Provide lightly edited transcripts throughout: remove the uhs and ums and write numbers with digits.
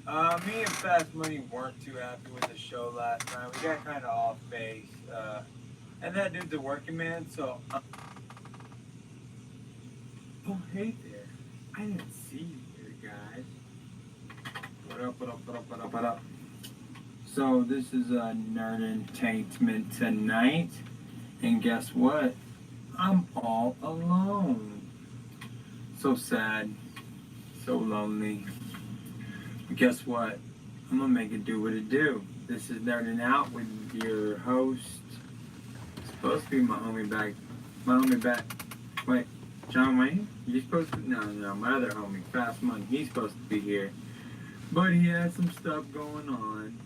Me and Fast Money weren't too happy with the show last night. We got kind of off base. And that dude's a working man, so. Oh, hey there. I didn't see you here, guys. What up, what up, what up, what up, what up? So, this is a Nerd Entertainment tonight. And guess what? I'm all alone. So sad. So lonely. But guess what? I'm gonna make it do what it do. This is Nerding Out with your host. It's supposed to be my homie back. My homie back. Wait, John Wayne? You supposed to? No, my other homie, Fast Money. He's supposed to be here. But he had some stuff going on.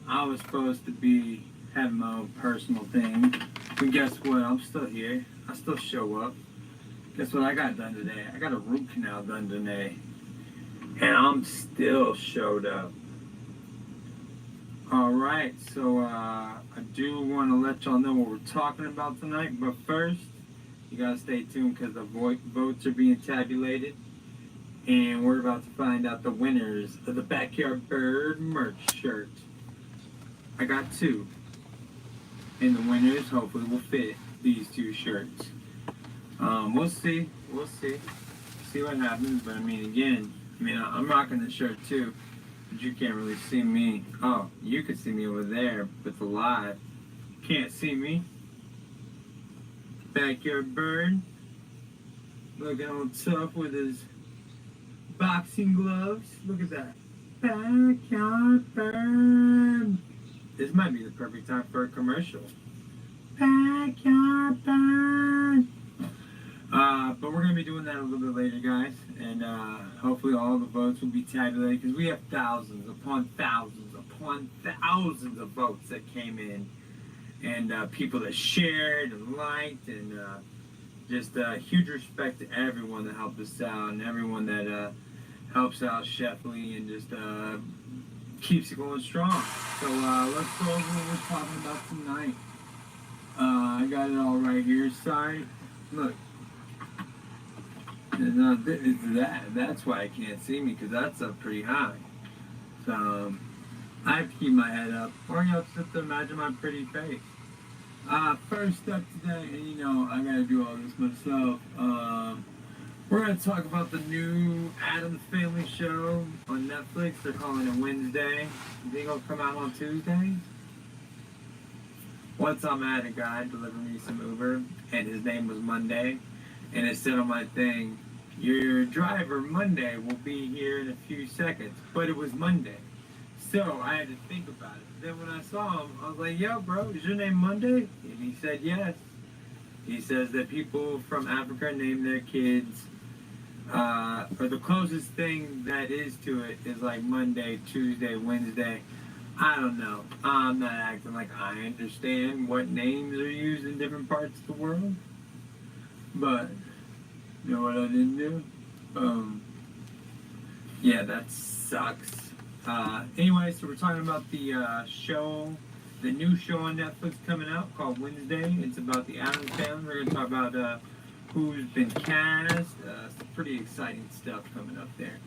I was supposed to be having my own personal thing. But guess what? I'm still here. I still show up. Guess what I got done today? I got a root canal done today. And I'm still showed up. Alright, so I do want to let y'all know what we're talking about tonight. But first, you gotta stay tuned because the votes are being tabulated. And we're about to find out the winners of the Backyard Bird merch shirt. I got two. And the winners hopefully will fit these two shirts. We'll see. We'll see. See what happens. But I mean, again, I'm rocking the shirt too. But you can't really see me. Oh, you can see me over there, but the live. Can't see me. Backyard Bird. Looking all tough with his boxing gloves. Look at that. Backyard Bird. This might be the perfect time for a commercial. Backyard Bird. But we're going to be doing that a little bit later, guys. And hopefully all the votes will be tabulated because we have thousands upon thousands upon thousands of votes that came in. And people that shared and liked. And just huge respect to everyone that helped us out and everyone that helps out Sheffley and just keeps it going strong. So let's go over what we're talking about tonight. I got it all right here. Sorry. Look. That's why I can't see me, because that's up pretty high. So, I have to keep my head up, or you have to imagine my pretty face. First up today, and I gotta do all this myself. We're gonna talk about the new Addams Family show on Netflix. They're calling it Wednesday. You think it'll come out on Tuesday? Once I'm at a guy delivering me some Uber, and his name was Monday, and it said on my thing, your driver Monday will be here in a few seconds, but it was Monday. So I had to think about it. Then when I saw him, I was like, yo, bro, is your name Monday? And he said yes. He says that people from Africa name their kids, or the closest thing that is to it is like Monday, Tuesday, Wednesday. I don't know. I'm not acting like I understand what names are used in different parts of the world. But, you know what I didn't do? Yeah, that sucks. Anyway, so we're talking about the show, the new show on Netflix coming out called Wednesday. It's about the Addams Family. We're going to talk about who's been cast. Some pretty exciting stuff coming up there.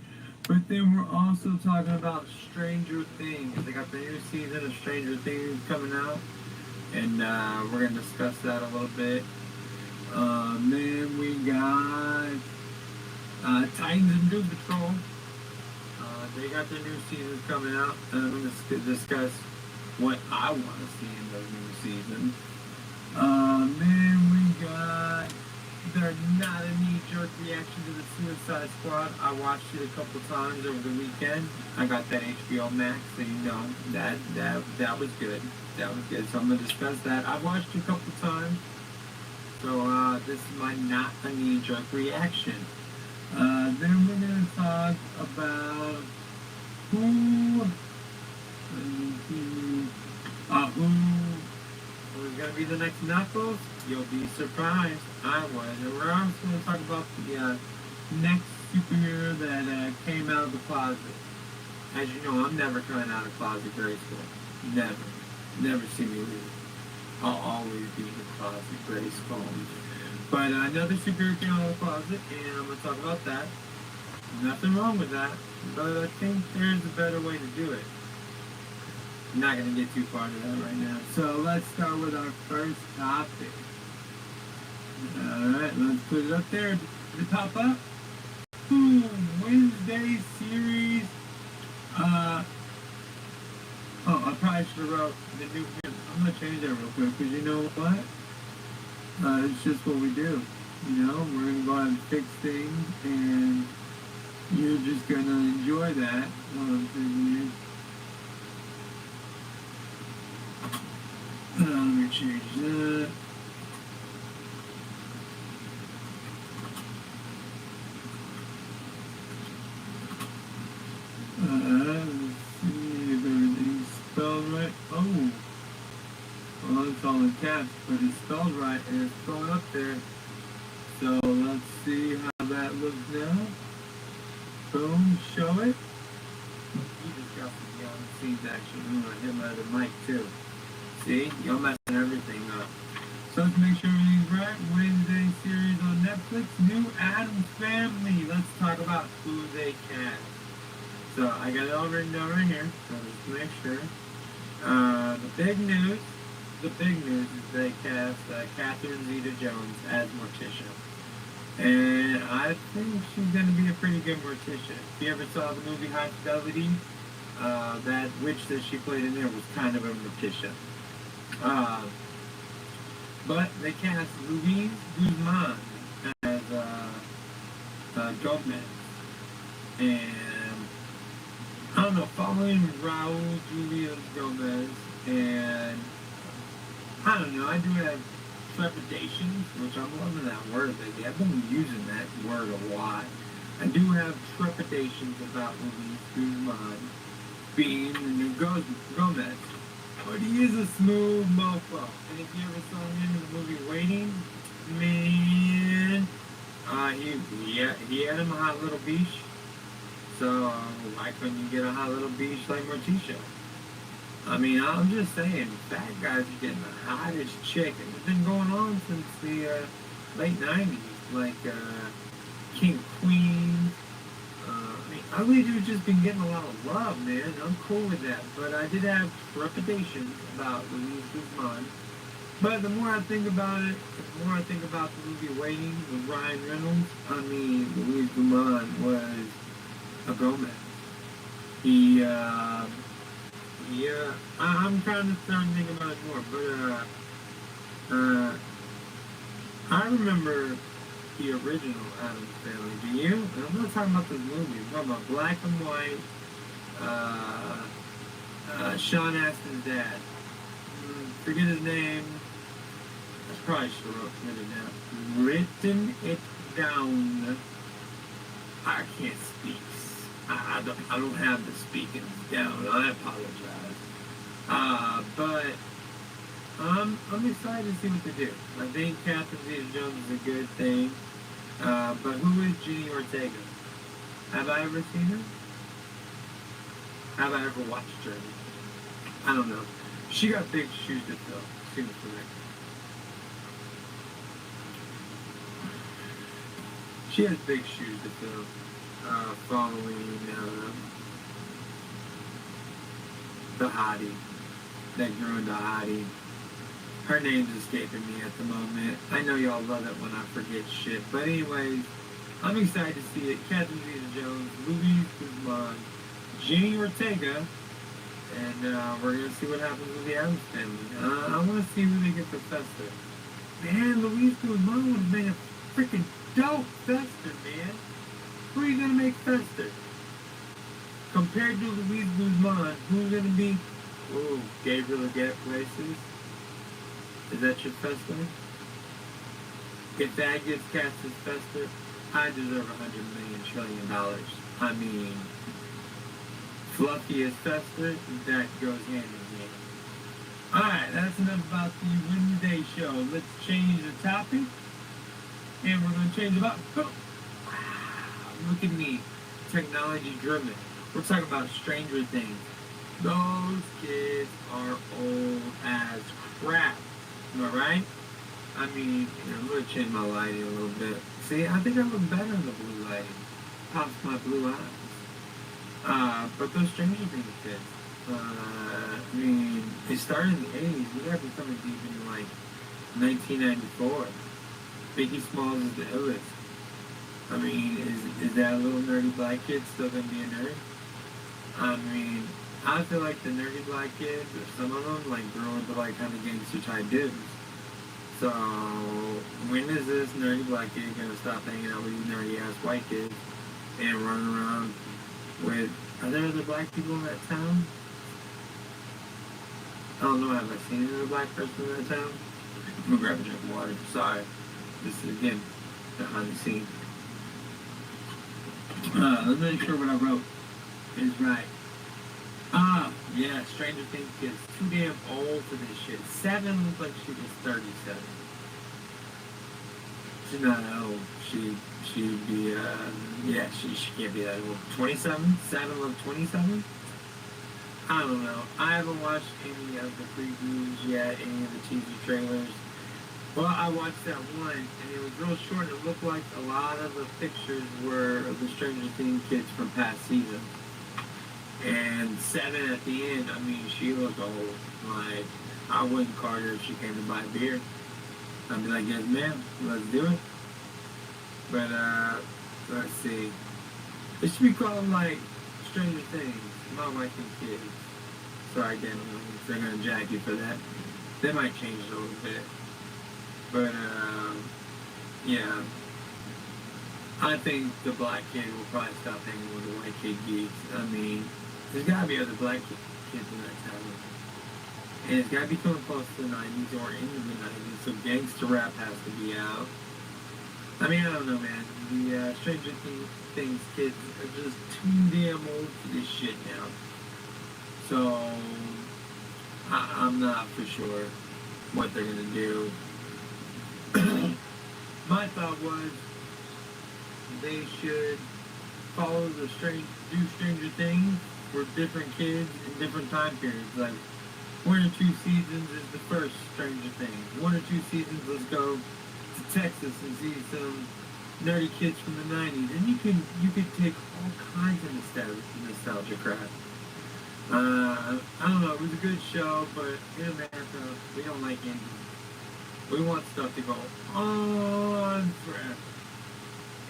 But then we're also talking about Stranger Things. They got the new season of Stranger Things coming out. And we're going to discuss that a little bit. Then we got Titans and Doom Patrol. They got their new seasons coming out. I'm going to discuss what I want to see in those new seasons. Then we got They're Not a Knee-Jerk Reaction to the Suicide Squad. I watched it a couple times over the weekend. I got that HBO Max, so you know that was good. That was good. So I'm going to discuss that. I watched it a couple times. So this is my Not a Knee-Jerk Reaction. Then we're going to talk about who was going to be the next Knuckles. You'll be surprised. I was. And we're also going to talk about the next superhero that came out of the closet. As you know, I'm never coming out of the closet very school. Never. Never see me leave. I'll always be in the closet, Grace Combs. But another superhero came out of the closet, and I'm going to talk about that. Nothing wrong with that, but I think there's a better way to do it. I'm not going to get too far into that right now. So let's start with our first topic. Alright, let's put it up there. Did it pop up? Boom! Wednesday series. I probably should have wrote the new hymn. I'm going to change that real quick, because you know what? It's just what we do. You know, we're going to go ahead and fix things, and you're just going to enjoy that while I'm sitting here. Let me change that. Let's see if everything's spelled right. Oh, well, it's all in caps, but it's spelled right, and it's going up there. So let's see how that looks now. Boom, show it. You just got some behind the scenes action. I'm going to hit my other mic too. See? Y'all messing everything up. So let's make sure everything's right. Wednesday series on Netflix. New Addams Family. Let's talk about who they cast. So I got it all written down right here. So just make sure. The big news is they cast Catherine Zeta-Jones as Morticia. And I think she's going to be a pretty good Morticia. If you ever saw the movie High Fidelity, that witch that she played in there was kind of a Morticia. But they cast Louise Guzman as Gomez. And I don't know, following Raul Julius Gomez, and I don't know, I do have trepidations, which I'm loving that word lately. I've been using that word a lot. I do have trepidations about Louise Guzman being the new Gomez. But he is a smooth mofo. And if you ever saw him in the movie Waiting, man, he had him a hot little beach. So why couldn't you get a hot little beach like Morticia? I mean, I'm just saying, fat guys are getting the hottest chick, and it's been going on since the late 90s, like King Queen. I mean, ugly dude's just been getting a lot of love, man. I'm cool with that, but I did have trepidations about Louise Guzman. But the more I think about it, the more I think about the movie Waiting with Ryan Reynolds, I mean, Louise Guzman was a Gomez. I'm trying to start thinking about it more, but I remember the original Addams Family. Do you? And I'm not talking about this movie. I'm talking about black and white. Sean Astin's dad. Forget his name. I probably should have written it down. I can't speak. I don't have the speaking down. I apologize. But I'm excited to see what they do. I think Catherine Zeta-Jones is a good thing. But who is Jenny Ortega? Have I ever seen her? Have I ever watched her? I don't know. She got big shoes to fill. Seems to me. She has big shoes to fill. Following the hottie that grew into hottie. Her name's escaping me at the moment. I know y'all love it when I forget shit. But anyways, I'm excited to see it. Catherine Zeta-Jones, Louise Guzman, Jenny Ortega, and we're going to see what happens with the Addams Family. I want to see who they get for Fester. Man, Louise Guzman would have made a freaking dope Fester, man. Who are you going to make Fester? Compared to Louise Guzman, who's going to be? Oh, Gabriel Get Places. Is that your Fester? If that gets cast as Fester, I deserve $100 million trillion. I mean, fluffy as Fester, that goes hand in hand. Alright, that's enough about the Wednesday show. Let's change the topic. And we're going to change about... Oh, wow, look at me. Technology driven. We're talking about Stranger Things. Those kids are old as crap. Am I right? I mean, I'm going to change my lighting a little bit. See, I think I look better in the blue lighting. pops my blue eyes. But those Stranger Things kids, I mean, it started in the 80s. We gotta be coming deep in like 1994. Biggie Smalls is the illest. I mean, is that little nerdy black kid still gonna be a nerd? I mean, I feel like the nerdy black kids, or some of them, like grow into like kind of gangster type dudes. So when is this nerdy black kid gonna stop hanging out with these nerdy ass white kids and run around with? Are there other black people in that town? I don't know. Have I seen another black person in that town? I'm gonna grab a drink of water. Sorry. This is again behind the scenes. Let's make sure what I wrote is right. Yeah, Stranger Things kids too damn old for this shit. 7 looks like she was 37. She's not that old. She'd be yeah, she can't be that old. 27? 7 looks 27? I don't know. I haven't watched any of the previews yet, any of the teaser trailers. Well, I watched that one, and it was real short. It looked like a lot of the pictures were of the Stranger Things kids from past seasons. And 7 at the end, I mean, she looked old. Like, I wouldn't call her if she came to buy a beer. I'd be like, yes, ma'am, let's do it. But, let's see. It should be called, like, Stranger Things, My Wife and Kids. Sorry, Dan, if they're going to jack you for that. They might change it a little bit. But, yeah. I think the black kid will probably stop hanging with the white kid geeks. I mean, there's got to be other black kids in that town. And it's got to be coming close to the 90s or into the 90s, so gangster rap has to be out. I mean, I don't know, man. The Stranger Things kids are just too damn old for this shit now. So, I'm not for sure what they're going to do. My thought was they should follow do Stranger Things for different kids in different time periods. Like 1 or 2 seasons is the first Stranger Things. 1 or 2 seasons, let's go to Texas and see some nerdy kids from the 90s. And you could take all kinds of nostalgia crap. I don't know, it was a good show, but in America, we don't like endings. We want stuff to go on forever.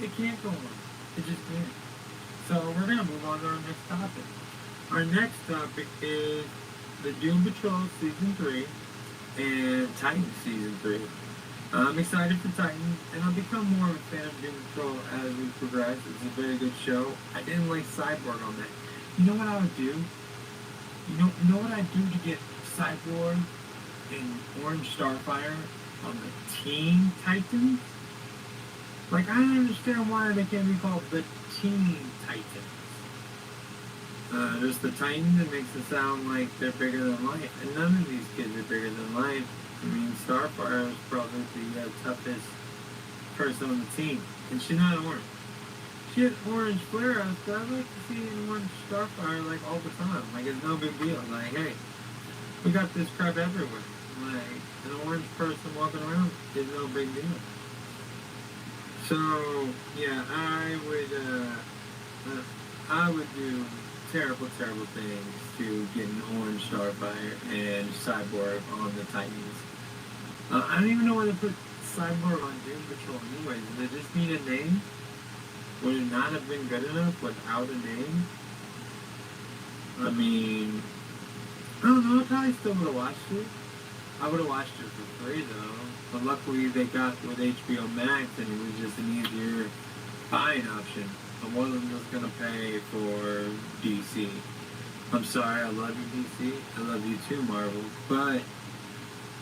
It can't go on. It just can't. So we're going to move on to our next topic. Our next topic is the Doom Patrol Season 3 and Titans Season 3. I'm excited for Titans, and I've become more of a fan of Doom Patrol as we progress. It's a very good show. I didn't like Cyborg on that. You know what I would do? You know what I'd do to get Cyborg and Orange Starfire on the Teen Titans? Like, I don't understand why they can't be called the Teen Titans. There's the Titans, it makes it sound like they're bigger than life. And none of these kids are bigger than life. I mean, Starfire is probably the toughest person on the team. And she's not orange. She has orange flare-ups, but I'd like to see an orange Starfire, like, all the time. Like, it's no big deal. Like, hey, we got this crap everywhere. Like, an orange person walking around is no big deal. So, yeah, I would do terrible, terrible things to get an orange Starfire and Cyborg on the Titans. I don't even know where to put Cyborg on Doom Patrol anyways. Did they just need a name? Would it not have been good enough without a name? I mean, I don't know, I probably still would have watched it. I would have watched it for free though. But luckily they got with HBO Max and it was just an easier buying option. I wasn't just going to pay for DC. I'm sorry, I love you DC. I love you too, Marvel. But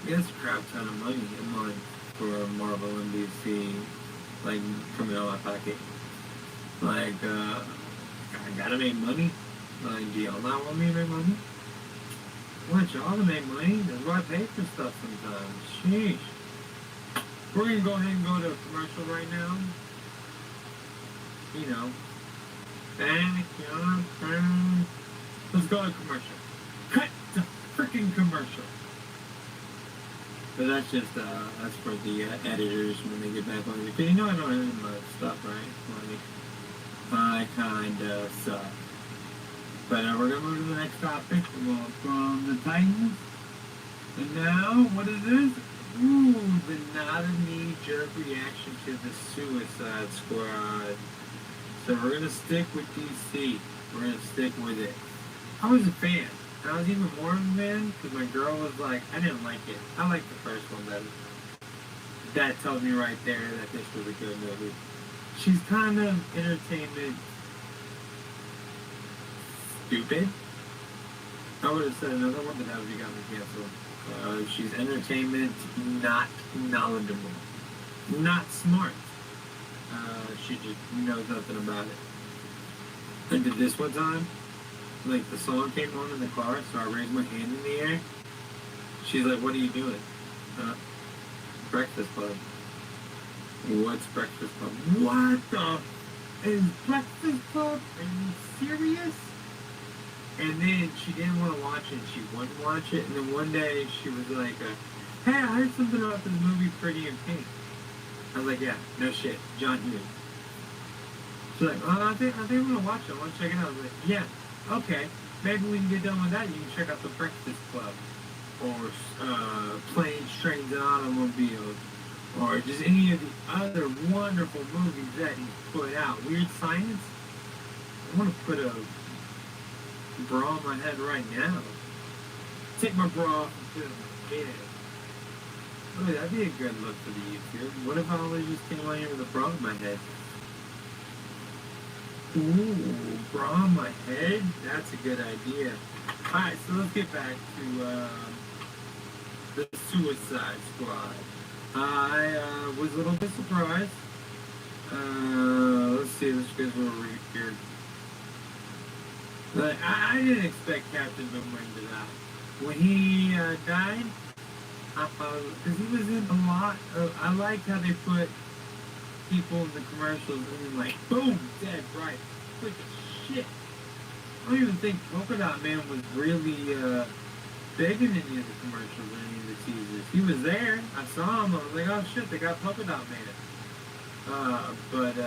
it's a crap ton of money a month for Marvel and DC, like, coming out of my pocket. Like, I gotta make money. Like, do y'all not want me to make money? I want y'all to make money. That's why I pay for stuff sometimes. Sheesh. We're gonna go ahead and go to a commercial right now. You know. Let's go to commercial. Cut the freaking commercial. But that's just, that's for the editors when they get back on it. Because you know I don't edit my stuff, right? Like, I kinda suck. But we're gonna move to the next topic. We're going from the Titans. And now, what is this? Ooh, the not a knee-jerk reaction to the Suicide Squad. So we're gonna stick with DC. We're gonna stick with it. I was a fan. I was even more of a fan because my girl was like, I didn't like it. I liked the first one better. That tells me right there that this was a good movie. She's kind of entertainment stupid. I would have said another one, but that would have got me canceled. She's entertainment, not knowledgeable, not smart. She just knows nothing about it. And did this one time, like the song came on in the car, so I raised my hand in the air. She's like, "What are you doing?" Breakfast Club. What's Breakfast Club? What the? Is Breakfast Club? Are you serious? And then she didn't want to watch it. She wouldn't watch it. And then one day she was like, "Hey, I heard something about this movie, Pretty in Pink." I was like, "Yeah, no shit, John Hughes." She's like, I think I want to watch it. I want to check it out." I was like, "Yeah, okay. Maybe we can get done with that. You can check out The Breakfast Club, or Planes, Trains, and Automobiles, or just any of the other wonderful movies that he put out. Weird Science. I want to put a bra on my head right now. Take my bra off and put it on my head. Oh, that'd be a good look for the YouTube. What if I always just came on here with a bra on my head? Ooh, bra on my head? That's a good idea. Alright, so let's get back to the Suicide Squad. I was a little bit surprised. Let's see, let's get a little read here. Like, I didn't expect Captain Boomerang to die. When he died, because he was in a lot of, I liked how they put people in the commercials and then like, boom, dead, right, quick as shit. I don't even think Polka Dot Man was really big in any of the commercials or any of the teasers. He was there, I saw him, I was like, oh shit, they got Polka Dot Man. But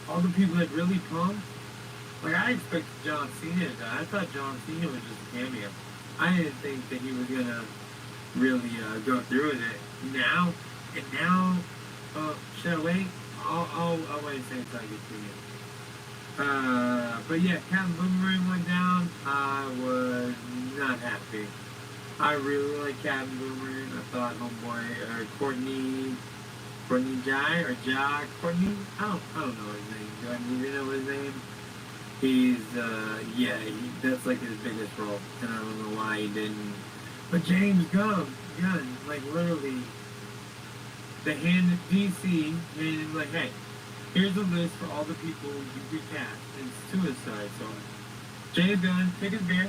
all the people that really pumped, like I expected John Cena to die. I thought John Cena was just a cameo. I didn't think that he was gonna really go through with it. Now, should I wait? I'll wait and say until I get to it. But yeah, Captain Boomerang went down. I was not happy. I really like Captain Boomerang. I thought homeboy, or Courtney Jai, or Ja Courtney? I don't know his name. Do I need to know his name? He's, that's like his biggest role. And I don't know why he didn't. But James Gunn, like literally, they handed DC, handed like, hey, here's a list for all the people you could cast in Suicide Squad. James Gunn, take his beer.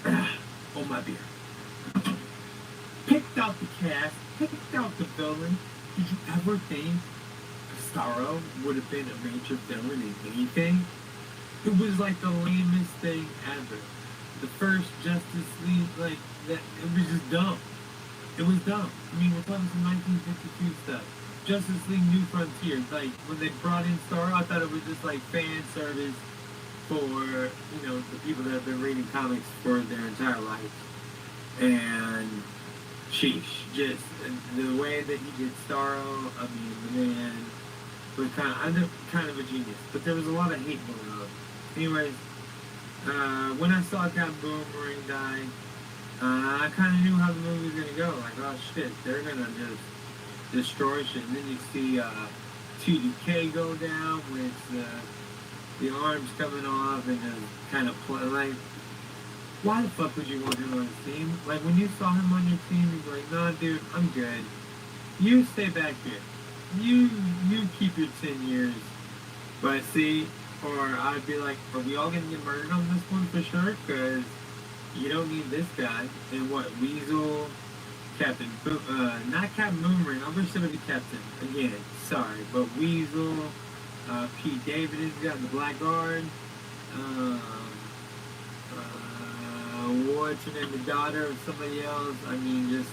Oh, my beer. Picked out the cast, picked out the villain. Did you ever think Starro would have been a major villain in anything? It was like the lamest thing ever. The first Justice League, like, that, it was just dumb. It was dumb. I mean, we're talking some 1952 stuff. Justice League New Frontier, like, when they brought in Starro, I thought it was just like fan service for, the people that have been reading comics for their entire life. And sheesh, just the way that he did Starro, I mean, the man was kind of a genius. But there was a lot of hate going on. Anyways, when I saw Captain Boomerang die, I kind of knew how the movie was going to go. Like, oh shit, they're going to just destroy shit. And then you see TDK go down with the arms coming off and just kind of play. Like, why the fuck would you want him on his team? Like, when you saw him on your team, you'd be like, nah, dude, I'm good. You stay back here. You keep your 10 years. But see, or I'd be like, are we all going to get murdered on this one for sure? Because you don't need this guy. And what, Weasel, not Captain Boomerang, I wish it would be Captain. Again, sorry, but Weasel, Pete Davidson got the Blackguard, what's her name, the daughter of somebody else. I mean,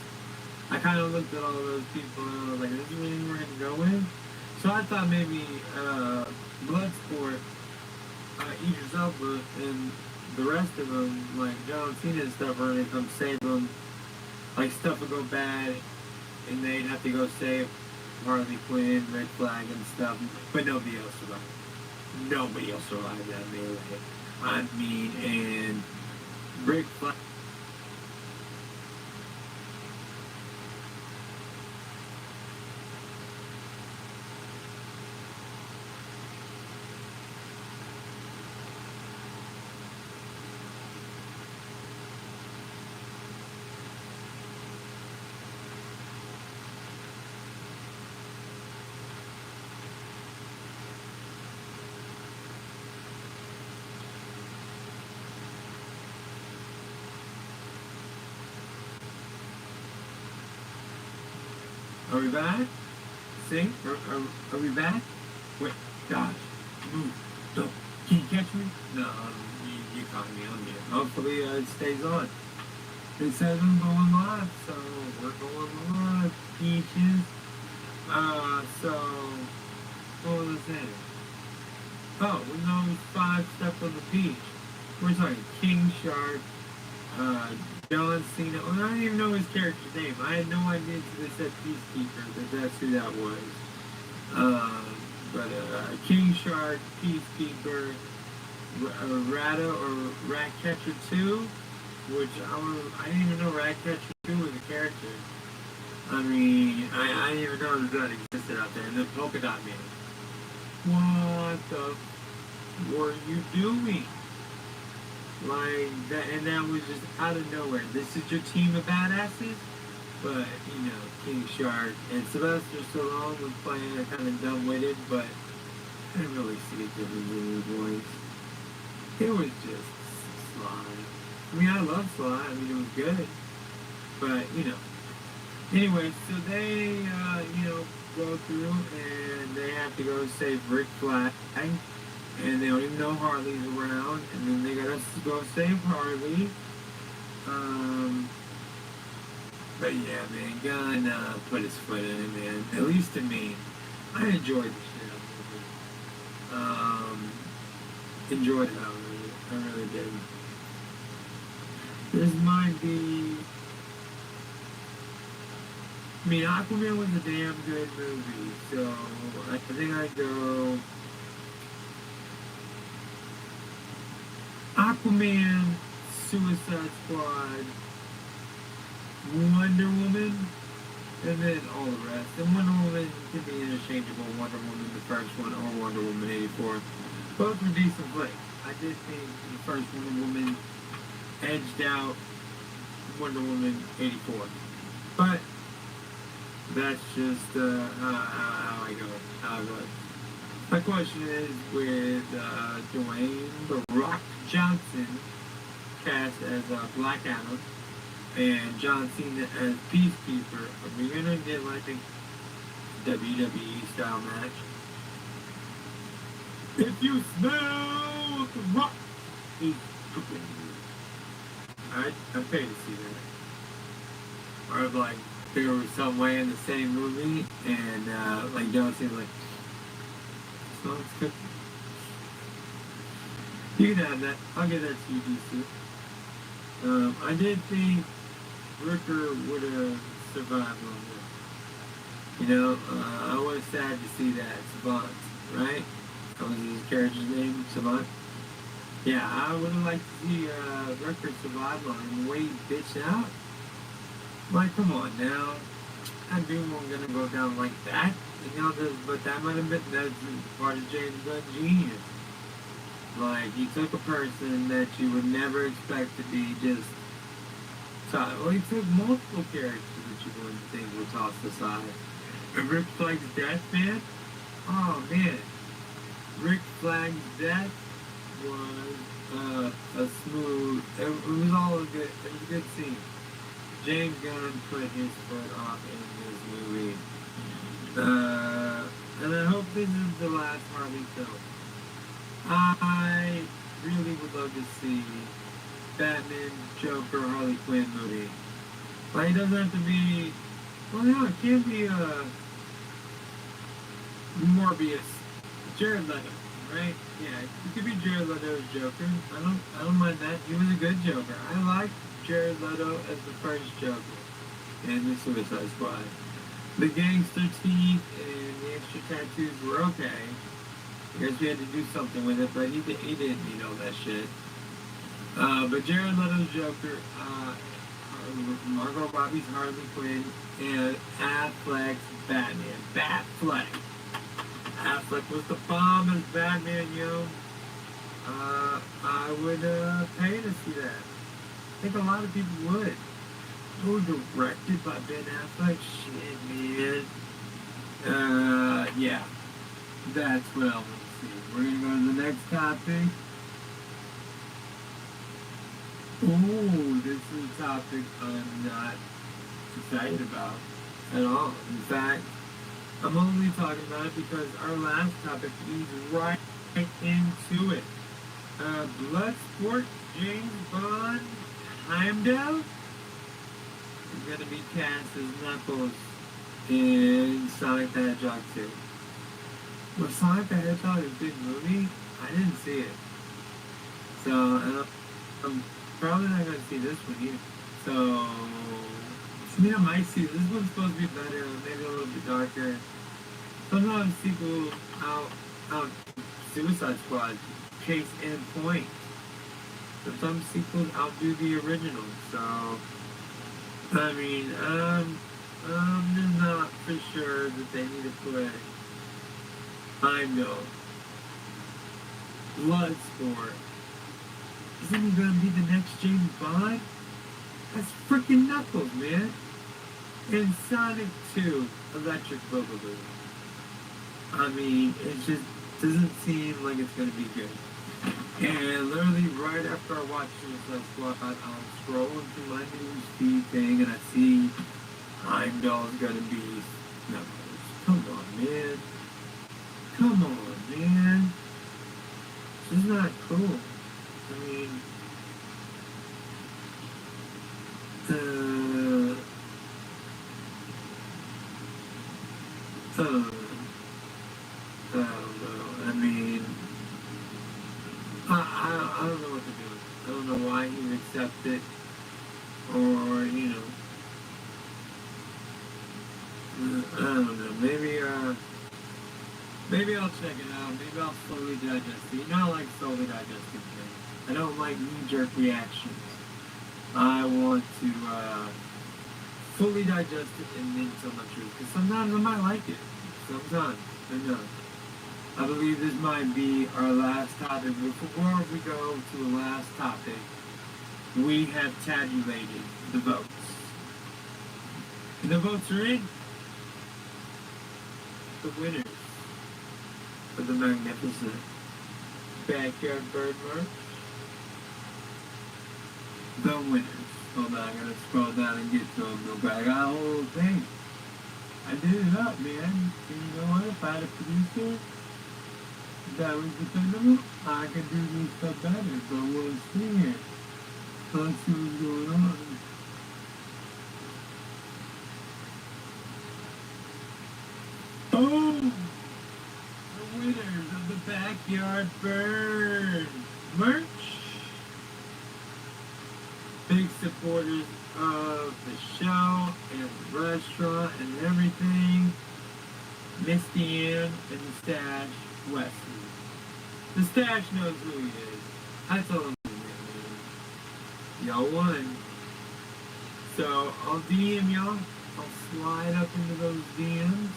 I kind of looked at all of those people and I was like, this is really where we're going to go with? So I thought maybe Bloodsport, Idris Elba, and the rest of them, like John Cena and stuff, are gonna come save them. Like stuff would go bad, and they'd have to go save Harley Quinn, Red Flag, and stuff. But nobody else survived. Nobody else survived that melee. I mean, and Rick Flag. Are we back? See? Are we back? Wait, gosh. Move. Don't. Can you catch me? No, you caught me. I'm here. Hopefully it stays on. It says I'm going live, so we're going live, peaches. So, what was I saying? Oh, we know 5 steps on the beach. We're talking King Shark, John Cena. Well, I didn't even know his character's name. I had no idea until they said Peacekeeper that that's who that was. But King Shark, Peacekeeper, Rata or Ratcatcher 2, which I didn't even know Ratcatcher 2 was a character. I mean, I didn't even know that existed out there. And the Polka Dot Man. What the were you doing? Like that, and that was just out of nowhere. This is your team of badasses, but you know, King Shark and Sylvester Stallone was playing a kind of dumb-witted, but I didn't really see a difference in his voice. It was just Sly. I mean, I love Sly. I mean, it was good, but you know. Anyway, so they, you know, go through and they have to go save Rick Flag. And they don't even know Harley's around, and then they gotta go save Harley. But yeah, man, Gunn put his foot in it, man. At least to me, I enjoyed the shit out of it. Enjoyed it out of it. I really did. This might be. I mean, Aquaman was a damn good movie, so I think I'd go. Aquaman, Suicide Squad, Wonder Woman, and then all the rest. And Wonder Woman can be interchangeable. Wonder Woman, the first one, or Wonder Woman 84. Both were decent flicks. I did think the first Wonder Woman edged out Wonder Woman 84. But that's just how I go. How I go. My question is with Dwayne The Rock Johnson cast as Black Adam and John Cena as Peacekeeper. Are we gonna get like a WWE style match? If you smell the rock is cooking, I pay to see that. Or like there was some way in the same movie and like John Cena like. So it's good. You can have that. I'll give that to you, DC. I did think Rooker would have survived longer. You know, I was sad to see that. Savant, right? That was his character's name, Savant. Yeah, I would have liked to see Rooker survive longer. The way he bitched out. Like, come on now. That dude wasn't gonna go down like that. You know, but that might have been, that's part of James Gunn's genius. Like, he took a person that you would never expect to be just tossed. Well, he took multiple characters that you wouldn't think were tossed aside. And Rick Flag's death, man? Oh, man. Rick Flag's death was a smooth, it was all a good, it was a good scene. James Gunn put his foot off in this movie. And I hope this is the last Harley film. I really would love to see Batman, Joker, Harley Quinn movie. Like, it doesn't have to be, well, no, it can't be Morbius, Jared Leto, right? Yeah, he could be Jared Leto's Joker. I don't mind that. He was a good Joker. I like Jared Leto as the first Joker in the Suicide Squad. The gangster teeth and the extra tattoos were okay. I guess we had to do something with it, but he didn't need all that shit. But Jared Leto's Joker, Margot Robbie's Harley Quinn, and Affleck's Batman. Batfleck. Affleck was the bomb as Batman, yo. I would pay to see that. I think a lot of people would. Oh, directed by Ben Affleck? Shit, man. Yeah. That's what I want to see. We're gonna go to the next topic. Oh, this is a topic I'm not excited about at all. In fact, I'm only talking about it because our last topic leads right into it. Bloodsport James Bond Heimdall is going to be cast as Knuckles in Sonic the Hedgehog 2. Was Sonic the Hedgehog a good movie? I didn't see it. So, I'm probably not going to see this one either. So, to me, I might see this one's supposed to be better, maybe a little bit darker. Sometimes sequels out Suicide Squad chase and point. Sometimes sequels outdo the original. So, I mean, I'm just not for sure that they need to put Heimdall, Bloodsport. Isn't he gonna be the next James Bond? That's freaking Knuckles, man. And Sonic 2, Electric Boogaloo. I mean, it just doesn't seem like it's gonna be good. And literally right after I watched Suicide Squad, I'm scrolling through my news feed thing and I see Heimdall's gonna be Knuckles. Come on, man. Come on, man. This is not cool. I mean, I don't know. I mean, I don't know what to do. I don't know why he would accept it, or I don't know. Maybe I'll check it out. Maybe I'll slowly digest it. I like slowly digesting things. I don't like knee-jerk reactions. I want to fully digest it and then tell my truth. Because sometimes I might like it. Sometimes. I know. I believe this might be our last topic. Before we go to the last topic, we have tabulated the votes. And the votes are in. The winners of the magnificent Backyard Bird merch. The winners. Hold on, I gotta scroll down and get to them real quick. I got a whole thing. I did it up, man. You know what? If I had a producer that was dependable, I could do this stuff better. But we'll see here. Let's see what's going on. Oh! The winners of the Backyard Bird merch. Big supporters of the show and the restaurant and everything. Misty Ann and the Stash Wesley. The Stash knows who he is. I told him y'all won. So I'll DM y'all. I'll slide up into those DMs.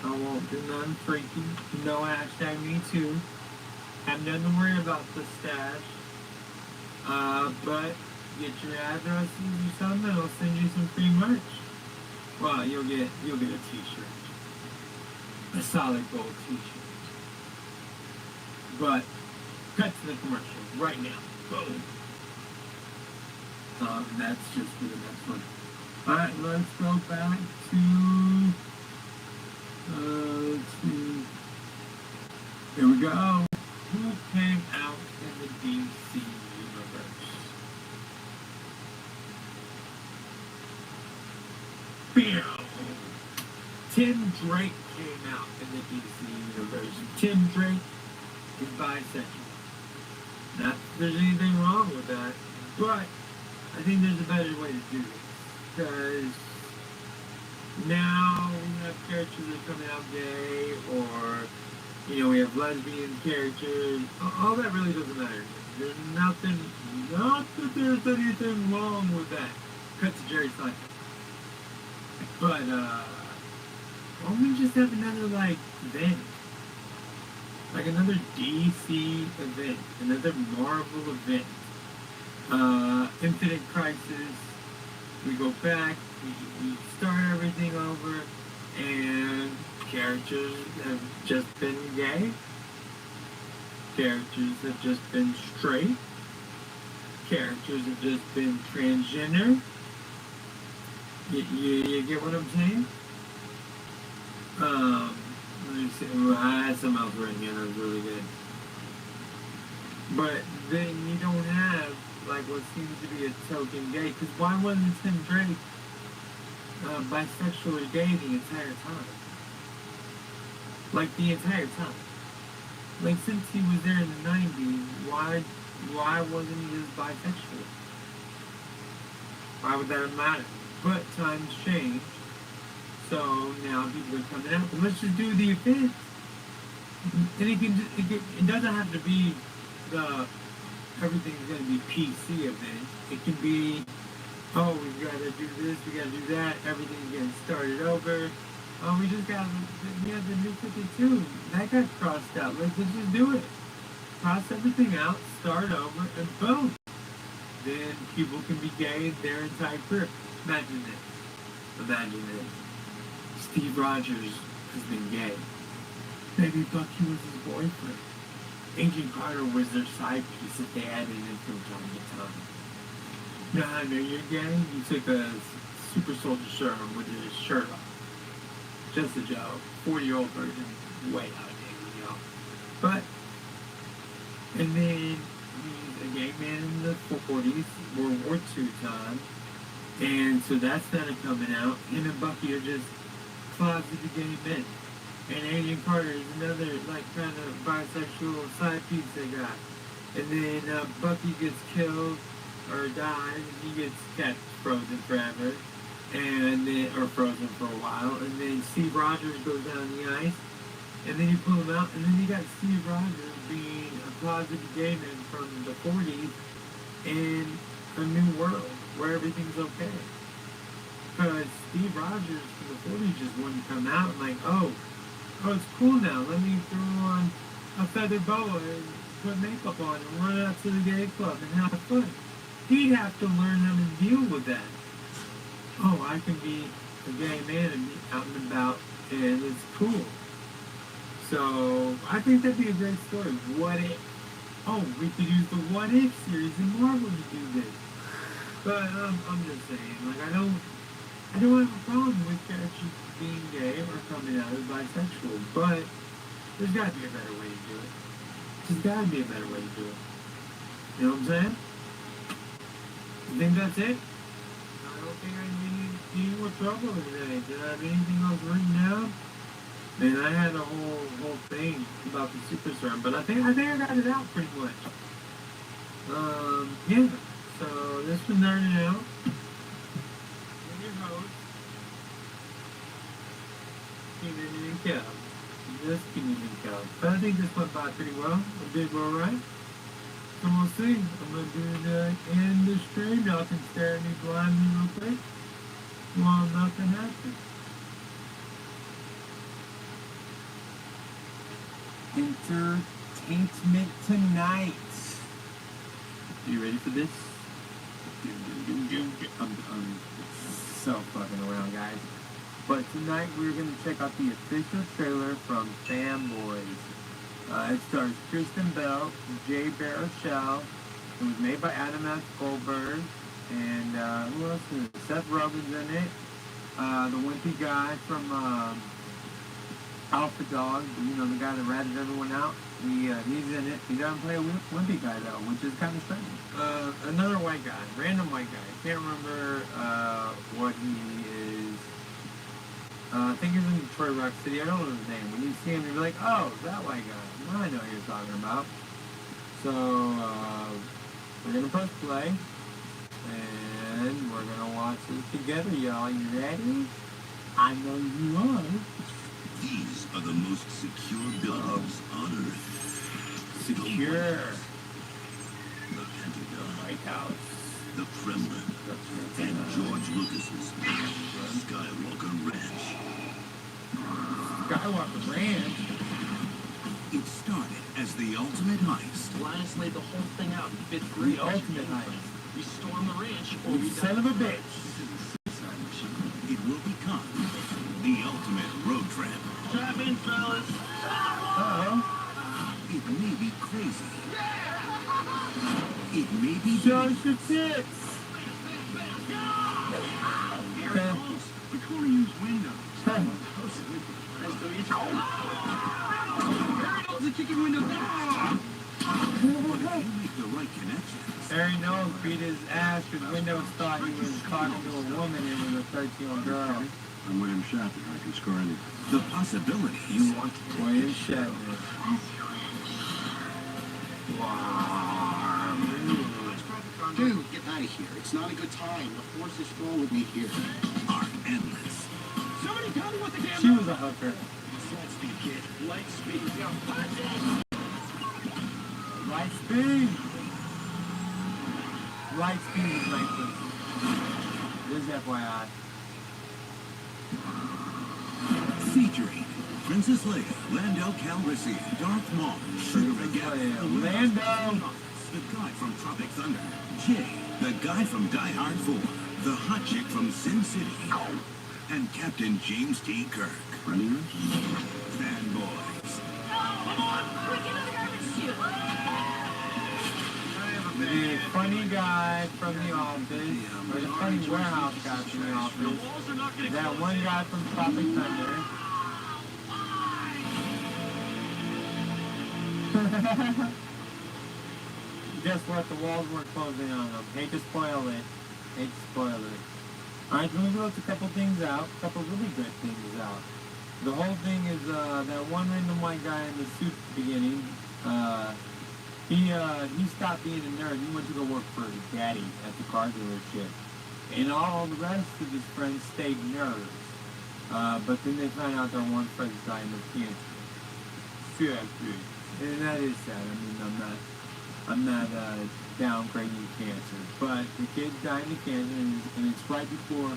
I won't do nothing freaky. No hashtag me too. Have nothing to worry about the Stash. But get your addresses or something, I'll send you some free merch. Well, you'll get a t-shirt. A solid gold t-shirt. But cut to the commercial right now. Boom. That's just for the next one. Alright, let's go back to let's see. Here we go. Who came out in the DC universe? Bam! Tim Drake came out in the DC universe. Tim Drake is bisexual. Not that there's anything wrong with that, but I think there's a better way to do this. Because now we have characters that are coming out gay, or, we have lesbian characters. All that really doesn't matter. There's nothing, not that there's anything wrong with that. Cut to Jerry Seinfeld. But, why don't we just have another, event? Like another DC event, another Marvel event. Infinite Crisis. We go back, we start everything over, and characters have just been gay. Characters have just been straight. Characters have just been transgender. You get what I'm saying? Let me see. I had something else written here that was really good. But then you don't have what seems to be a token gay, because why wasn't Tim Drake bisexual or gay the entire time? The entire time. Since he was there in the 90s, why wasn't he just bisexual? Why would that have mattered? But times change, so now people are coming out. But let's just do the event. And it doesn't have to be everything's going to be PC event. It can be, we've got to do this, we got to do that, everything's getting started over. We have the new 52. That got crossed out. Let's just do it. Cross everything out, start over, and boom. Then people can be gay their entire career. Imagine this. Steve Rogers has been gay. Maybe Bucky was his boyfriend. Agent Carter was their side piece that they added in from time to time. You know how I know you're gay? You took a super soldier serum with his shirt off. Just a joke. 40-year-old version. Way outdated, But, and then he's a gay man in the 40s, World War II time. And so that's not coming out. Him and Bucky are just closeted gay men. And Agent Carter is another, kind of bisexual side piece they got. And then Bucky gets killed or dies, and he gets kept frozen forever. And then, or frozen for a while. And then Steve Rogers goes down the ice. And then you pull him out, and then you got Steve Rogers being a closeted gay man from the 40s in a new world where everything's okay. Because Steve Rogers from the 40s just wouldn't come out and oh, it's cool now. Let me throw on a feather boa and put makeup on and run out to the gay club and have fun. He'd have to learn how to deal with that. Oh, I can be a gay man and be out and about, and it's cool. So, I think that'd be a great story. What if? Oh, we could use the What If series in Marvel to do this. But, I'm just saying, I don't have a problem with characters being gay or coming out as bisexual, but there's got to be a better way to do it. There's got to be a better way to do it. You know what I'm saying? I think that's it. I don't think I need any more trouble today. Did I have anything else written down? Man, I had a whole thing about the super serum, but I think I got it out pretty much. Yeah. So this was Nerding Out. I'm your host, Keenan and Kel. Just Keenan and Kel. But I think this went by pretty well. I did all right. So we'll see. I'm going to do the end of the stream. Y'all can stare at me blindly real quick while nothing happens. Entertainment tonight. You ready for this? I'm so fucking around, guys. But tonight we're going to check out the official trailer from Fanboys. It stars Kristen Bell, Jay Baruchel. It was made by Adam S. Goldberg. And who else is it? Seth Rogen's in it. The wimpy guy from Alpha Dog, the guy that ratted everyone out. He's in it. He doesn't play a wimpy guy though, which is kind of strange. Another white guy, random white guy. I can't remember what he is I think he's in Detroit Rock City. I don't know his name. When you see him, you'll be like, oh, that white guy. Now I know who you're talking about. So, we're going to press play. And we're going to watch this together, y'all. You ready? I know you are. These are the most secure buildings on Earth. Secure. The Pentagon, White House. the Kremlin, and George Lucas's Skywalker Ranch. Skywalker Ranch? It started as the ultimate heist. Linus laid the whole thing out in fifth grade. The ultimate heist. We storm the ranch or You we son of a bitch. It will become the ultimate road trip. Strap in, fellas. Uh-oh. It may be crazy. It may be Show big. us your tits. Okay. We can only use windows. Huh. Nice to meet you. Harry knows the chicken window. But if you make the right connections, Harry Knowles beat his ass because Windows thought he was talking to a woman and it was a 13-year-old girl. I'm William Shatner. I can score anything. the possibilities. You want to William Shatner. Wow. Dude, get out of here. It's not a good time. The force is strong with me here. Are endless. Somebody tell me what the damn She was a hooker. Let's begin. Light speed. Light speed. Light speed is like this. This is FYI. Featuring Princess Leia, Lando Calrissian, Darth Maul, Sugar Leia, Lando. the guy from Tropic Thunder, Jay, the guy from Die Hard 4, the hot chick from Sin City, and Captain James T. Kirk. Ready, Rich? Fanboys. The funny guy from The Office, or the funny warehouse guy from The Office, that one guy from Tropic Thunder. Guess what? The walls weren't closing on them. Hate to spoil it. Hate to spoil it. Alright, so we looked a couple things out. A couple really good things out. The whole thing is that one random white guy in the suit at the beginning. He stopped being a nerd. He went to go work for his daddy at the car dealership. And all the rest of his friends stayed nerds. But then they found out their one friend died of cancer. Seriously. And that is sad. I mean, I'm not downgrading cancer. But the kid died of cancer, and it's right before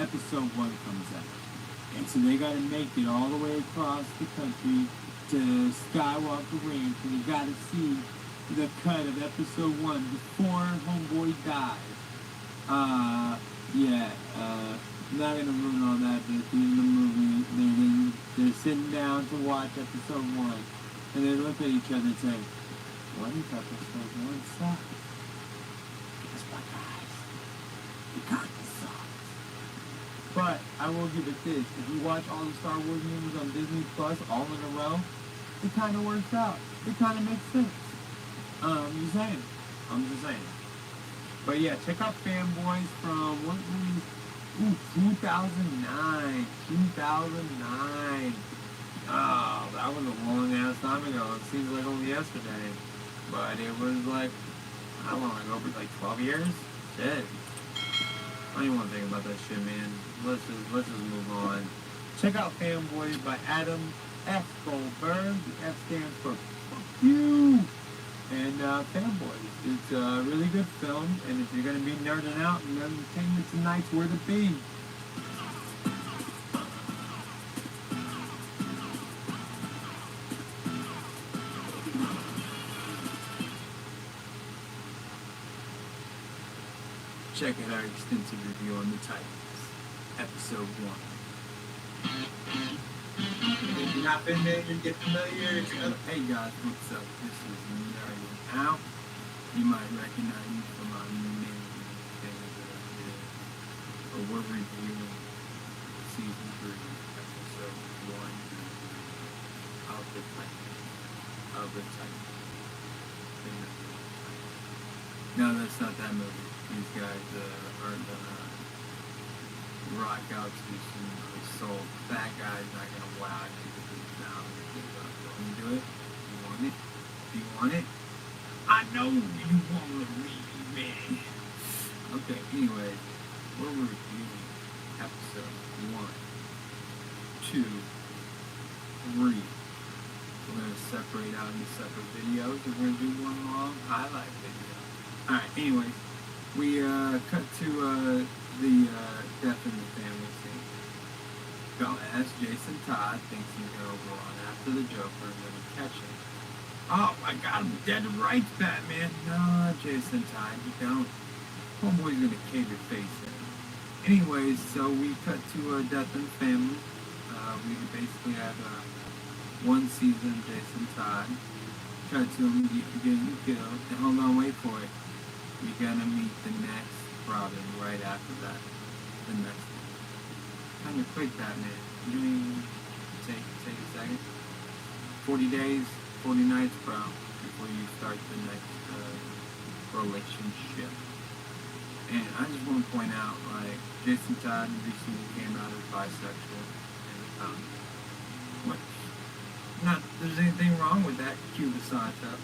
episode 1 comes out. And so they got to make it all the way across the country to Skywalker Ranch, and you got to see the cut of episode 1 before Homeboy dies. I'm not gonna ruin all that, but at the end of the movie, they're sitting down to watch episode 1, and they look at each other and say, "What if episode 1 sucks?" Guess what, guys? It kinda sucks. But I will give it this: if you watch all the Star Wars movies on Disney Plus all in a row, it kind of works out. It kind of makes sense. I'm just saying. But yeah, check out Fanboys from what movie? 2009. 2009. Oh, that was a long ass time ago. It seems like only yesterday. But it was like, how long ago? Like 12 years? Shit. I don't even want to think about that shit, man. Let's just move on. Check out Fanboys by Adam F. Goldberg. The F stands for fuck you. And Fanboys. It's a really good film, and if you're going to be nerding out, and entertainment tonight's where to be. Check out our extensive review on the Titans, episode 1. If you've not been there, you get familiar. Hey guys, what's up? This is Nerding Out. You might recognize me from our many things that I did. But we're reviewing season 3, episode 1 of the Titans. No, that's not that movie. These guys aren't rock out to some soul. That guy's not gonna wow you with his sound. Can you do it? You want it? Do you want it? I know you wanna read me. Okay, anyway, we're reviewing episode 1, 2, 3. We're going to separate out into separate videos. We're going to do one long highlight video. Alright, anyways, we cut to the death in the family scene. Dumbass Jason Todd thinks he's going to run after the Joker and then catch him. Oh, I got him dead to rights, Batman. No, Jason Todd, you don't. Homeboy's going to cave your face in. Anyways, so we cut to death in the family. We basically have one season Jason Todd. Cut to him getting killed. And hold on, wait for it. We're gonna meet the next Robin right after that. The next one. Kind of quick, Batman. You don't even take a second. 40 days, 40 nights, bro, before you start the next relationship. And I just want to point out, like, Jason Todd recently came out as bisexual. And, what? Not there's anything wrong with that, Cuba Santa.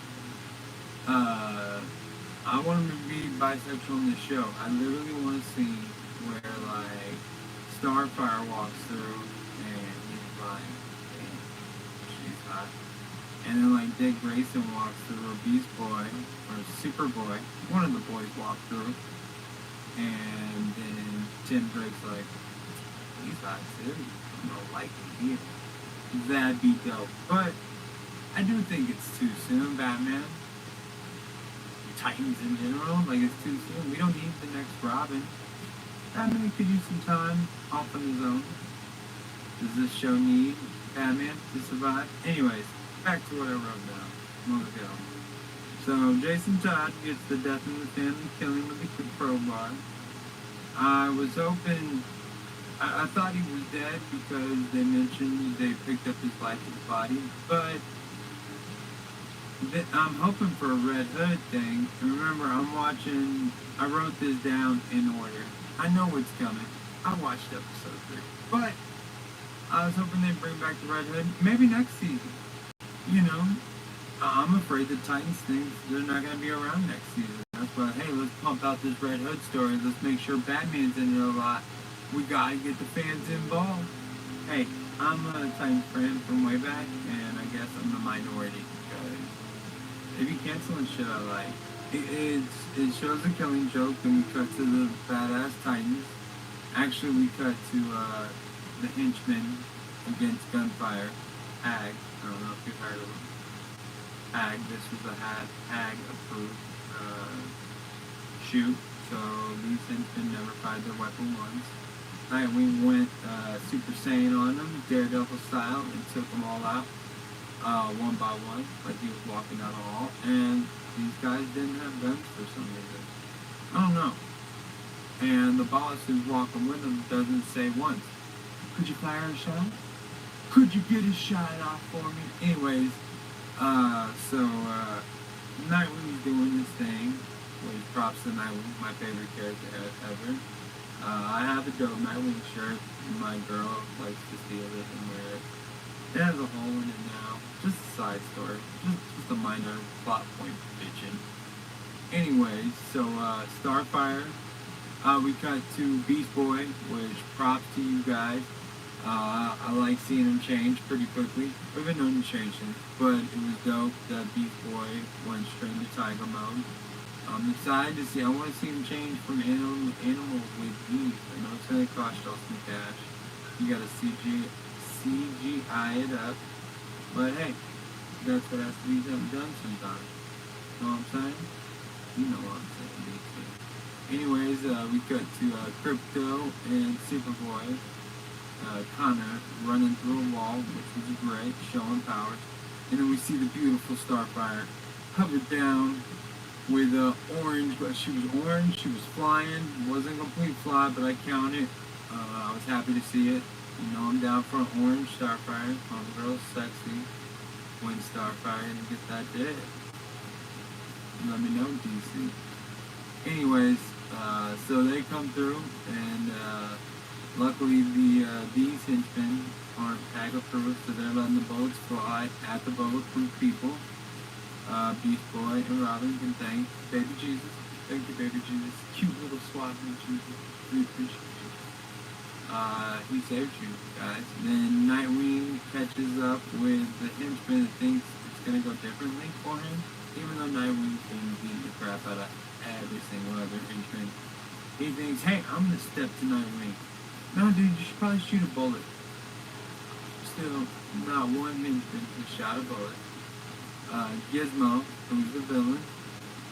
I want him to be bisexual in the show. I literally want to see where, like, Starfire walks through and he's like, damn, she's hot. And then, like, Dick Grayson walks through, or Beast Boy, or Superboy, one of the boys walk through. And then Tim Drake's like, he's hot too. I'm gonna like him here. That'd be dope. But I do think it's too soon, Batman. Titans in general, like, it's too soon. We don't need the next Robin. Batman could use some time off on his own. Does this show need Batman to survive? Anyways, back to what I wrote down a moment ago. So Jason Todd gets the death in the family killing with a crowbar. I was hoping, I thought he was dead because they mentioned they picked up his lifeless body, but I'm hoping for a Red Hood thing. And remember, I wrote this down in order. I know what's coming. I watched episode 3. But I was hoping they'd bring back the Red Hood, maybe next season. You know, I'm afraid the Titans think they're not going to be around next season. That's why, hey, let's pump out this Red Hood story. Let's make sure Batman's in it a lot. We got to get the fans involved. Hey, I'm a Titans fan from way back, and I guess I'm the minority because they be canceling shit I like. It shows a killing joke, and we cut to the badass Titans. Actually, we cut to the henchman against Gunfire, Hag. I don't know if you've heard of him. Hag, this was a Hag approved shoot, so these henchmen never fired their weapon once. Alright, we went Super Saiyan on them, Daredevil style, and took them all out one by one, like he was walking down the hall. And these guys didn't have guns for some reason. I don't know. And the boss who's walking with them doesn't say once, could you fire a shot? Could you get a shot off for me? Anyways, Nightwing's doing this thing, which props to Nightwing, my favorite character ever. I have a dope Nightwing shirt, and my girl likes to steal it and wear it. It has a hole in it now. Just a side story. Just a minor plot point bitchin'. Anyways, so Starfire, we cut to Beast Boy, which props to you guys. I like seeing him change pretty quickly. We've been known to change him, but it was dope that Beast Boy went straight into Tiger mode. I'm excited to see. I want to see him change from animal with beef. I know it's gonna cost y'all some cash. You gotta CGI it up, but hey, that's what has to be done sometimes. Know what I'm saying? You know what I'm saying, basically. Anyways, we cut to Crypto and Superboy. Connor running through a wall, which was great, showing powers. And then we see the beautiful Starfire covered down with orange, but she was orange, she was flying, wasn't a complete fly, but I counted. I was happy to see it. You know, I'm down for an orange Starfire. Homegirl's sexy. When Starfire and get that dead. Let me know, DC. Anyways, so they come through, and Luckily, these henchmen aren't tag-proof, so they're letting the bullets fly at the bulletproof people. Beast Boy and Robin can thank Baby Jesus. Thank you, Baby Jesus. Cute little swat me, Jesus. We appreciate you. He saved you, guys. Then Nightwing catches up with the henchman that thinks it's gonna go differently for him, even though Nightwing's been beating the crap out of every single other henchman. He thinks, hey, I'm gonna step to Nightwing. No, dude, you should probably shoot a bullet. Still, not one henchman has shot a bullet. Gizmo, who's the villain,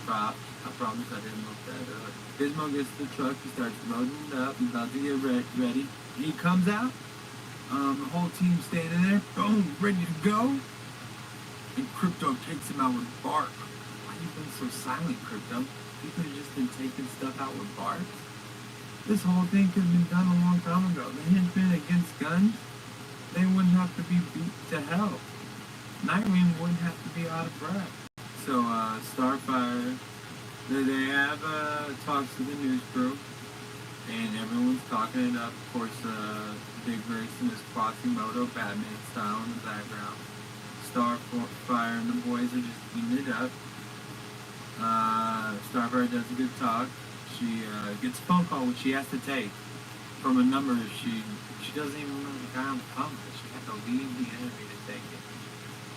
props. I promise I didn't look that up. Gizmo gets to the truck, he starts loading it up, he's about to get ready. He comes out, the whole team's standing there, boom, ready to go. And Crypto takes him out with bark. Why you been so silent, Crypto? You could have just been taking stuff out with bark. This whole thing could have been done a long time ago. The henchmen against guns, they wouldn't have to be beat to hell. Nightwing wouldn't have to be out of breath. So, Starfire, they have talks to the news crew, and everyone's talking it up. Of course, Big Grayson is Quasimodo, Batman style in the background. Starfire and the boys are just eating it up. Starfire does a good talk. She gets a phone call which she has to take from a number she doesn't even remember the guy on the phone. She had to leave the interview to take it.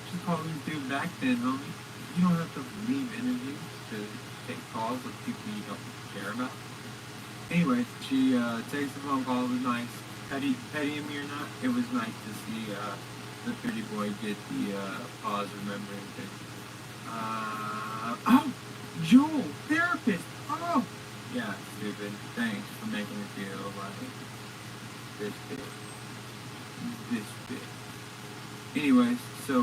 Just call this dude back then, homie. You don't have to leave interviews to take calls with people you don't care about. Anyway, she takes the phone call. It was nice. Petty him or not, it was nice to see the pretty boy get the pause remembering thing. Oh, Joel, therapist. Oh, yeah, stupid. Thanks for making me feel like this bit. Anyways, so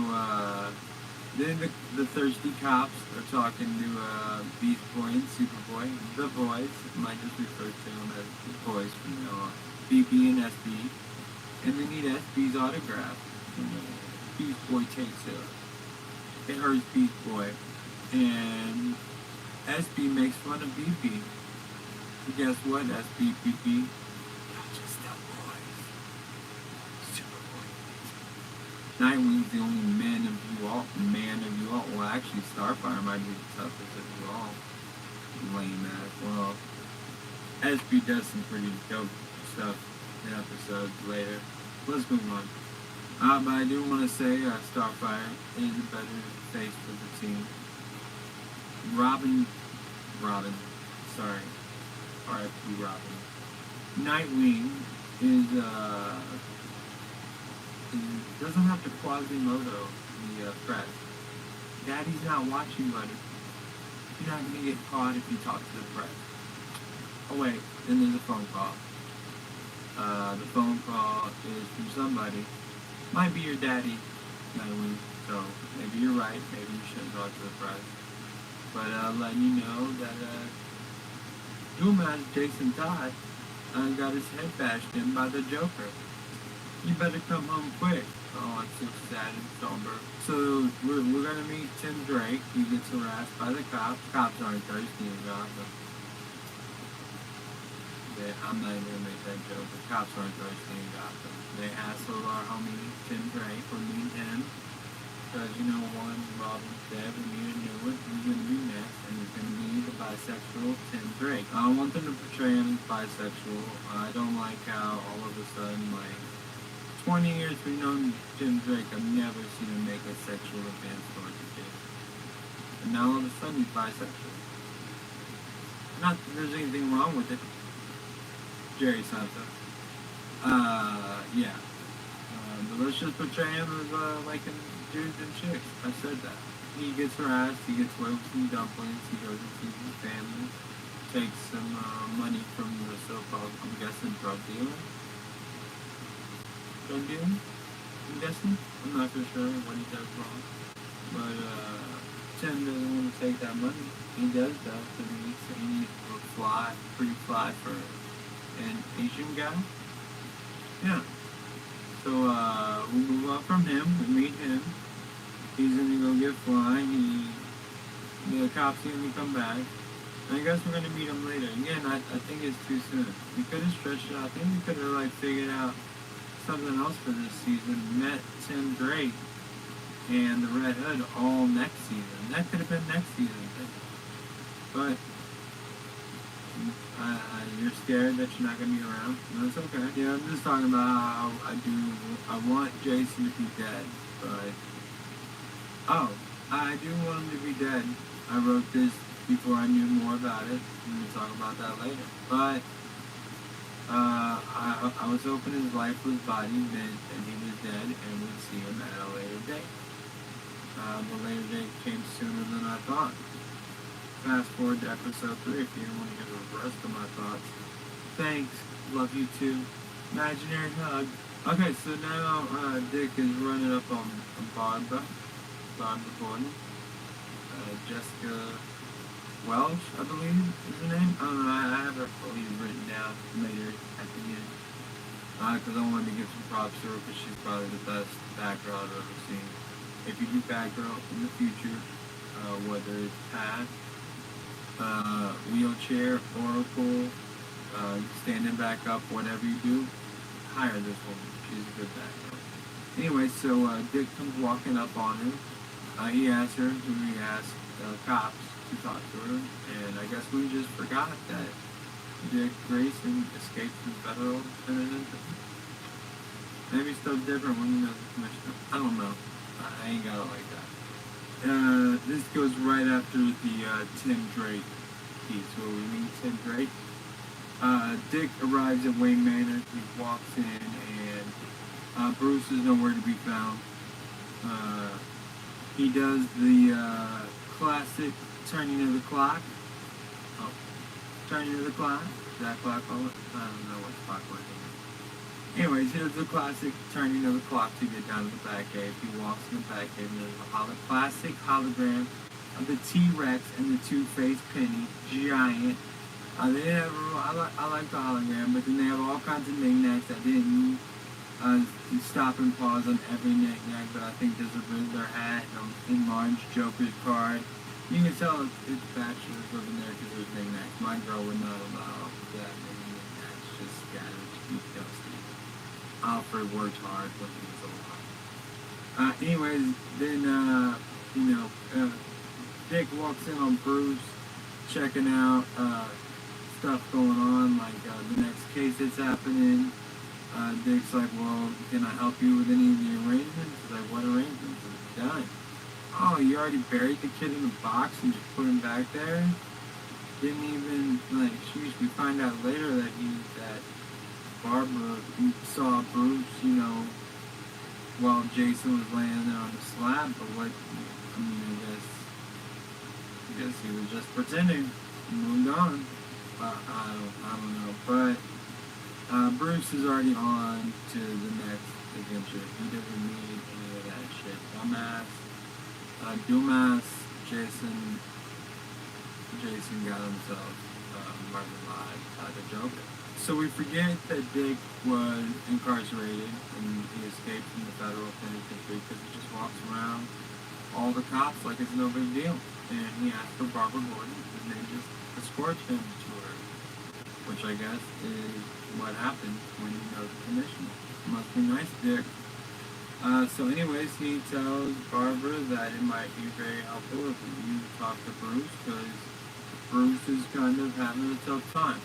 then the thirsty cops are talking to Beast Boy and Superboy, the boys. I might just refer to them as the boys from now on. BB and SB, and they need SB's autograph. Beast Boy takes it. It hurts Beast Boy, and SB makes fun of BB. And guess what, SB, BB? Y'all just still boys. Superboy. Nightwing's the only man of you all. Well, actually, Starfire might be the toughest of you all. Lame ass. Well, SB does some pretty dope stuff in episodes later. Let's move on. But I do want to say Starfire is a better face for the team. Robin, sorry, R.I.P. Robin. Nightwing doesn't have to Quasimodo the press. Daddy's not watching, buddy. You're not gonna get caught if you talk to the press. Oh wait, then there's a phone call. The phone call is from somebody. Might be your daddy, Nightwing. So maybe you're right. Maybe you shouldn't talk to the press. But letting you know that Dumas Jason Todd got his head bashed in by the Joker. You better come home quick. Oh, it's so sad and somber. So we're gonna meet Tim Drake. He gets harassed by the cops. Cops aren't thirsty in Gotham. I'm not even gonna make that joke. The cops aren't thirsty in Gotham. They hassled our homie Tim Drake for meeting him. Because, you know, one, Robin's dead, we need a new one. Who's gonna be next? And it's gonna be the bisexual Tim Drake. I want them to portray him as bisexual. I don't like how all of a sudden, like, 20 years we've known Tim Drake, I've never seen him make a sexual advance towards a kid. And now all of a sudden he's bisexual. Not that there's anything wrong with it. Jerry Santa. Yeah. But let's just portray him as liking dudes and chicks. I said that. He gets harassed, he gets away with some dumplings, he goes and sees his family, takes some money from the so-called, I'm guessing, drug dealer. Drug dealer? I'm guessing? I'm not for sure what he does wrong. But Tim doesn't want to take that money. He does though, because he's pretty fly for an Asian guy. Yeah. So we'll move on from him. We meet him. He's gonna go get flying. The cops see him come back. I guess we're gonna meet him later. Again, I think it's too soon. We could have stretched it out. I think we could have like figured out something else for this season. Met Tim Drake and the Red Hood all next season. That could have been next season. But you're scared that you're not gonna be around. That's okay. Yeah, I'm just talking about how I want Jason to be dead, but I do want him to be dead. I wrote this before I knew more about it. We'll talk about that later. But I was hoping his lifeless body meant that he was dead and we'd see him at a later date. The later date came sooner than I thought. Fast forward to episode 3 if you don't want to hear the rest of my thoughts. Thanks. Love you too. Imaginary hug. Okay, so now Dick is running up on Barbara Gordon. Jessica Welch, I believe is her name. I don't know, I have her believe written down later at the end. Because I wanted to give some props to her because she's probably the best Batgirl I've ever seen. If you do Batgirl in the future, whether it's Pat, wheelchair, Oracle, standing back up, whatever you do, hire this woman. She's a good Batgirl. Anyway, so Dick comes walking up on him. He asks her, he asks cops to talk to her, and I guess we just forgot that Dick Grayson escaped from federal defendant. Maybe it's still different when you know the commissioner. I don't know. I ain't got it like that. This goes right after the Tim Drake piece where we meet Tim Drake. Dick arrives at Wayne Manor. He walks in, and Bruce is nowhere to be found. He does the classic turning of the clock. Oh, turning of the clock. Is that clock called? I don't know what clock was. Anyways, here's the classic turning of the clock to get down to the Batcave. He walks in the Batcave, and there's a classic hologram of the T-Rex and the Two-Faced Penny, giant. They have, I like the hologram, but then they have all kinds of knickknacks that didn't stop and pause on every knickknack, but I think there's a Riddler hat and an enlarged Joker's card. You can tell it's bachelors living there because there's knickknacks. My girl would not allow that many knickknacks just scattered to be dusty. Alfred worked hard, but he was alive. Anyways, then, Dick walks in on Bruce, checking out stuff going on, like the next case that's happening. Dick's like, well, can I help you with any of the arrangements? He's like, what arrangements? It's done. Oh, you already buried the kid in a box and just put him back there? Didn't even, like, sheesh, we find out later that Barbara saw Bruce, while Jason was laying there on the slab, but I guess he was just pretending. He moved on. I don't know, but Bruce is already on to the next adventure. He doesn't need any of that shit. Dumbass Jason got himself marginalized by the Joker. So we forget that Dick was incarcerated and he escaped from the federal penitentiary because he just walks around all the cops like it's no big deal. And he asked for Barbara Gordon and they just escort him to her, which I guess is what happens when you know the commissioner. Must be nice, Dick. So anyways, he tells Barbara that it might be very helpful if you talk to Bruce because Bruce is kind of having a tough time.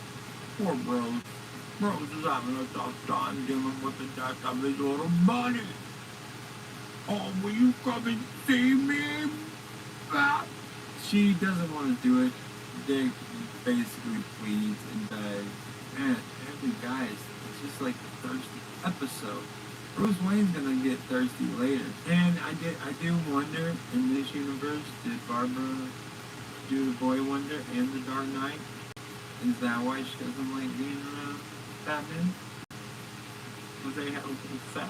Poor Bruce. Bruce is having a tough time dealing with the death of his little buddy. Oh, will you come and see me? She doesn't want to do it. Dick basically pleads and begs. Man, every guy it's just like a thirsty episode. Bruce Wayne's gonna get thirsty later. And I do wonder, in this universe, did Barbara do the Boy Wonder and the Dark Knight? Is that why she doesn't like being around Batman? Because they have a little sex?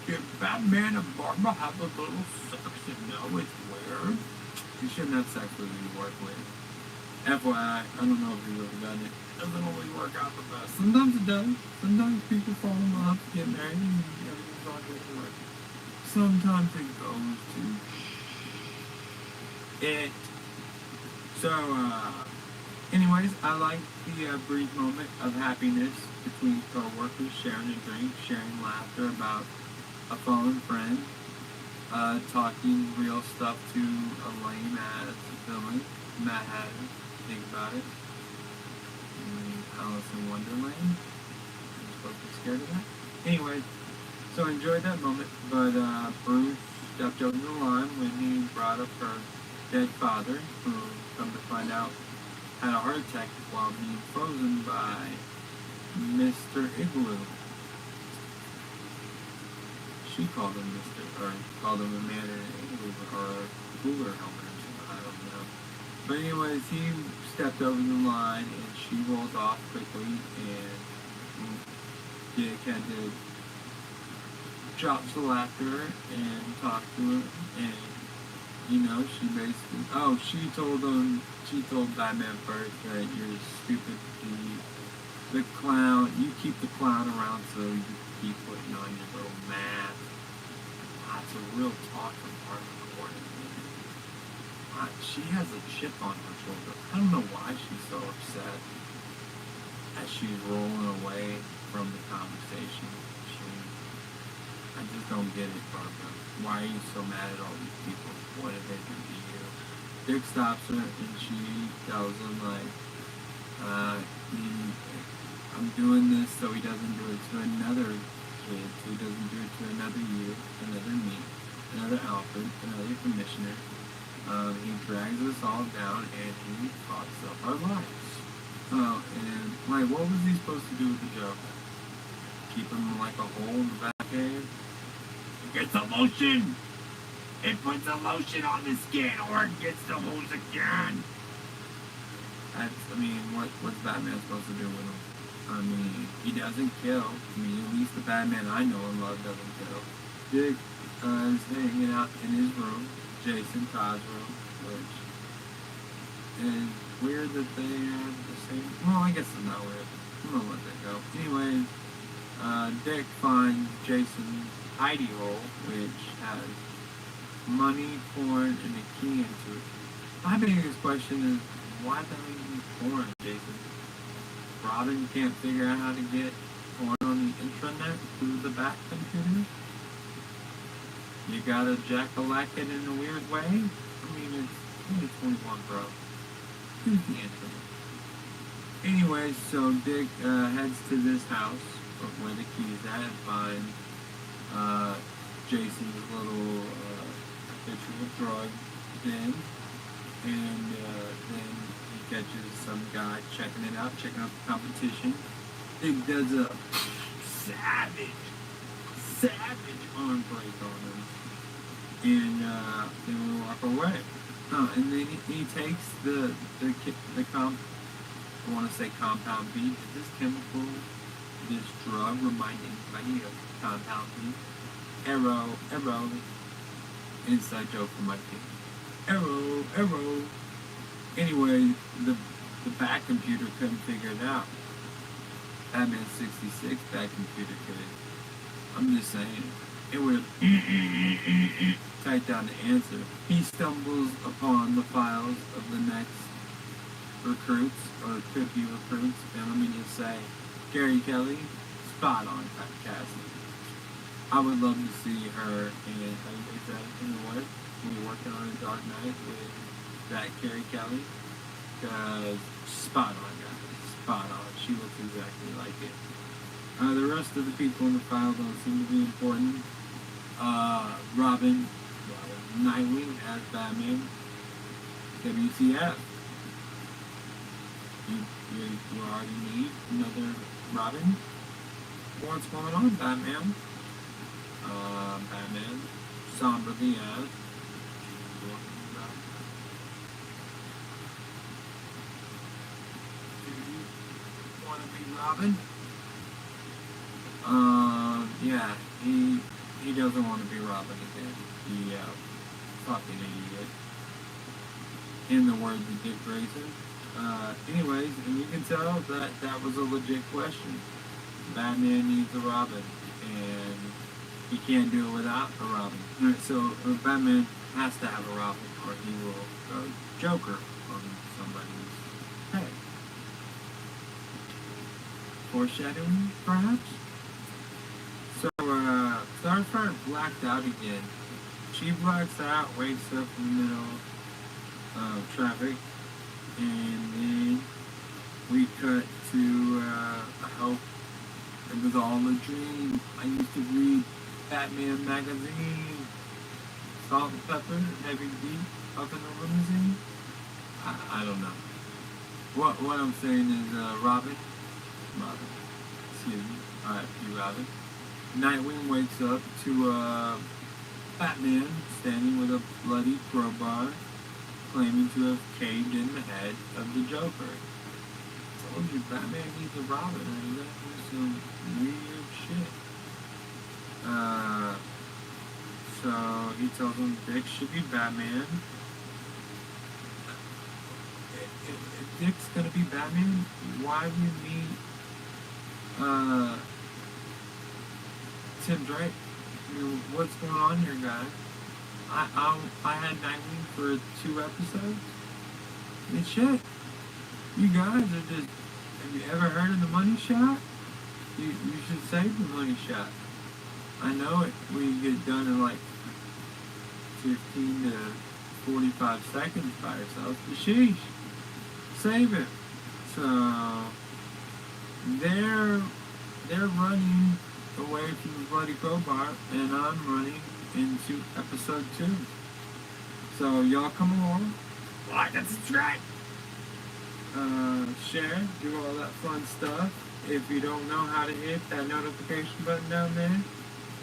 Did Batman and Barbara have a little sex and now it's weird? You shouldn't have sex with who you work with. FYI, I don't know if you've ever done it. It doesn't always work out the best. Sometimes it does. Sometimes people fall in love, get married, and everything's all good to work. Sometimes it goes to So, anyways, I like the brief moment of happiness between co-workers, sharing a drink, sharing laughter about a fallen friend, talking real stuff to a lame-ass villain, Mad Hatter. Think about it. Alice in Wonderland. I'm supposed to be scared of that. Anyway, so I enjoyed that moment, but Bruce stepped over the line when he brought up her dead father, who, come to find out, had a heart attack while being frozen by Mr. Igloo. She called him called him a man in an igloo, or a cooler helmet or something, I don't know. But anyways, he stepped over the line and she rolled off quickly, and Dick had to drop the laughter and talk to her, and she basically, she told Batman first that you're stupid, the clown, you keep the clown around so you keep putting on your little mask. That's a real talk from Harvey Gordon. She has a chip on her shoulder. I don't know why she's so upset as she's rolling away from the conversation. I just don't get it, Barbara. Why are you so mad at all these people? What did they do to you? Dick stops her and she tells him, like, I'm doing this so he doesn't do it to another kid, so he doesn't do it to another you, another me, another Alfred, another commissioner. He drags us all down and he fucks up our lives. Oh, and, like, what was he supposed to do with the Joker? Keep him in, like, a hole in the back cave? It gets a lotion! It puts a lotion on the skin, or it gets the hose again! What's Batman supposed to do with him? He doesn't kill. At least the Batman I know and love doesn't kill. Dick is hanging out in his room, Jason Todd's room, which is weird that they have the same. Well, I guess it's not weird. I'm gonna let that go. Anyways, Dick finds Jason's hidey hole, which has money, porn, and a key into it. My biggest question is, why the hell you need porn, Jason? Robin can't figure out how to get porn on the intranet through the back computer? You gotta jack-a-lack it in a weird way? It's 2021, bro. Who's the internet? Anyway, so Dick heads to this house where the key is at and finds Jason's little picture of drug den, and then he catches some guy checking it out, checking out the competition. Dick does a savage arm break on him, and then we walk away. And then he takes the I want to say compound B. Is this chemical, this drug remind anybody of compound B? Arrow. Inside joke for my kid. Arrow. Anyway, the back computer couldn't figure it out. Batman 66 back computer could. I'm just saying. It would have typed down the answer. He stumbles upon the files of the next recruits, or could-be recruits, and let me just say, Gary Kelly, spot on casting. I would love to see her in the what? We're working on a Dark Knight with that Gary Kelly, because spot on, guys, spot on. She looks exactly like it. The rest of the people in the file don't seem to be important. Robin, Nightwing as Batman. WTF? You already need another Robin? What's going on, Batman? Batman, somberly as. Do you want to be Robin? Yeah, he doesn't want to be Robin again. He, fucking idiot. In the words of Dick Grayson. Anyways, and you can tell that was a legit question. Batman needs a Robin, and he can't do it without a Robin. Alright, so Batman has to have a Robin, or he will go Joker on foreshadowing, perhaps? So, Starfire blacked out again. She blacks out, wakes up in the middle of traffic, and then we cut to, I hope it was all a dream. I used to read Batman magazine, Salt and Pepper, Heavy D, up in the limousine. I don't know. What I'm saying is, Robin, excuse me, R.I.P. Robin. Nightwing wakes up to, Batman standing with a bloody crowbar, claiming to have caved in the head of the Joker. I told you, Batman needs a Robin, and he's gonna do some weird shit. So he tells him Dick should be Batman. If Dick's gonna be Batman, why would we meet Tim Drake? I mean, what's going on here, guys? I had Nightwing for 2 episodes. And shit, you guys are just. Have you ever heard of the money shot? You should save the money shot. I know it. We get done in like 15 to 45 seconds by yourself. But sheesh, save it. So they're running away from the bloody crowbar, and I'm running into episode 2. So y'all come along, like and subscribe, share, do all that fun stuff. If you don't know how to hit that notification button down there,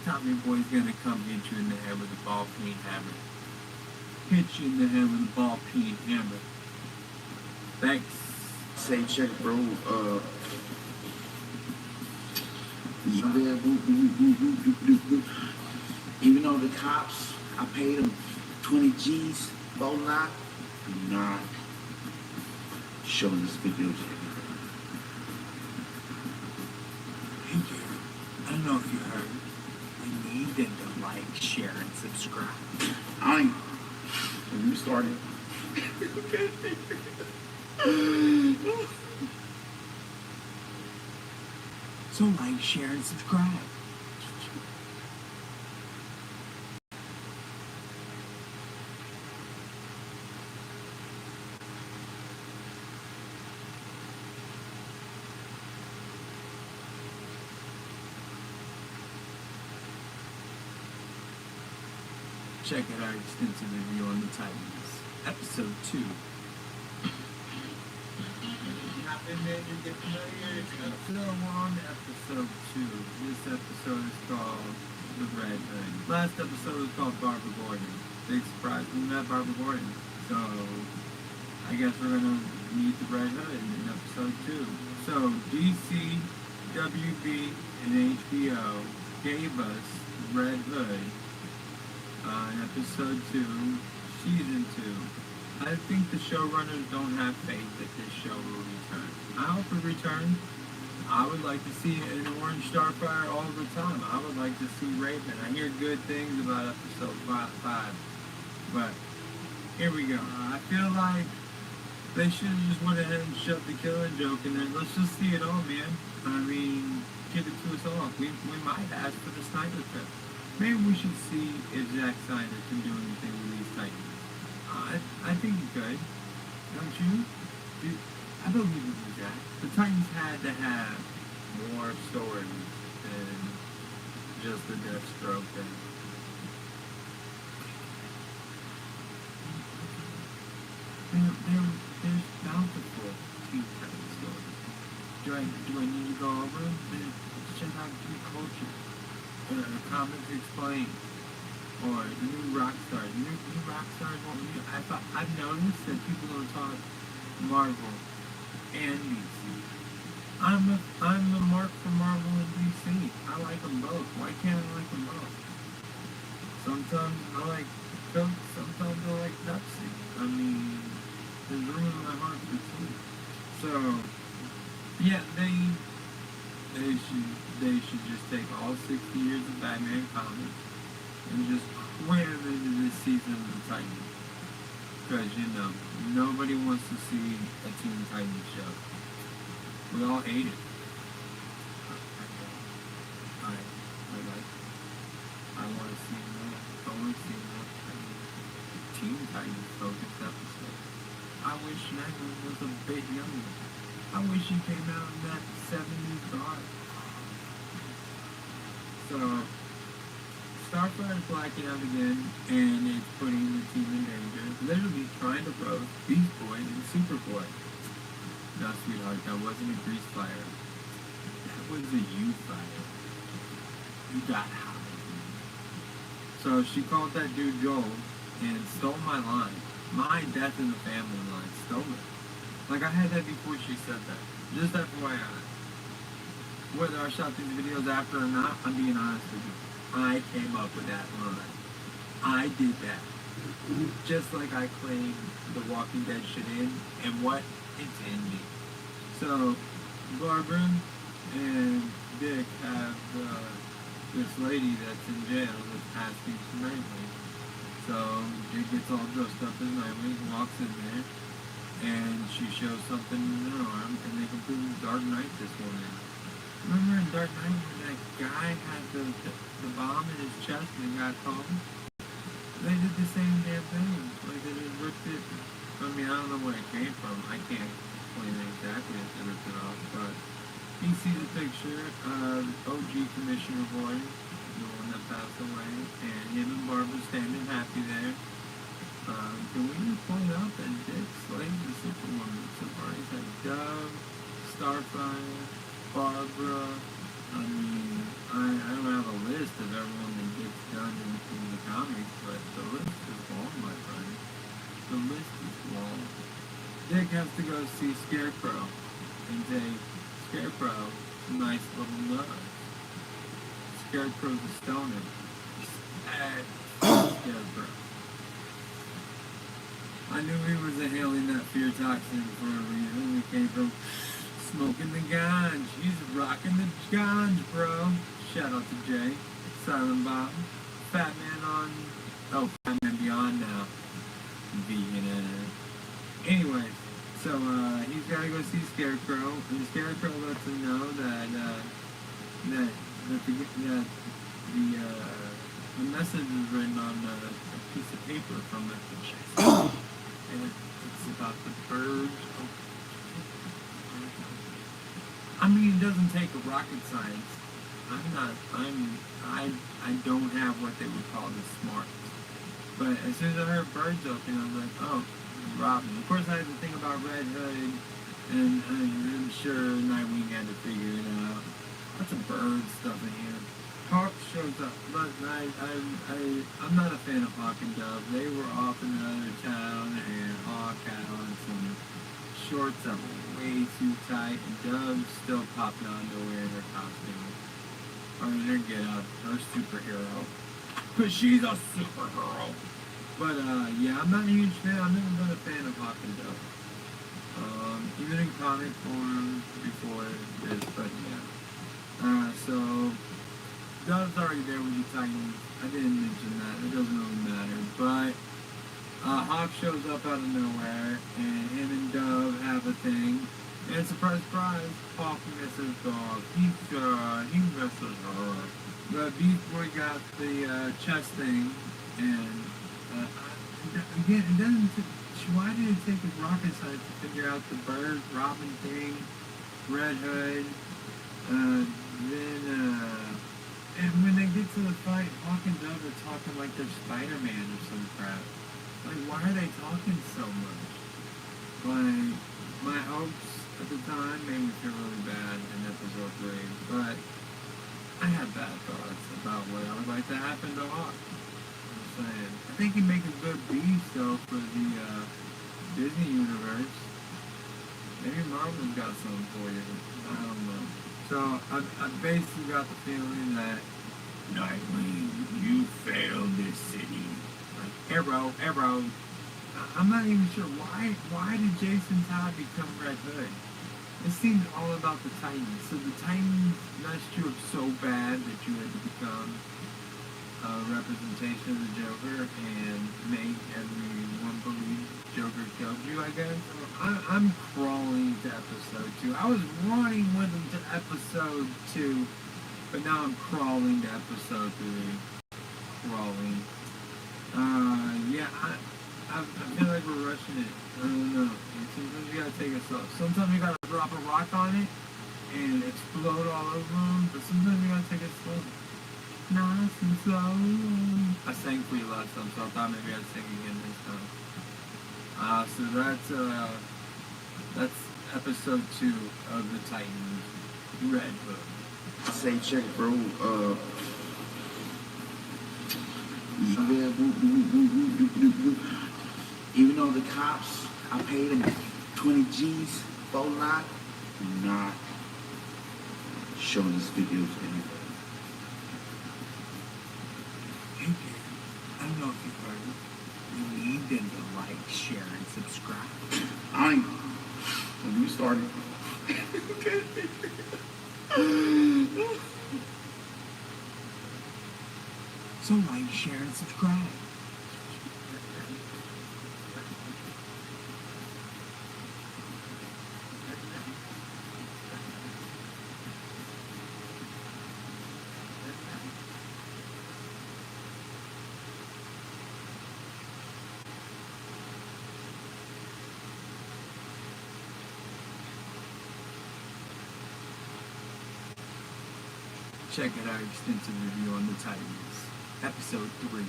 Tommy Boy's gonna come hit you in the head with a ball peen hammer. Hit you in the head with a ball peen hammer. Thanks. Say, check, bro. Even though the cops, I paid them 20 G's, for not, I'm not showing this video to everybody. Hey, Jerry, I don't know if you heard. We need them to like, share, and subscribe. I ain't. When you started. So like, share, and subscribe. Check out our extensive review on the Titans, episode 2. Hop in there, you get familiar. So we're on to episode 2. This episode is called The Red Hood. Last episode was called Barbara Gordon. Big surprise, we met Barbara Gordon. So I guess we're gonna meet the Red Hood in episode 2. So DC, WB, and HBO gave us Red Hood. In episode 2, season 2. I think the showrunners don't have faith that this show will return. I hope it returns. I would like to see an Orange Starfire all the time. I would like to see Raven. I hear good things about episode 5. But here we go. I feel like they should have just went ahead and shoved the Killing Joke in there. Let's just see it all, man. I mean, give it to us all. We might ask for the Snyder Cut. Maybe we should see if Zack Snyder can do anything with these Titans. I think he could. Don't you? I believe in Zack. The Titans had to have more stories than just the Deathstroke. There's bountiful Teen Titans stories. Do I need to go over them? Let's check out Geek Culture. Comics Explained, or the new Rockstars. New Rockstars. I've noticed that people don't talk Marvel and DC. I'm a mark for Marvel and DC. I like them both. Why can't I like them both? Sometimes I like Coke. Sometimes I like Pepsi. I mean, there's room in my heart for two. So, yeah, they should just take all 60 years of Batman comics and just cram into this season of the Titans. Because, nobody wants to see a Teen Titans show. We all hate it. Nightwing was a bit younger. I wish he came out in that 70s car. So, Starfire's blacking out again, and it's putting the team in danger. Literally trying to roast Beast Boy and Superboy. No, sweetheart, that wasn't a grease fire. That was a you fire. You got high. So she called that dude Joel and stole my line. My death in the family line. Stole it. Like, I had that before she said that. Just FYI. Whether I shot these videos after or not, I'm being honest with you. I came up with that line. I did that. Just like I claimed the Walking Dead shit in, and what? It's in me. So, Barbara and Dick have this lady that's in jail that's asking for Nightwing. So, Dick gets all dressed up as Nightwing, walks in there, and she shows something in her arm, and they completely Dark Knight this woman. Remember in Dark Knight when that guy had the bomb in his chest and it got home? They did the same damn thing. Like, they just ripped it. I mean, I don't know where it came from. I can't explain it exactly if they ripped it off, but you see the picture of OG Commissioner Boy, the one that passed away, and him and Barbara standing happy there. Can we point out that Dick slayed the Superwoman? Somebody's like Dove, Starfire, Barbara. I mean, I don't have a list of everyone that Dick's done in the comics, but the list is long, my friend. The list is long. Dick has to go see Scarecrow and take Scarecrow nice little nut. Scarecrow's a stoner. Scarecrow. I knew he was inhaling that fear toxin for a reason. It came from smoking the ganj. He's rocking the ganj, bro. Shout out to Jay. Silent Bob. Fat Man on... Oh, Fat Man Beyond now. Vegan. Anyway, so he's got to go see Scarecrow. And Scarecrow lets him know that the message is written on a piece of paper from the chest. And it's about the birds. I mean, it doesn't take a rocket science. I don't have what they would call the smart. But as soon as I heard birds open, I was like, oh, Robin. Of course, I had to think about Red Hood, and I'm sure Nightwing had to figure it out. Lots of bird stuff in here. Hawk shows up, but I'm not a fan of Hawk and Dove. They were off in another town, and Hawk had on some shorts that were way too tight, and Dove still popped on to wear her costume. Or her get-up, her superhero. Because she's a superhero. But, yeah, I'm not a huge fan. I've never been a fan of Hawk and Dove. Even in comic form before this, but yeah. So... Dove's already there with the Titans. I didn't mention that. It doesn't really matter. But Hawk shows up out of nowhere, and him and Dove have a thing. And surprise, surprise, Hawk misses Dove. He misses her. The Beast Boy got the chest thing, and again, it doesn't. Why did it take his rocket science to figure out the bird, Robin thing, Red Hood, and when they get to the fight, Hawk and Dove are talking like they're Spider-Man or some crap. Like, why are they talking so much? Like, my hopes at the time made me feel really bad in episode 3, but I had bad thoughts about what I would like to happen to Hawk. I'm saying. I think he'd make a good beast, though, for the Disney universe. Maybe Marvel's got something for you. I don't know. So, I basically got the feeling that Nightwing, you failed this city. Like, Arrow. I'm not even sure why did Jason Todd become Red Hood? It seemed all about the Titans. So the Titans messed you up so bad that you had to become a representation of the Joker and make everyone believe Joker killed you, I guess. I'm crawling to episode 2. I was running with him to episode 2, but now I'm crawling to episode 3. Crawling. Yeah, feel like we're rushing it. I don't know. Like, sometimes you gotta take it slow. Sometimes you gotta drop a rock on it and explode all over them, but sometimes you gotta take it slow. Nice and slow. I sang for you last time, so I thought maybe I'd sing again this time. So that's episode 2 of the Titans Red Hood. I say, check it, bro. Even though the cops, I paid them 20 G's, for not, do not show this video to anybody. Hey, Dad, I don't know if you've heard it. You need them to like, share, and subscribe. I ain't. When you started. So like, share, and subscribe. Check out our extensive review on the Titans, episode 3.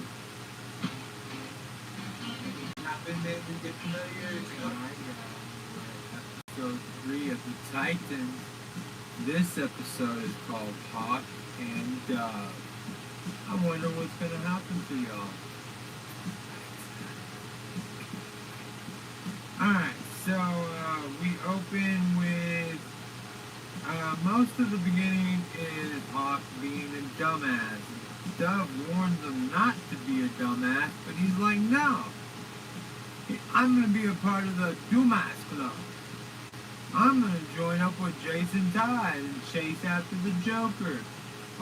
Happened that we get familiar. Episode 3 of the Titans. This episode is called Hawk and Dove. I wonder what's gonna happen to y'all. Alright, so we open with most of the beginning is Hawk being a dumbass. Dove warns him not to be a dumbass, but he's like, no. I'm going to be a part of the Dumbass Club. I'm going to join up with Jason Todd and chase after the Joker.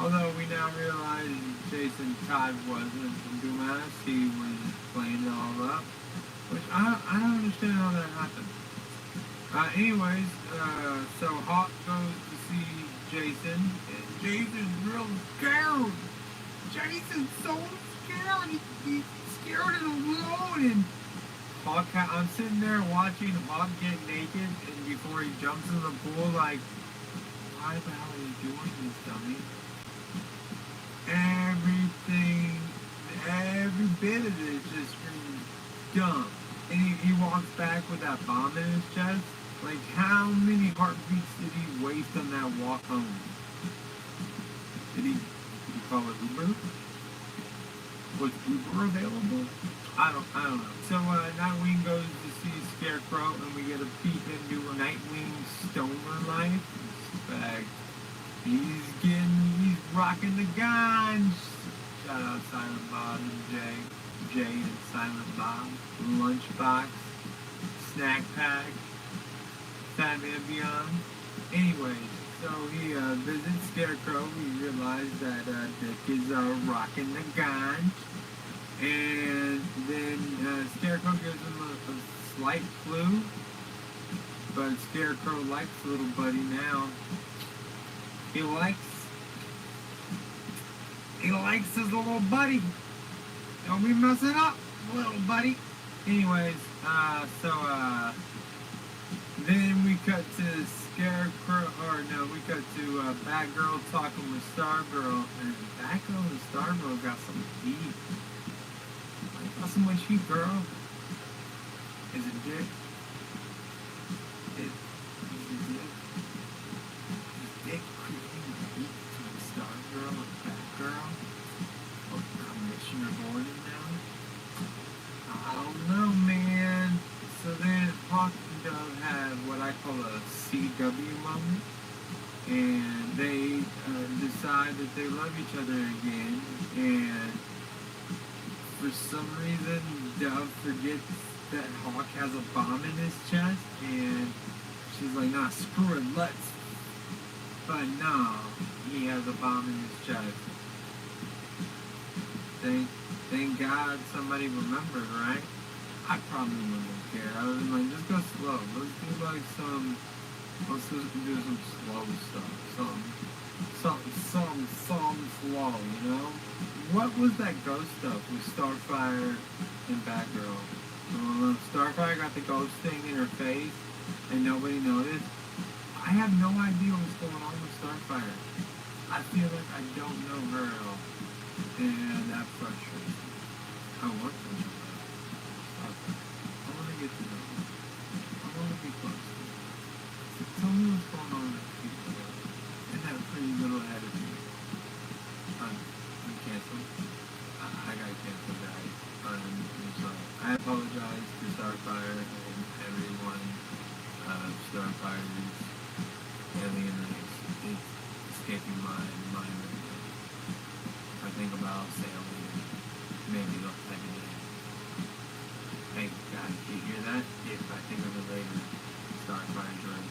Although we now realize Jason Todd wasn't a dumbass, he was playing it all up. Which I don't understand how that happened. Anyways, so Hawk goes to see Jason, and Jason's real scared. Jason's so scared. He's scared and alone. And Hawk, I'm sitting there watching Hawk get naked, and before he jumps in the pool, like, why the hell are you doing this, dummy? Every bit of it is just freaking dumb. And he walks back with that bomb in his chest. Like, how many heartbeats did he waste on that walk home? Did he call it Uber? Was Uber available? I don't know. So, Nightwing goes to see Scarecrow, and we get a peek into Nightwing's stoner life. He's rocking the guns. Shout out Silent Bob and Jay and Silent Bob. Lunchbox. Snack pack. Batman Beyond. Anyways, so he visits Scarecrow. We realize that Dick is rocking the gun. And then Scarecrow gives him a slight clue. But Scarecrow likes little buddy now. He likes his little buddy. Don't be messing up, little buddy. Anyways, then we cut to we cut to Batgirl talking with Stargirl, and Batgirl and Stargirl got some heat. Got so much heat, girl. Is it Dick? Is Dick creating heat between Stargirl and Batgirl? Or Commissioner Gordon now? I don't know, man. So then Hawk and Dove have what I call a CW moment, and they decide that they love each other again, and for some reason Dove forgets that Hawk has a bomb in his chest, and she's like, nah, screw it, let's. But no, he has a bomb in his chest. Thank God somebody remembered, right? I probably wouldn't care. I was like, just go slow. Let's do like let's just do some slow stuff. Something slow, you know? What was that ghost stuff with Starfire and Batgirl? Starfire got the ghost thing in her face and nobody noticed. I have no idea what's going on with Starfire. I feel like I don't know her at all. And that frustrates me. I want to know her. Starfire. I want to get to know her. I want to be close to her. So tell me what's going on with people in that pretty little attitude. I'm canceled. I got canceled, guys. I'm sorry. I apologize to Starfire and everyone of Starfire's alien race. It's escaping my mind right now. I think about sailing and maybe they'll type it in. Hey guys, do you hear that? If I think of it later, Starfire's right.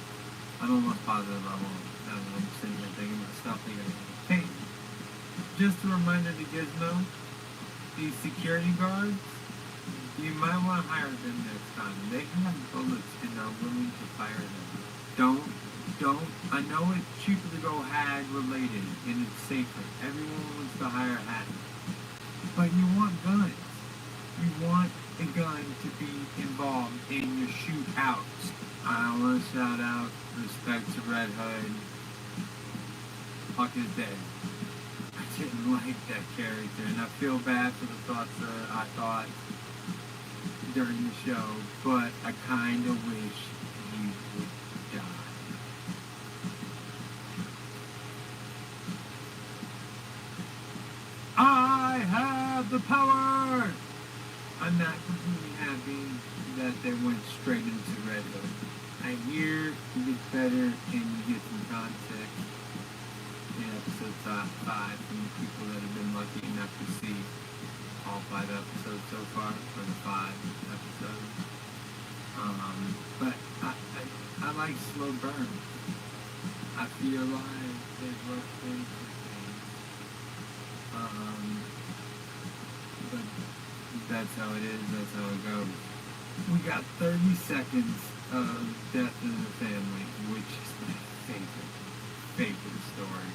I'm almost positive I won't. I'm sitting there thinking about stuff thinking, hey, just a reminder to Gizmo, these security guards, you might want to hire them next time. They have bullets and are willing to fire them. Don't. I know it's cheaper to go hag related and it's safer. Everyone wants to hire hackers. But you want guns. You want a gun to be involved in your shootouts. I want to shout out respect to Red Hood. Fuck is dead. I didn't like that character and I feel bad for the thoughts that I thought during the show, but I kind of wish he would die. I have the power! I'm not completely happy that they went straight into Red Hood. I hear it gets better and you get some context in episode 5 from the people that have been lucky enough to see all 5 episodes so far, or the 5 episodes. But I like slow burn. I feel like there's rough things for things. But that's how it is, that's how it goes. We got 30 seconds of Death in the Family, which is my favorite story.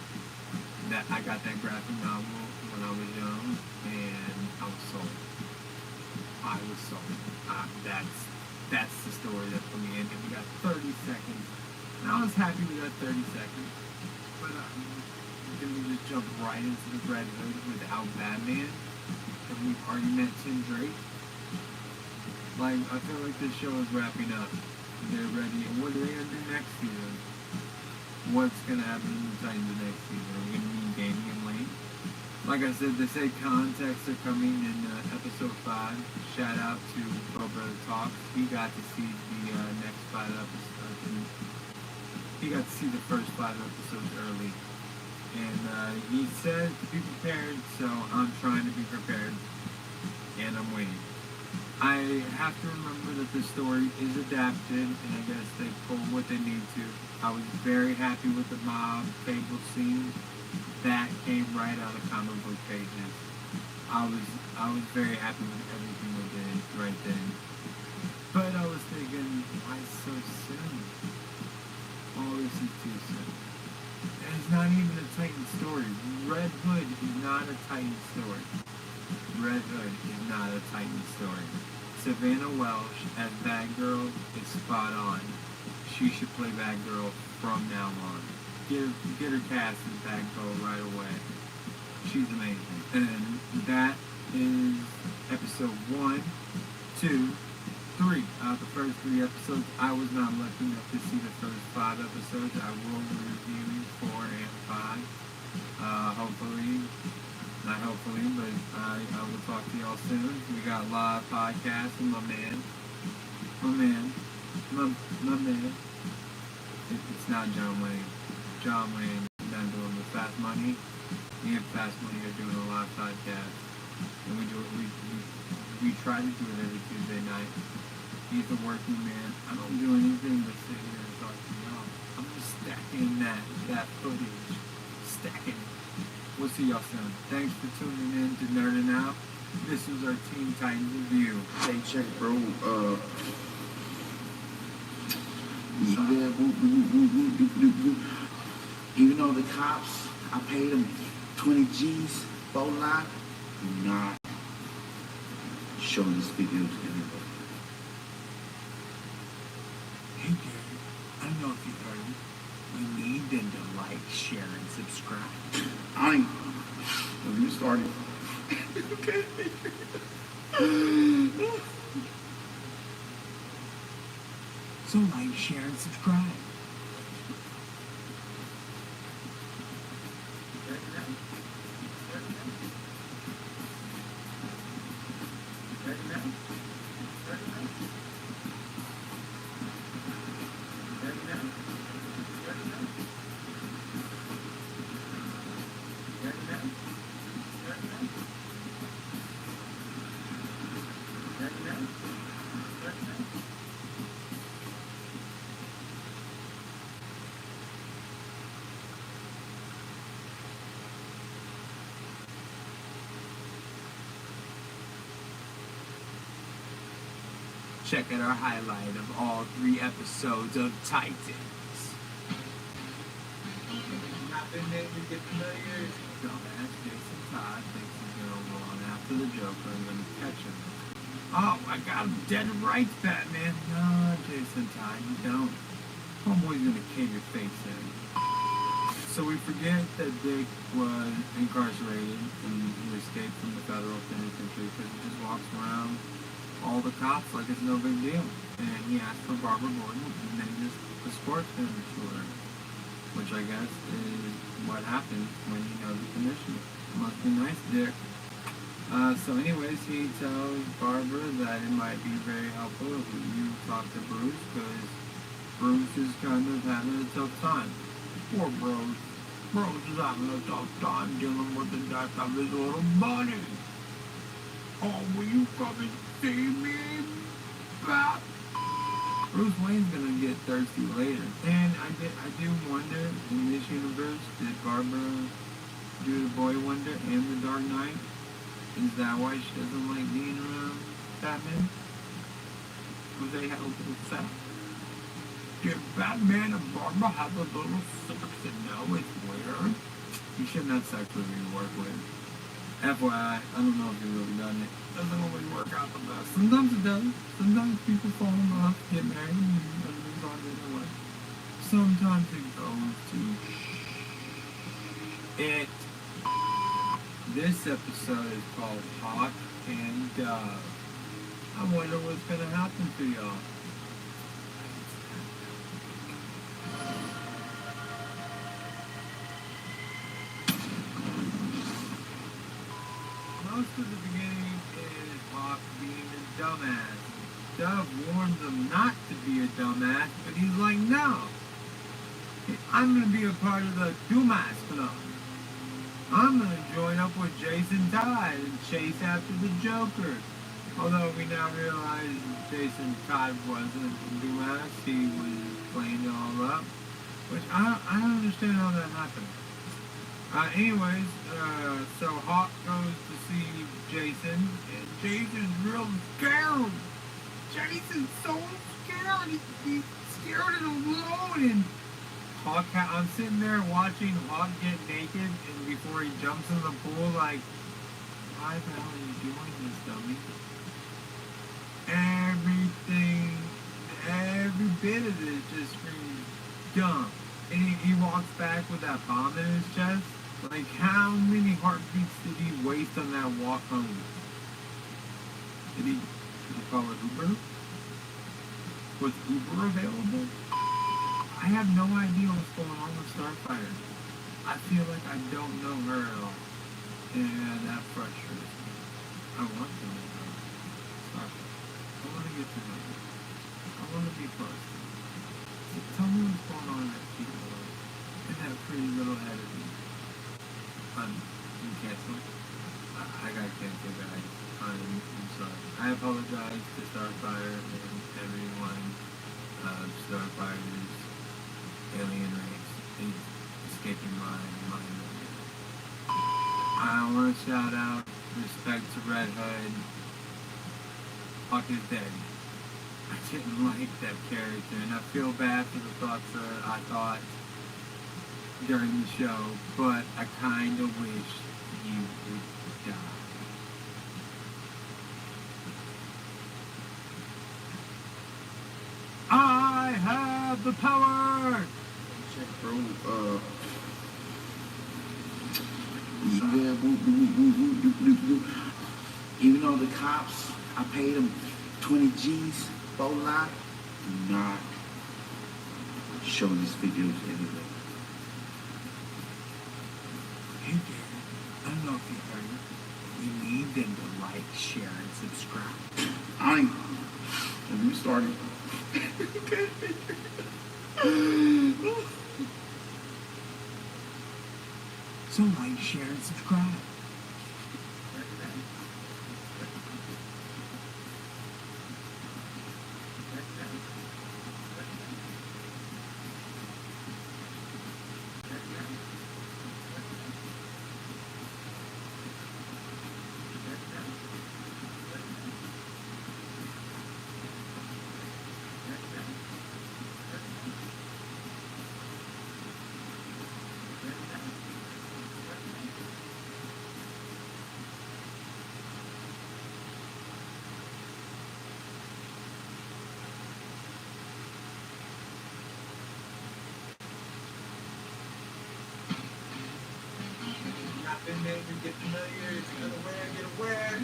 That I got that graphic novel when I was young, and I was sold. That's the story that put me in. And we got 30 seconds, and I was happy we got 30 seconds. But then we just jump right into the Red Hood without Batman, and we've already met Tim Drake. Like, I feel like this show is wrapping up. They're ready. And what are they gonna do next season? What's gonna happen in the Titans next season? Are we gonna need Damian Lane? Like I said, they say contacts are coming in episode 5. Shout out to Boba Talks. He got to see the next 5 episodes. He got to see the first 5 episodes early. And he said to be prepared, so I'm trying to be prepared. And I'm waiting. I have to remember that the story is adapted, and I guess they pull what they need to. I was very happy with the mob fable scene. That came right out of comic book pages. I was very happy with everything they did right then. But I was thinking, why so soon? All this is too soon. And it's not even a Titan story. Red Hood is not a Titan story. Red Hood is not a Titan story. Savannah Welsh as Batgirl is spot on. She should play Batgirl from now on. Get her cast as Batgirl right away. She's amazing. And that is episode 1, 2, 3. The first 3 episodes, I was not lucky enough to see the first 5 episodes. I will be reviewing 4 and 5. Hopefully, not hopefully, but I will talk to y'all soon. We got live podcasts with my man. It's not John Wayne. John Wayne done doing with Fast Money. Me and Fast Money are doing a live podcast. And we try to do it every Tuesday night. He's a working man. I don't do anything but sit here and talk to y'all. I'm just stacking that footage. Stacking it. We'll see y'all soon. Thanks for tuning in to Nerding Out. This was our Teen Titans review. Hey, check, bro. Even though the cops, I paid them 20 G's, bone line, I'm not showing this video to anybody. then to like, share, and subscribe. I ain't. When you started. Okay. So like, share, and subscribe. Check out our highlight of all 3 episodes of Titans. Dumbass Jason Todd thinks he's gonna run after the Joker and gonna catch him. Oh, I got him dead to rights, Batman. No, Jason Todd, you don't. Homeboy's gonna cave your face in. So we forget that Dick was incarcerated and he escaped from the federal penitentiary because he just walks around all the cops like it's no big deal. And he asked for Barbara Gordon and they just escort him to her. Which I guess is what happens when you know the commissioner. Must be nice, Dick. So anyways, he tells Barbara that it might be very helpful if you talk to Bruce because Bruce is kind of having a tough time. Poor Bruce. Bruce is having a tough time dealing with the death of his little bunny. Oh, will you come and see me, Bat? Bruce Wayne's gonna get thirsty later. And I do wonder, in this universe, did Barbara do the Boy Wonder and the Dark Knight? Is that why she doesn't like being around Batman? Because they had a little sex? Did Batman and Barbara have a little sex and now it's weird? You shouldn't have sex with who you work with. FYI, I don't know if you've really done it. Doesn't always work out the best. Sometimes it does. Sometimes people fall in love, get married, and everything's on their way. Sometimes it goes to it. This episode is called Hawk and Dove. I wonder what's gonna happen to y'all. Most of the beginning is Hawk being a dumbass. Dove warns him not to be a dumbass, but he's like, no. I'm going to be a part of the Dumbass Club. I'm going to join up with Jason Todd and chase after the Joker. Although we now realize Jason Todd wasn't a dumbass, he was playing it all up. Which I don't understand how that happened. Anyways, so Hawk goes to see Jason, and Jason's real scared. Jason's so scared. He's scared and alone. And Hawk, I'm sitting there watching Hawk get naked, and before he jumps in the pool, like, why the hell are you doing this, dummy? Every bit of this just screams dumb. And he walks back with that bomb in his chest. Like, how many heartbeats did he waste on that walk home? Did he call it Uber? Was Uber available? I have no idea what's going on with Starfire. I feel like I don't know her at all. And that frustrates me. I want to know her. Starfire. I want to get to know her. I want to be close to her. So tell me what's going on in that cute little, in that pretty little head of me. You cancel? I got canceled, guys. I'm sorry. I apologize to Starfire and everyone. Starfire's alien race is escaping my mind. I want to shout out respect to Red Hood. Hawk is dead. I didn't like that character, and I feel bad for the thoughts that I thought during the show, but I kind of wish he would die. I have the power! check, bro. Yeah, woo. Even though the cops, I paid them 20 G's, whole lot, do not show this video to anybody. Hey, Gary, I don't know if you heard it. We need them to like, share, and subscribe. I ain't. Have you started? So like, share, and subscribe. Get familiar, it's get aware.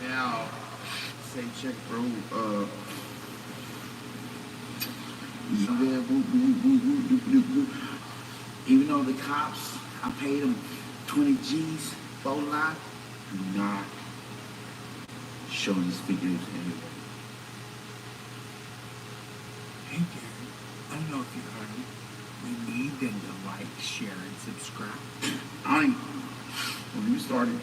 Now, say check, bro. Yeah, woo. Even though the cops, I paid them 20 G's, whole lot, do not show this video to anybody. Hey, Gary, I don't know if you heard it. We need them to like, share, and subscribe. I ain't. Have you started?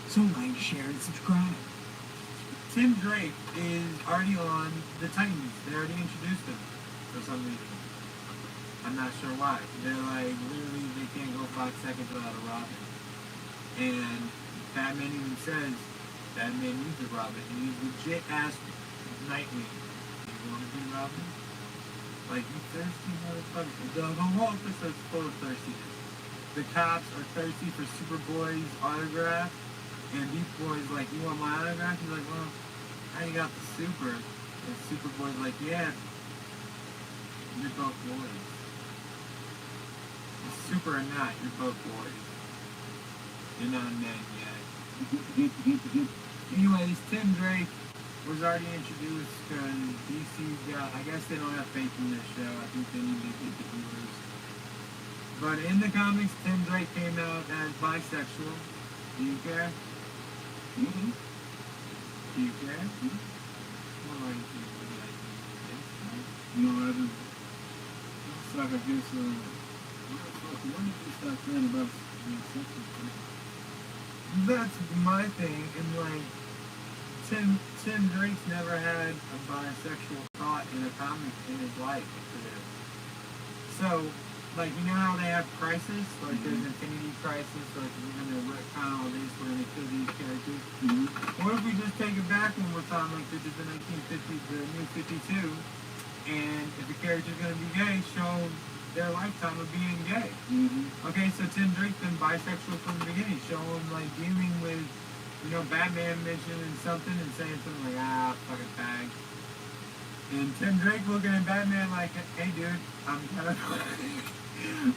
So like, share, and subscribe. Tim Drake is already on the Titans. They already introduced him for some reason. I'm not sure why. They're like, literally, they can't go 5 seconds without a Robin. And Batman even says, Batman needs a Robin. And he legit asked Nightwing, do you want to be Robin? Like, you thirsty motherfucker. The whole episode's full of thirstiness. The cops are thirsty for Superboy's autograph. And Beast Boy's like, you want my autograph? He's like, well, I ain't got the super. And Superboy's like, yeah, you're both boys. Super or not, you're both boys. You're not men yet. Anyways, Tim Drake was already introduced because DC's got, I guess they don't have faith in this show. I think they need to get the viewers. But in the comics, Tim Drake came out as bisexual. Do you care? Mm-hmm. Do you care? Mm-hmm. Well, like, No, I didn't. It's like, I guess, when did you start caring about being sexual? that's my thing, and like, Tim Drake's never had a bisexual thought in a comic in his life. So, like, you know how they have Crisis? Like, there's Infinity Crisis, like, we're gonna retcon all this, we're gonna kill these characters. Mm-hmm. What if we just take it back one more time, like this is the 1950s, the new 52, and if the character's gonna be gay, show their lifetime of being gay. Mm-hmm. Okay, so Tim Drake's been bisexual from the beginning, show him, like, dealing with, you know, Batman mentioning something and saying something like, fucking fag. And Tim Drake looking at Batman like, hey dude, I'm kind of...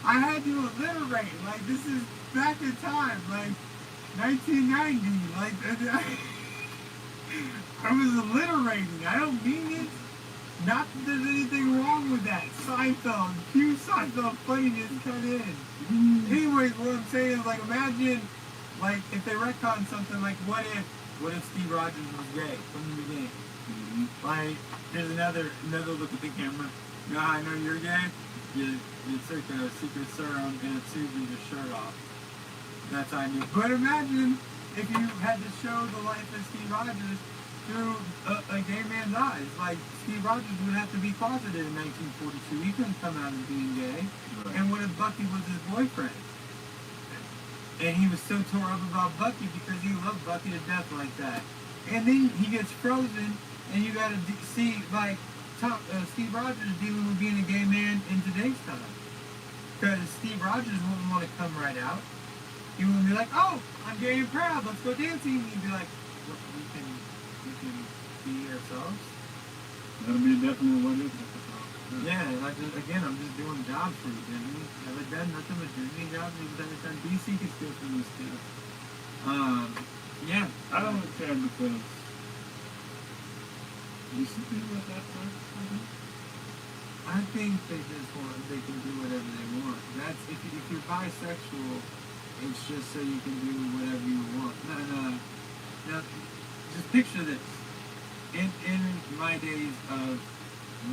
I had to alliterate, like, this is back in time, like, 1990, like, I was alliterating, I don't mean it. Not that there's anything wrong with that. Seinfeld, cue Seinfeld funniness cut in. Anyways, what I'm saying is, like, imagine, like, if they retcon something, like, what if Steve Rogers was gay from the beginning? Mm-hmm. Like, here's another look at the camera. You know how I know you're gay? You took a secret serum and a tube with your shirt off. That's how I knew. But imagine if you had to show the life of Steve Rogers through a gay man's eyes. Like, Steve Rogers would have to be closeted in 1942. He couldn't come out as being gay. Right. And what if Bucky was his boyfriend? And he was so tore up about Bucky because he loved Bucky to death like that. And then he gets frozen, and you gotta see, like, Steve Rogers dealing with being a gay man in today's time. Because Steve Rogers wouldn't want to come right out. He wouldn't be like, oh, I'm gay and proud, let's go dancing. He'd be like, look, we can themselves. That'll be definitely what it is. Yeah, and I'm just doing jobs for Disney. Have I done nothing but Disney jobs? Even though it's done DC can steal from me still. Yeah. I don't care because you see people at that point. I think they can do whatever they want. That's if you're bisexual, it's just so you can do whatever you want. Now, just picture this. In my days of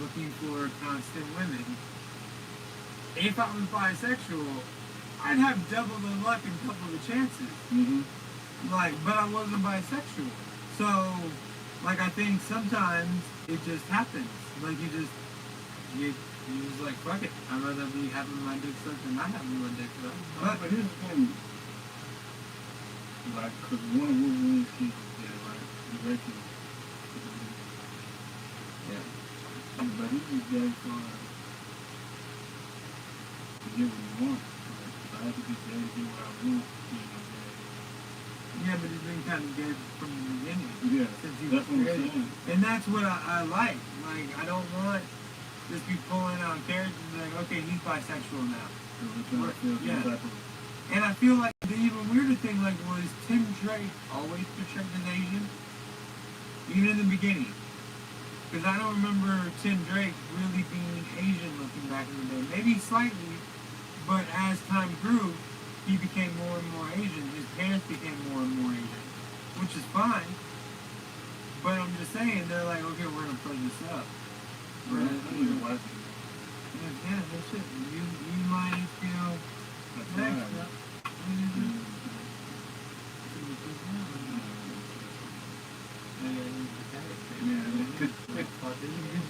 looking for constant women, if I was bisexual, I'd have double the luck and double the chances. Mm-hmm. But I wasn't bisexual. So, I think sometimes it just happens. You just fuck it. I'd rather be having my dick sucked than not having my dick sucked. But here's the thing. Because one of Wolverine's kids is dead, right? The red kid. Yeah. But he's just dead for to get what he wants. If I have to be dead to get what I want, Yeah, but he's been kind of dead from the beginning. Yeah, since he that's was what I'm created. saying. And that's what I like. I don't want just be pulling out characters and okay, he's bisexual now. Yeah. And I feel like the even weirder thing, was Tim Drake always portrayed as Asian? Even in the beginning. Because I don't remember Tim Drake really being Asian looking back in the day. Maybe slightly, but as time grew, he became more and more Asian. His parents became more and more Asian, which is fine. But I'm just saying, they're like, okay, we're going to play this up. Yeah, that's it. You might feel next.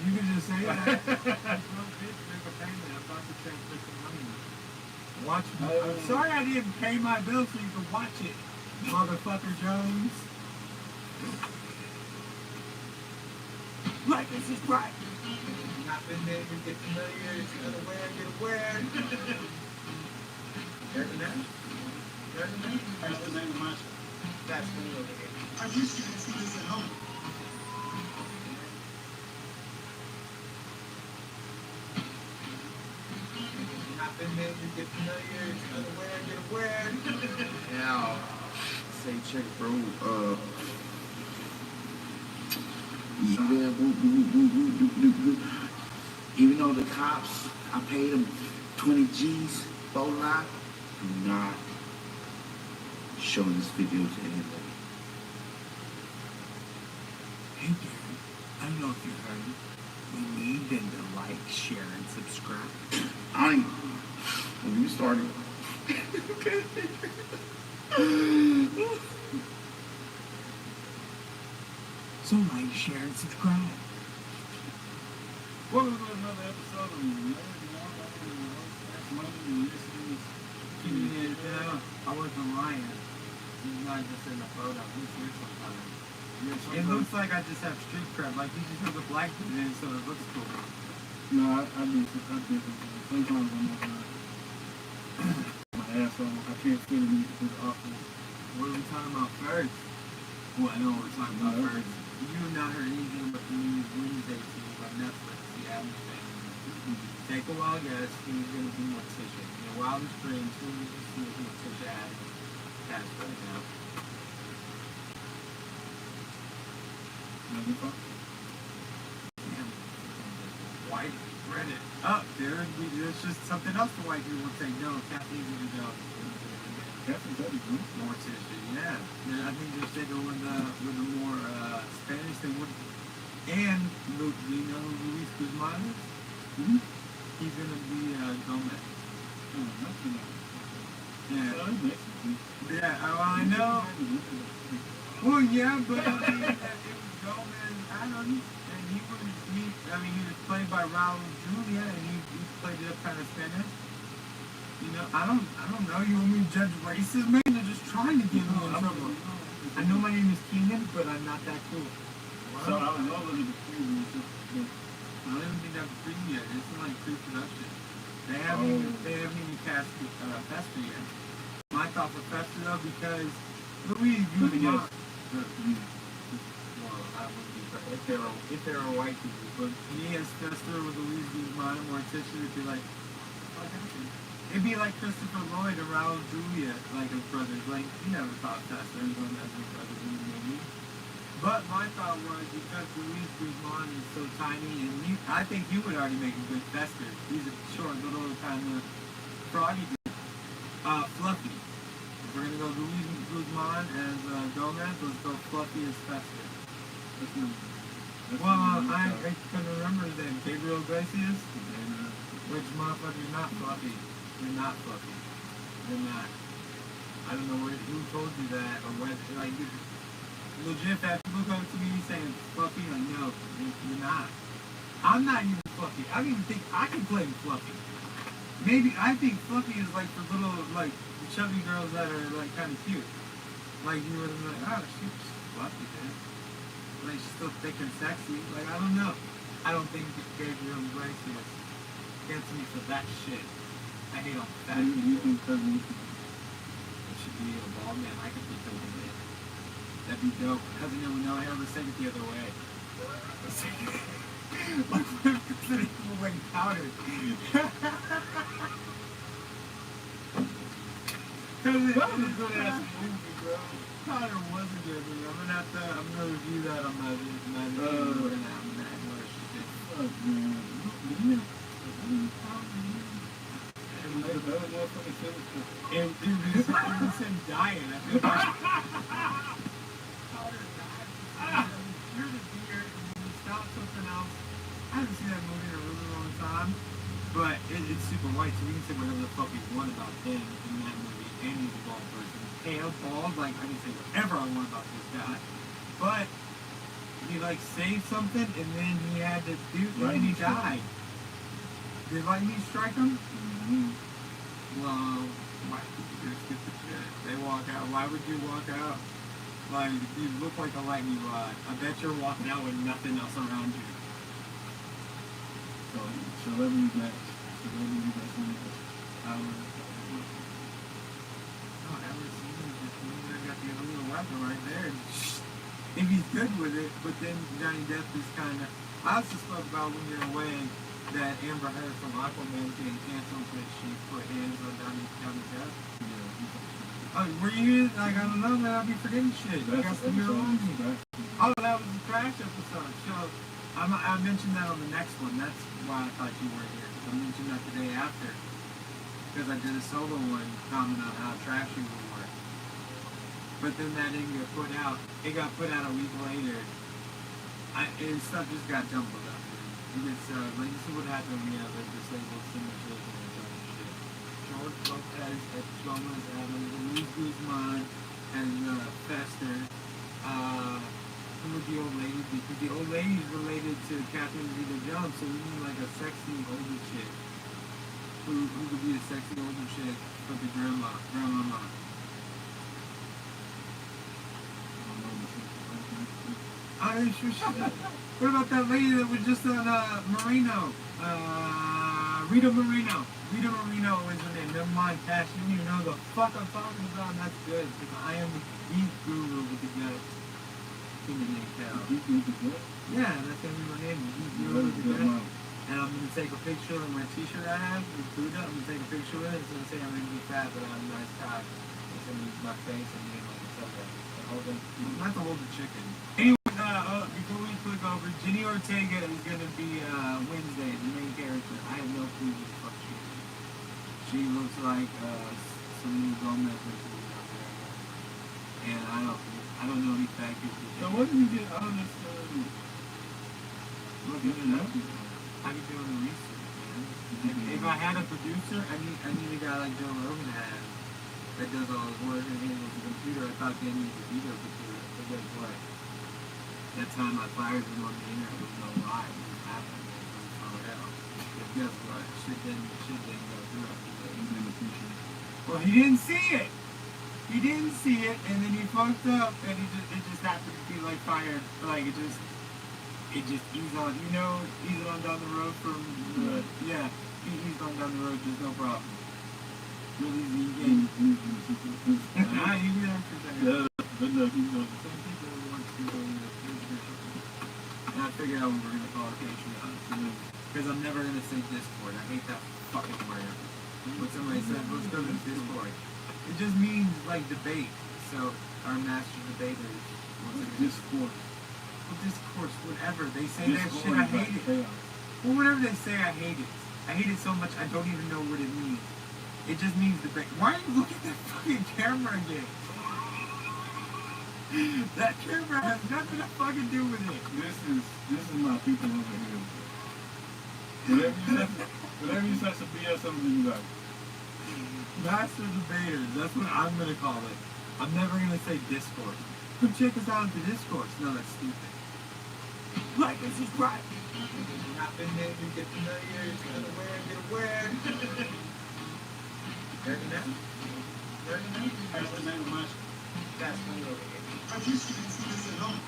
You can just say that. Watch me. I'm sorry I didn't pay my bill so you could watch it, motherfucker Jones. Like this is right. Not been there, you get familiar, it's another wear, get aware. There's the name. There's the name. That's the name of my show. That's me over here. I wish you could see this at home. Not been there, you get familiar, it's another wear, get aware. Yeah. Say check, bro. Even though the cops, I paid them 20 G's, bottom line, do not show this video to anybody. Hey Darren, I don't know if you heard it. We need them to like, share, and subscribe. I ain't. When you started. So like, share, and subscribe. Welcome to another episode of That's Money and I wasn't lying. He's not just in the photo. He's here sometimes. It looks like I just have street cred. Like he just has a black dude in it, so it looks cool. No, I do. Sometimes I'm not my asshole. I can't fit it into the office. What are we talking about first? Well, I know what we're talking about first. You have not heard anything about the new Wednesday series on Netflix, the Addams Family. Take a wild guess who's going to be Morticia. In the wildest dreams, who is Morticia has right now? Damn. White Reddit. Oh, there's just something else the white people say. No, Kathy's going to go. Morticia, yeah. I think they're sticking with the more Spanish thing. And Luke, do you know who Luis Guzman is? Mm-hmm. He's gonna be Gomez. Oh, that's enough. Yeah. Yeah. I know. Well, yeah, but I mean, it was Gomez Adams, and he was played by Raul Julia, and he played it up kind of Spanish. You know, I don't know. You want me to judge races, man? They're just trying to get me in trouble. I know my name is Keenan, but I'm not that cool. So I was over the preview. I don't even think that's preview yet. It's in pre-production. They haven't even cast Fester yet. My thoughts are Fester though because Louis Guzman. Well, I would be if they were white people. But me as Fester with Louise Guzman and Morticia, it'd be like, what happened? It'd be like Christopher Lloyd and Raul Julia, like his brothers. Like, you never thought Fester and Gomez as his brothers in the movie. But my thought was, because Luis Guzman is so tiny, and I think he would already make a good Fester. He's a short, little kind of froggy dude. Fluffy. If we're gonna go Luis Guzman as Gomez, let's go Fluffy as Fester. I couldn't remember his name. Gabriel Iglesias? Which motherfucker's not Fluffy? You're not Fluffy. You're not. I don't know who told you that, or what, like, legit, that people come to me saying Fluffy, like, no, you're not. I'm not even Fluffy. I don't even think I can play Fluffy. Maybe, I think Fluffy is like for little, like, chubby girls that are, like, kind of cute. Like, you would be like, oh, she's Fluffy, man. Like, she's still thick and sexy. Like, I don't know. I don't think Gabriel Iglesias gets me for that shit. I hate all that. You think Cousin It should be a bald man. I could be Cousin Nick. That'd be dope. Cousin Nick would know how to say it the other way. Like, Cousin Nick was like powder. Cousin Nick was a good ass movie, bro. Powder was a good movie. I'm gonna review that on my video. We're gonna have that more shit. Fuck, man. It was him dying. I feel like Powder died. You're the deer, and then he stopped something else. I haven't seen that movie in a really long time, but it's super white, so we can say whatever the fuck we want about him in that movie, and he's a bald person. Pale, bald, like, I can say whatever I want about this guy. But he, like, saved something, and then he had to do, and then he died. Did lightning strike him? Mm-hmm. Well, why would you just get the shit? They walk out. Why would you walk out? Like, you look like a lightning rod. I bet you're walking out with nothing else around you. So, celebrity match. Celebrity match. Oh, ever seen it? I got the little weapon right there. If he's good with it, but then Johnny Depp is kind of... I also spoke about when you're away that Amber Heard from Aquaman getting canceled because she put hands on Johnny Depp. Were you, like, I don't know, man, I'll be forgetting shit. You got some your own. Oh, that was the Crash episode. So, I mentioned that on the next one. That's why I thought you weren't here. I mentioned that the day after. Because I did a solo one comment on how trashy we were. But then that didn't get put out. It got put out a week later. And stuff just got jumbled up. It's, like, this is what happened when you have, like, disabled signatures and other shit. George Lopez, Gomez, Adams, Luis Guzman, and Fester. Who would the old lady be? Because the old lady's related to Catherine Zeta-Jones, so we need, like, a sexy older chick. Who could be a sexy older chick for the grandmama? What about that lady that was just on Marino? Rita Marino. Rita Marino is her name. Never mind, Cash. You don't even know the fuck I'm talking about, and that's good, because I am the geek guru with the guts. Human name, Cal. Yeah, that's gonna be my name. The geek guru with the guts. And I'm gonna take a picture of my t-shirt I have with Buddha. I'm gonna take a picture of it. It's gonna say I'm gonna be fat, but I have a nice cock. It's gonna use my face and name like a subject. Not to hold the chicken. Anyway, before we click over, Jenny Ortega is gonna be Wednesday, the main character. I have no clue who the fuck she is. She looks like Selena Gomez or something out there. And I don't know any factors. So what did you get out of this? Look at it. I be doing the research, man. If I had a producer, I need a guy like Joe Rogan has that does all his work and handles the computer. I thought they needed to be their computer. But guess what? That time I fired him on the internet was no lie. It was happening. Oh hell. But guess what? Shit didn't go through. Well, he didn't see it. He didn't see it, and then he fucked up, and it just happened to be like fired. Like it just eased on, eased on down the road from, yeah, he eased on down the road, just no problem. Really easy game. Nah, you get him for that. But look, he's going Some people want to go in the future. I figured out what we're gonna call it Patreon. Because I'm never gonna say Discord. I hate that fucking word. When somebody said, let's go to Discord. It just means like debate. So our master debaters. Discord. Well, discourse, whatever. They say that Discord shit, I is like hate it. chaos. Well, whatever they say, I hate it. I hate it so much I don't even know what it means. It just means debate. Why are you looking at that fucking camera again? That camera has nothing to fucking do with it. This is my people over here. Whatever you say some BS over to you guys. Master debaters, that's what I'm gonna call it. I'm never gonna say Discord. Come check us out at the Discord. No, that's stupid. Like and subscribe. Not been there, you get familiar, get aware, get aware. There you know. There you know. That's the name of my That's me over here. I used to consider this at home.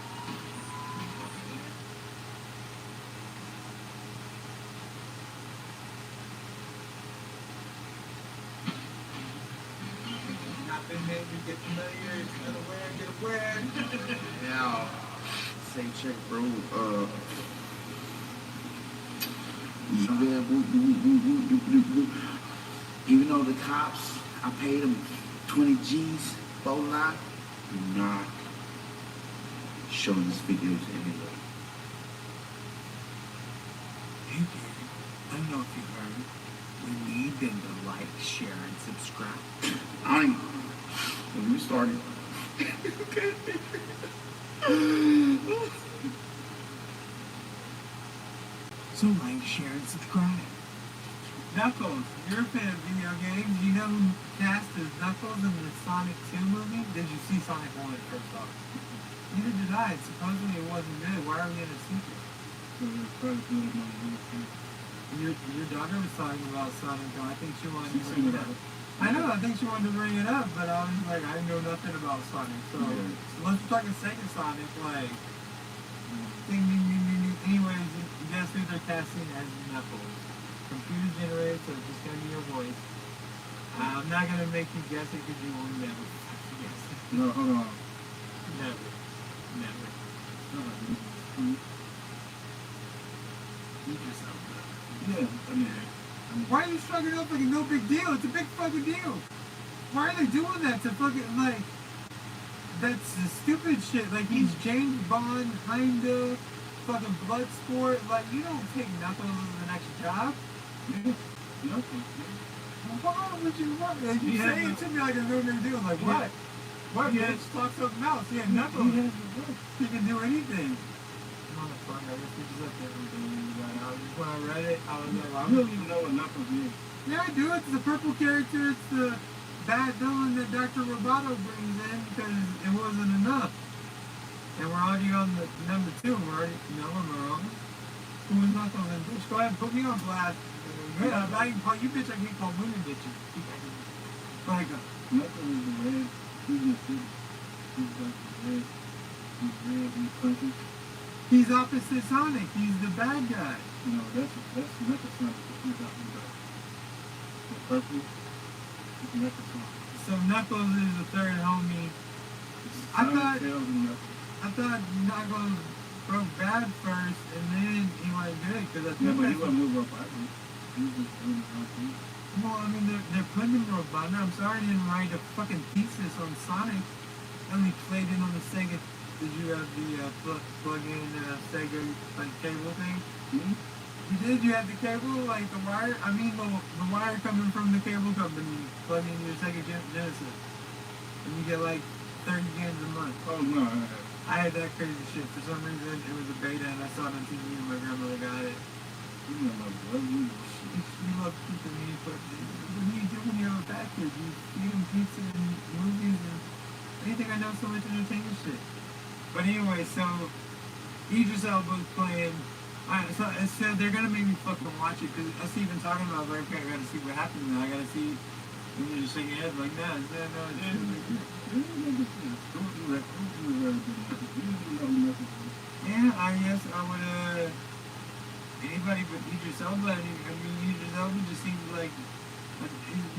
Not been there, you get familiar, get aware, get aware. Now, say check, bro. Even though the cops, I paid them 20 G's, full lot, do not show this video to anybody. Hey, Gary, I don't know if you heard. We need them to like, share, and subscribe. I ain't. When we started. So like, share, and subscribe. Knuckles, you're a fan of video games. You know who cast as Knuckles in the Sonic 2 movie? Did you see Sonic 1 first off? Neither did I. Supposedly it wasn't good. Why are we in a secret? Your daughter was talking about Sonic, though. I think she wanted to bring it up. I know, I think she wanted to bring it up, but I was like, I know nothing about Sonic. So, so let's talk a second Sonic, like, ding, ding, ding, ding, ding. Anyways, guess who they're casting as Knuckles? Computer generated, so it's just gonna be your voice. I'm not gonna make you guess it because you will never guess it. No, hold on. Never. Never. You just don't know. Yeah, I mean, Why are you shrugging it up like a no big deal? It's a big fucking deal. Why are they doing that to fucking, like, that's the stupid shit. Like, he's James Bond, kinda, fucking Bloodsport. Like, you don't take Knuckles as the next job. yeah, nothing. Why would you want that? You He say has it to me like a no big deal. Like, what? What? He Bitch, has- talk something else. Yeah, He Knuckles. has the voice. He can do anything. Motherfucker, I guess we just looked at everything. When I read it, I was like, You don't even know what Knuckles is. yeah, I do. It's the purple character. It's the bad villain that Dr. Roboto brings in because it wasn't enough. And we're already on the number 2. We're already, no, I'm wrong. Who was Knuckles and bitch? Go ahead, put me on blast. I can call you bitch. I can't call women bitches. Go ahead, go. Knuckles is the red. He's just he's like the red. He's red. He's punches. He's opposite Sonic. He's the bad guy. No, that's Mecha Sonic. He's out the purple. It's Mecha Sonic. So Knuckles is the third homie. I thought- Tails and Knuckles. I thought Knuckles broke bad first, and then he went good because I Yeah, think but he that's wasn't move up. I think he was just doing the wrong thing. well, I mean, they're putting him robot. I'm sorry I didn't write a fucking thesis on Sonic. I only played it on the Sega. Did you have the plug-in Sega like cable thing? Hmm? You did? You had the cable, like the wire? I mean, the wire coming from the cable company, plugging into your Sega Genesis. And you get like 30 games a month. Oh, no. I had that crazy shit. For some reason, it was a beta and I saw it on TV and my grandmother got it. You know my brother. You love keeping me, but what do you do when you have a bad kid? You feed him pizza and movies and anything. I know so much entertainment shit. But anyway, so Idris Elba's playing. So they're gonna make me fucking watch it because us even talking about like, okay, I gotta see what happens now. I gotta see. And you just shake your head like, no. Yeah, I guess I would. Anybody but Idris Elba. I mean, Idris Elba just seems like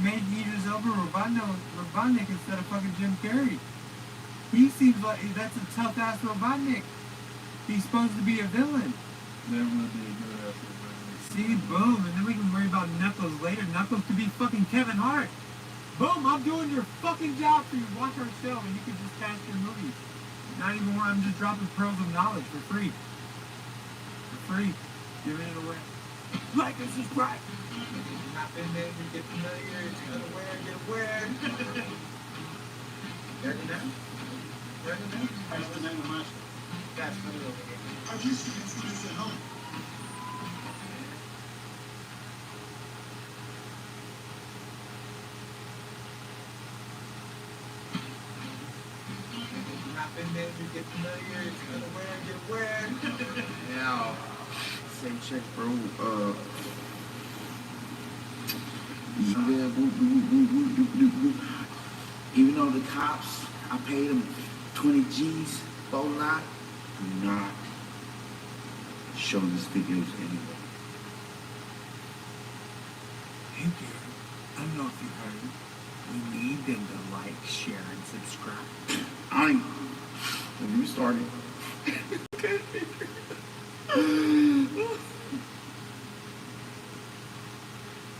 make Idris Elba Robotnik instead of fucking Jim Carrey. He seems like that's a tough ass Robotnik. He's supposed to be a villain. That would be a good episode, man. See, boom, and then we can worry about Knuckles later. Knuckles could be fucking Kevin Hart. Boom, I'm doing your fucking job for you. Watch our show and you can just cast your movies. Not even more, I'm just dropping pearls of knowledge for free. For free. Giving it away. Like and subscribe. Not been there, you get familiar, it's gonna wear, get aware. There you go. There you go. That's the name of my show. That's funny over here. I used to do this at home. Not been there, you get familiar, it's gonna wear, get aware. Yeah. Say check, bro. Even though the cops, I paid them 20 G's, bottom line, do not show these videos anyway. Hey, Gary, I don't know if you heard. We need them to like, share, and subscribe. I ain't. When you started.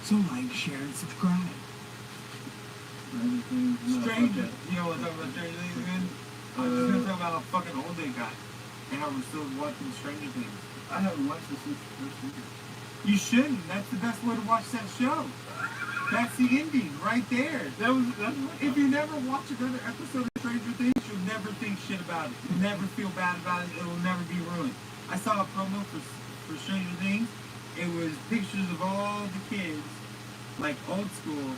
So like, share, and subscribe. Stranger. You know what I'm talking about Stranger Things again? I was just gonna talk about how fucking old they got. And how we're still watching Stranger Things. I haven't watched this since the first season. You shouldn't. That's the best way to watch that show. That's the ending right there. If you never watch another episode of Stranger Things, you'll never think shit about it. You'll never feel bad about it. It will never be ruined. I saw a promo for Stranger Things. It was pictures of all the kids, like old school,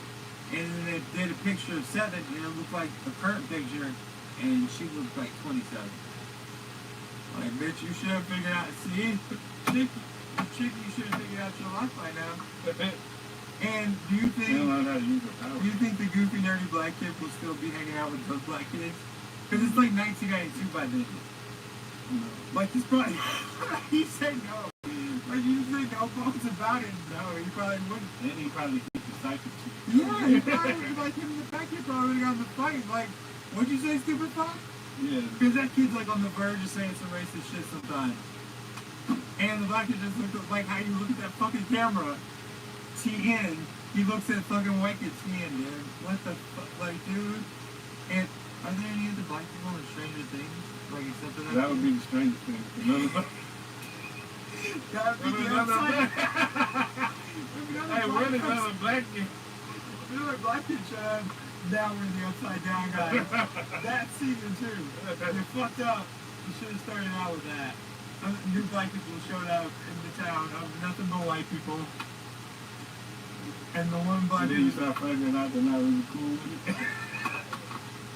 and then they did a picture of Seven, and it looked like a current picture, and she looked like 27. Like, bitch, you should have figured out. See, chick, you should have figured out your life by now. And do you They don't think? know how to use their power. Do you think the goofy nerdy black kid will still be hanging out with those black kids? Because it's like 1992 by then. No. Like he's probably he said no. Like you said no bones about it. No, he probably wouldn't. And he probably keeps the psychic shit. Yeah, he probably would like him in the back. He probably got in the fight. Like, what'd you say, stupid fuck? Yeah. Because that kid's like on the verge of saying some racist shit sometimes. And the black kid just looked like how you look at that fucking camera. TN. He looks at fucking white kid TN, dude. What the fuck? Like, dude. And are there any other black people in Stranger Things? Like, except for that? That would be the strangest thing. That would be the upside. Hey, where is another black kid? Another black kid showed down with the upside down guy. That season too. You fucked up. You should have started out with that. New black people showed up in the town of nothing but white people. And the one black And then you dude. start figuring out they're not really cool with it.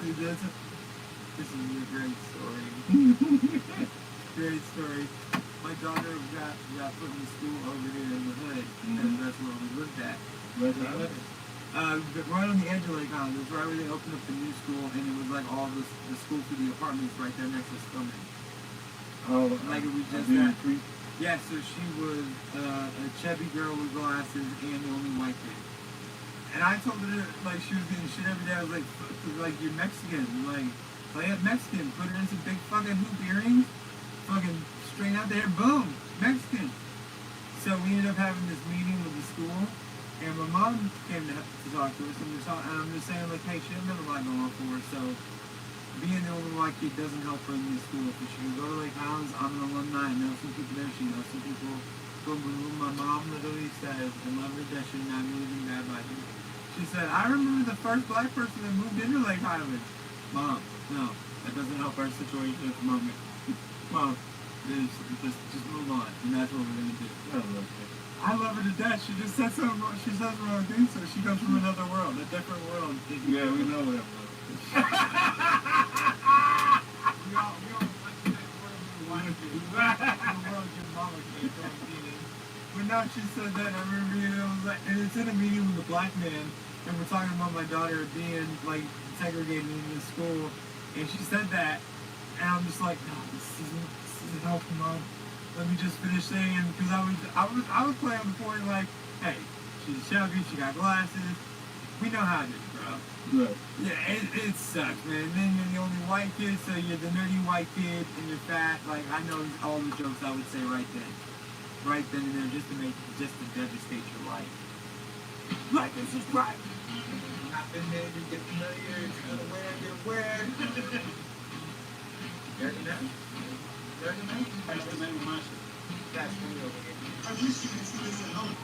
Dude, this is a great story. Great story. My daughter got put in school over here in the hood, and that's where we lived at. But I Right on the edge of Lake Island. It was right where they opened up the new school, and it was like all the school for the apartments right there next to Spelman. Like it was just that. Yeah, so she was a chubby girl with glasses and the only white kid. And I told her like she was getting shit every day. I was like you're Mexican. Like, play up Mexican. Put her in some big fucking hoop earrings. Fucking straight out there. Boom. Mexican. So we ended up having this meeting with the school. And my mom came to talk to us. And I'm just saying like, hey, she doesn't have a lot going on for her. So being the only white kid doesn't help her in this school. If she can go to Lake Highlands, I'm an alumni. I know some people there. She knows some people. Boom, boom, boom. My mom literally says, I love her that she's not anything bad about you. She said, I remember the first black person that moved into Lake Highlands. Mom, no, that doesn't help our situation at the moment. Mom, just move on. And that's what we're going to do. I love her to death. She just said something wrong. She says the wrong thing, so she comes from another world, a different world. Yeah, we know that. We all like to say whatever we want to do. The world your mama can't go and get in. But no, she said that. I remember it was like, and it's in a meeting with a black man, and we're talking about my daughter being like segregated in the school, and she said that, and I'm just like, no, this isn't helpful, Mom. Let me just finish saying, because I was playing on the point like, hey, she's chubby, she got glasses, We know how it is, bro. Right. Yeah, it sucks, man. And then you're the only white kid, so you're the nerdy white kid, and you're fat. Like, I know all the jokes I would say right then. Right then and there, just to devastate your life. Like and subscribe. Not been there, you get familiar, it's gonna wear, get aware. Dirty now? Dirty now? That's the name of my shit. That's me over here. I wish you could see this at home.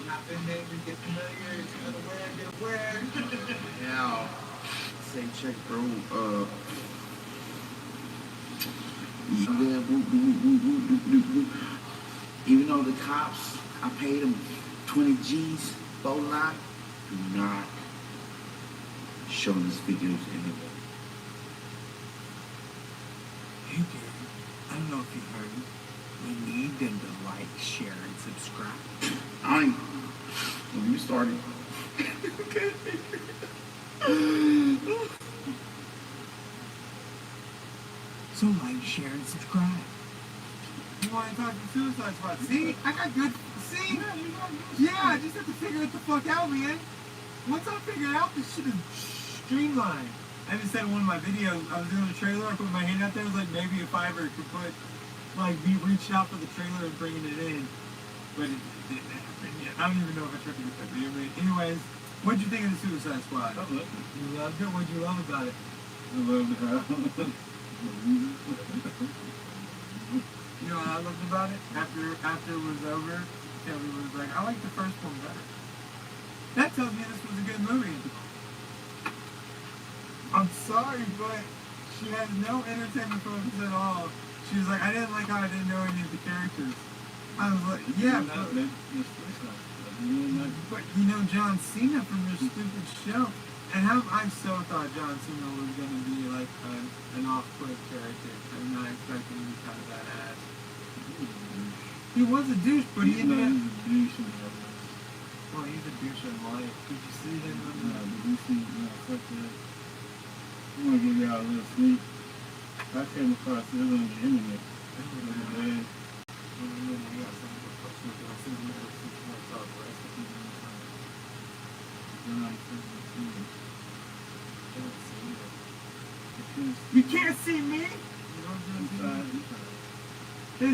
Not been there, you get familiar, it's gonna wear, get aware. Yeah. Say check, bro. Even though the cops, I paid them 20 G's, both line, do not show these videos anywhere. Hey, Gary, I don't know if you heard me. We need them to like, share, and subscribe. I ain't. When you started. So like, share, and subscribe. You want to talk to Suicide Squad? See? I got good... See? Yeah, I just have to figure it the fuck out, man. Once I figure it out, this shit is streamlined. I even said in one of my videos, I was doing a trailer, I put my hand out there, it was like maybe if I ever could put, like, be reached out for the trailer and bringing it in. But it didn't happen yet. I don't even know if I tried to get that video made. Anyways, what'd you think of the Suicide Squad? I love it. You loved it? What'd you love about it? I love how. You know what I loved about it? After it was over, Kelly was like, I like the first one better. That tells me this was a good movie. I'm sorry, but she has no entertainment focus at all. She was like, I didn't like how I didn't know any of the characters. I was like, yeah, but you know John Cena from their stupid show. And I so thought John Cena was going to be like an off-put character. I'm not expecting him to be kind of badass. He was a douche, but he ended up... Well, he's a douche in life. Did you see him on the... Fuck that. I'm gonna give y'all a little sneak. I came across this on the internet. You can't see me? I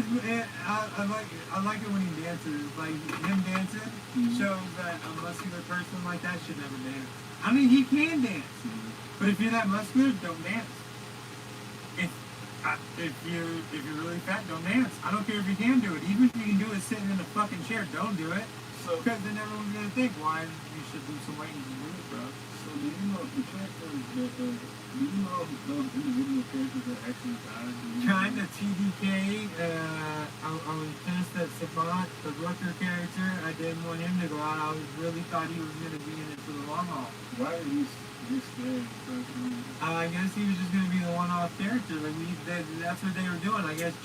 like it when he dances. Like, him dancing shows that a muscular person like that should never dance. I mean, he can dance. But if you're that muscular, don't dance. If you're really fat, don't dance. I don't care if you can do it. Even if you can do it sitting in a fucking chair, don't do it. Because then everyone's gonna think, why you should lose some weight and do it, bro. So do you know the characters that do you know those individual characters that actually died? Kinda TDK, I was pissed that Sabat, the Rooker character, I didn't want him to go out. I really thought he was gonna be in it for the long haul. Why did he just stay? I guess he was just gonna be the one-off character. Like that's what they were doing. I guess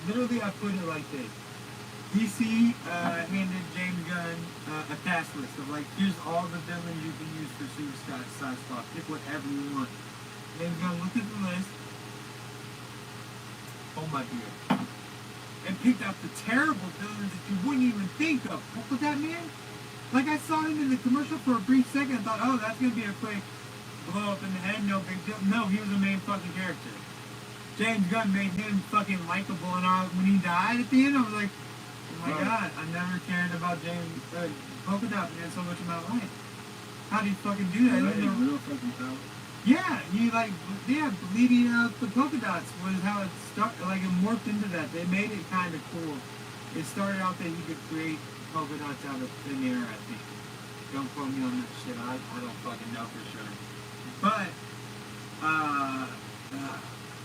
literally I put it like this. DC handed James Gunn a task list of like, here's all the villains you can use for Suicide Squad. Pick whatever you want. James Gunn looked at the list. Oh my dear. And picked out the terrible villains that you wouldn't even think of. What was that, man? Like, I saw him in the commercial for a brief second and thought, oh, that's gonna be a quick blow up in the head, no big deal. No, he was the main fucking character. James Gunn made him fucking likable, and when he died at the end, I was like, oh my god, I never cared about James Polka Dot Man so much in my life. How do you fucking do that? Real fucking power. Yeah, bleeding out the polka dots was how it started. Like, it morphed into that. They made it kind of cool. It started out that you could create polka dots out of thin air, I think. Don't quote me on that shit. I don't fucking know for sure. But,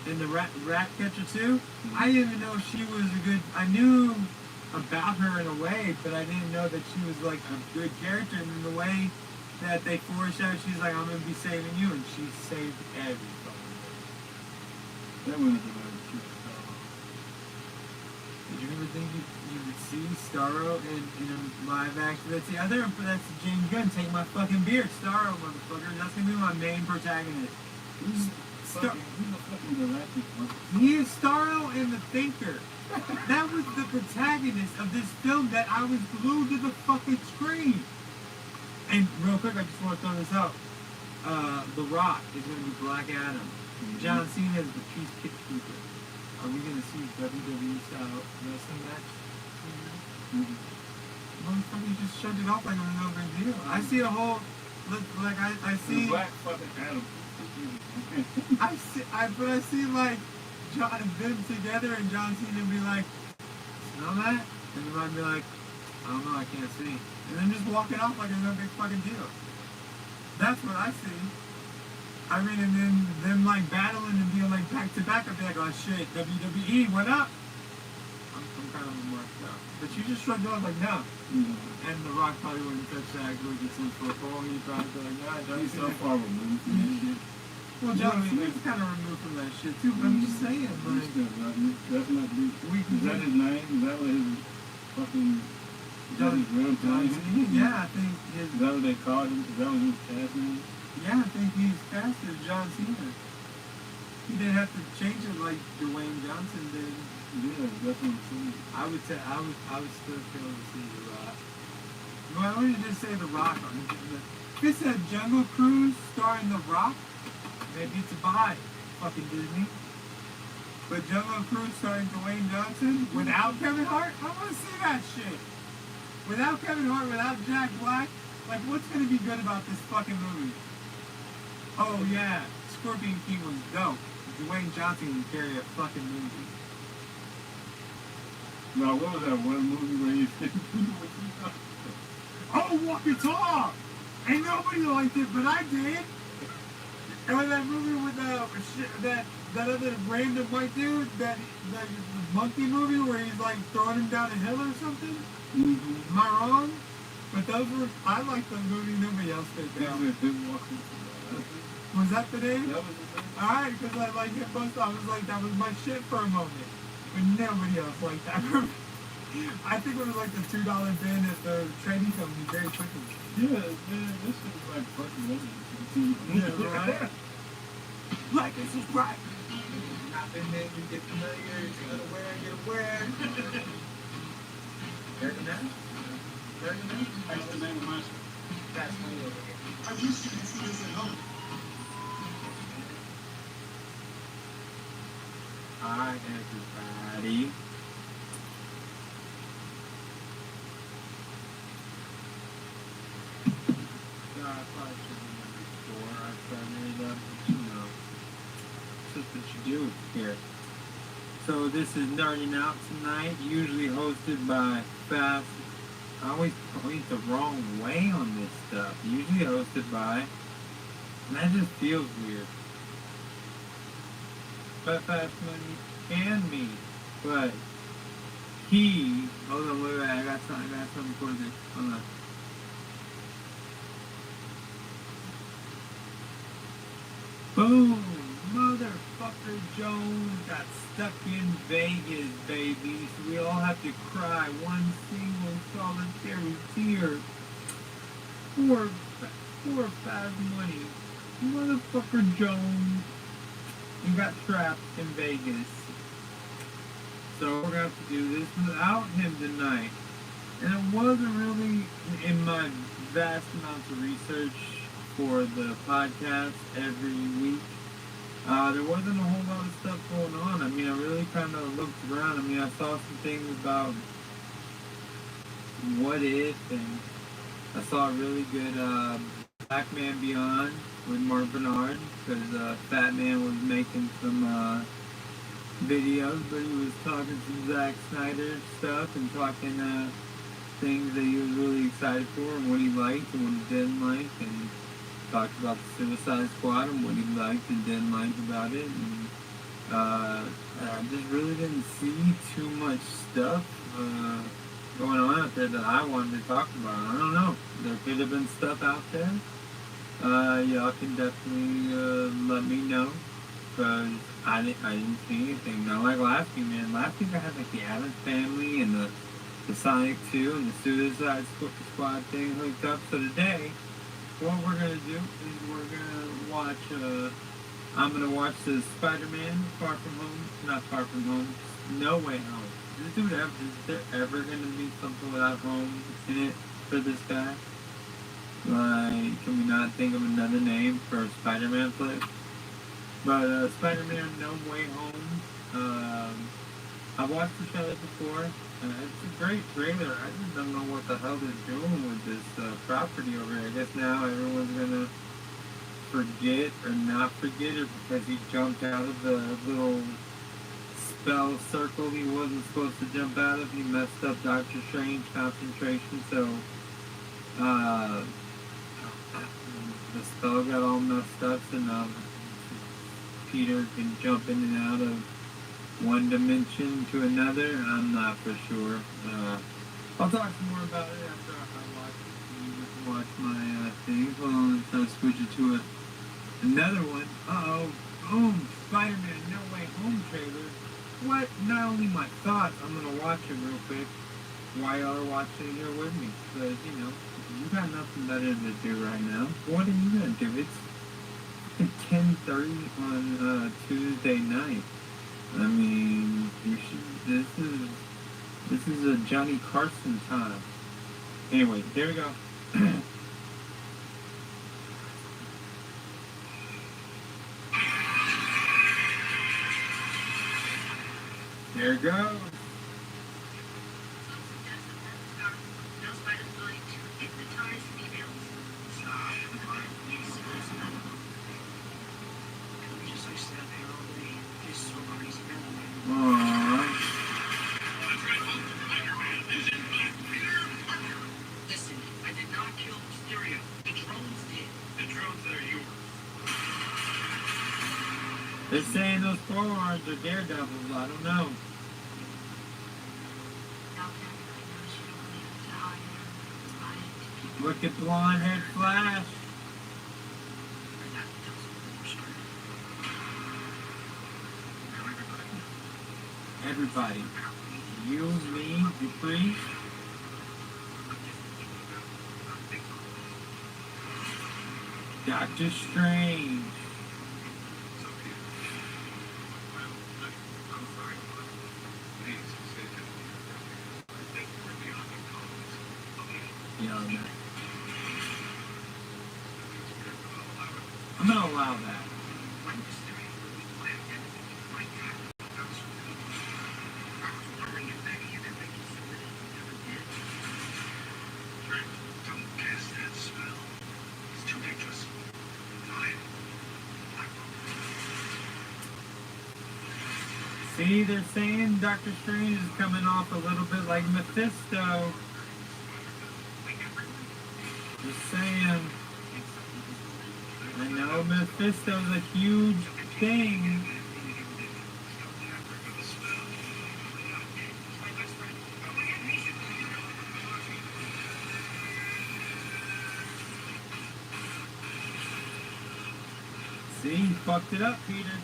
in the Rat Catcher 2, I didn't even know she was a good... I knew about her in a way, but I didn't know that she was, like, a good character. And in the way that they foreshadowed, she's like, I'm going to be saving you, and she saved every fucking thing. That would have been like a cute Did you ever think you would see Starro in a live action? That's James Gunn. Take my fucking beard, Starro, motherfucker. That's going to be my main protagonist. Who's the fucking fucking Galactic one. He is Starro and the Thinker. That was the protagonist of this film that I was glued to the fucking screen. And real quick, I just want to throw this out. The Rock is going to be Black Adam. John Cena is the Peacekeeper. Are we going to see WWE style wrestling match? Motherfucker, you just shut it off like it was no big deal. I see a whole, like I see. Black fucking Adam. But I see like John and them together, and John Cena be like, smell that? And they might be like, I don't know, I can't see. And then just walking off like it's no big fucking deal. That's what I see. I mean, and then them like battling and being like back to back, I'd be like, oh shit, WWE, what up? I'm kind of marked out. But you just shrugged off like, no. And The Rock probably wouldn't touch that. Go get some football. He'd probably be like, nah, John He's so Cena. far removed from that shit. Well, John Cena's kind of removed from that shit too, but I'm just saying, He's like, still got it. That's not big. Is that his name? Is that what his fucking... Is that his real John name? Cena, yeah, I think his, Is that what they called him? Is that what his cast name? yeah, I think he's cast as John Cena. He didn't have to change it like Dwayne Johnson did. Yeah, that's what I'm saying. I would say I would still kill to see The Rock. Why don't you just say The Rock on it? If it said Jungle Cruise starring The Rock, maybe it's a buy, fucking Disney. But Jungle Cruise starring Dwayne Johnson without Kevin Hart, I want to see that shit. Without Kevin Hart, without Jack Black, like what's gonna be good about this fucking movie? Oh yeah, Scorpion King was dope. Dwayne Johnson can carry a fucking movie. No, what was that one movie where you said, Oh, Walk and Talk! Ain't nobody liked it, but I did. And when that movie with that other random white dude, that monkey movie where he's like throwing him down a hill or something. mm-hmm. Am I wrong? But I like those movies. Nobody else did that. Was that the name? That was the name. Alright, because I like it most. I was like, that was my shit for a moment. But nobody else liked that. I think it was like the $2 bin at the trading company very quickly. Yeah, man, this shit is like fucking legend. Yeah, right? Like and subscribe. Not been there, you get familiar, you're gonna wear. American Man? American Man? That's the name of my show. That's me over here. I wish you could see this at home. Hi, everybody. I probably should have been before I started up, but you know, it's just what you do here. So this is Nerding Out Tonight, usually hosted by Fast. I always point the wrong way on this stuff. Usually hosted by, and that just feels weird. But Fast Money and me, but he. Hold on, wait, I got something for this. Hold on. Boom! Motherfucker Jones got stuck in Vegas, baby. So we all have to cry one single solitary tear. Poor Fast Money. Motherfucker Jones. He got trapped in Vegas. So we're gonna have to do this without him tonight. And it wasn't really in my vast amounts of research for the podcast every week. There wasn't a whole lot of stuff going on. I mean, I really kind of looked around. I mean, I saw some things about What If, and I saw a really good Black Man Beyond with Mark Bernard, because Fat Man was making some videos, but he was talking some Zack Snyder stuff and talking things that he was really excited for and what he liked and what he didn't like, and talked about the Suicide Squad and what he liked and didn't like about it, and I just really didn't see too much stuff going on out there that I wanted to talk about. I don't know. There could have been stuff out there. Y'all can definitely let me know, because I didn't see anything. Not like last week, man. Last week I had like the Addams Family and the Sonic 2 and the Suicide Squad thing hooked up. So today, what we're gonna do is we're gonna watch I'm gonna watch the Spider-Man Far From Home, not Far From Home, No Way Home. Is there ever gonna be something without home in it for this guy? Like, can we not think of another name for a Spider-Man flick? But Spider-Man No Way Home, I watched the trailer before. It's a great trailer. I just don't know what the hell they're doing with this property over here. I guess now everyone's gonna forget or not forget it because he jumped out of the little spell circle he wasn't supposed to jump out of. He messed up Doctor Strange concentration, so the spell got all messed up, so now Peter can jump in and out of one dimension to another. I'm not for sure. I'll talk some more about it after I watch my thing. Hold on, try to switch it to another one. Uh-oh. Boom! Spider-Man No Way Home trailer. What? Not only my thoughts, I'm gonna watch it real quick while y'all are watching it here with me. Because, you know, you got nothing better to do right now. What are you gonna do? It's 10:30 on Tuesday night. I mean, you should, this is a Johnny Carson time. Anyway, there we go. There it goes. Listen, I did not kill Mysterio. The drones did. The drones that are yours. They're saying those forearms are daredevils. I don't know. Look at blonde haired Flash. Everybody. You, me, Dupree. Doctor Strange. Yeah, I'm gonna allow that. See, they're saying Doctor Strange is coming off a little bit like Mephisto. Just saying. I know Mephisto's a huge thing. See, he fucked it up, Peter.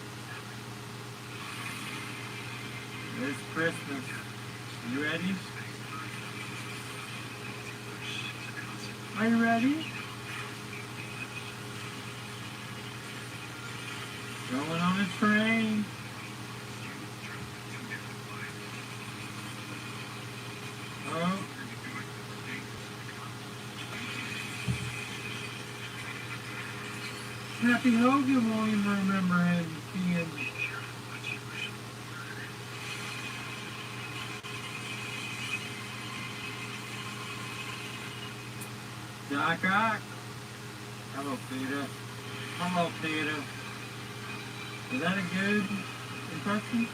It's Christmas. You ready? Are you ready? Going on a train. Oh. Happy Hogan won't even remember him being... Doc Ock. Hello, Peter. Hello, Peter. Is that a good impression?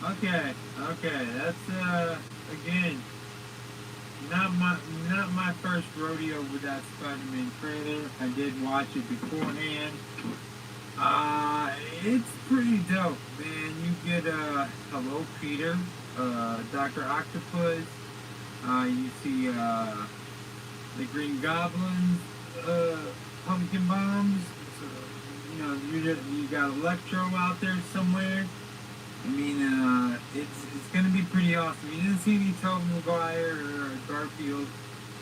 Okay, that's again not my first rodeo with that Spider-Man trailer. I did watch it beforehand. It's pretty dope, man. You get Hello Peter, Dr. Octopus, you see the Green Goblins, pumpkin bombs. You know, you got Electro out there somewhere. I mean, it's gonna be pretty awesome. You didn't see any Tobey Maguire or Garfield,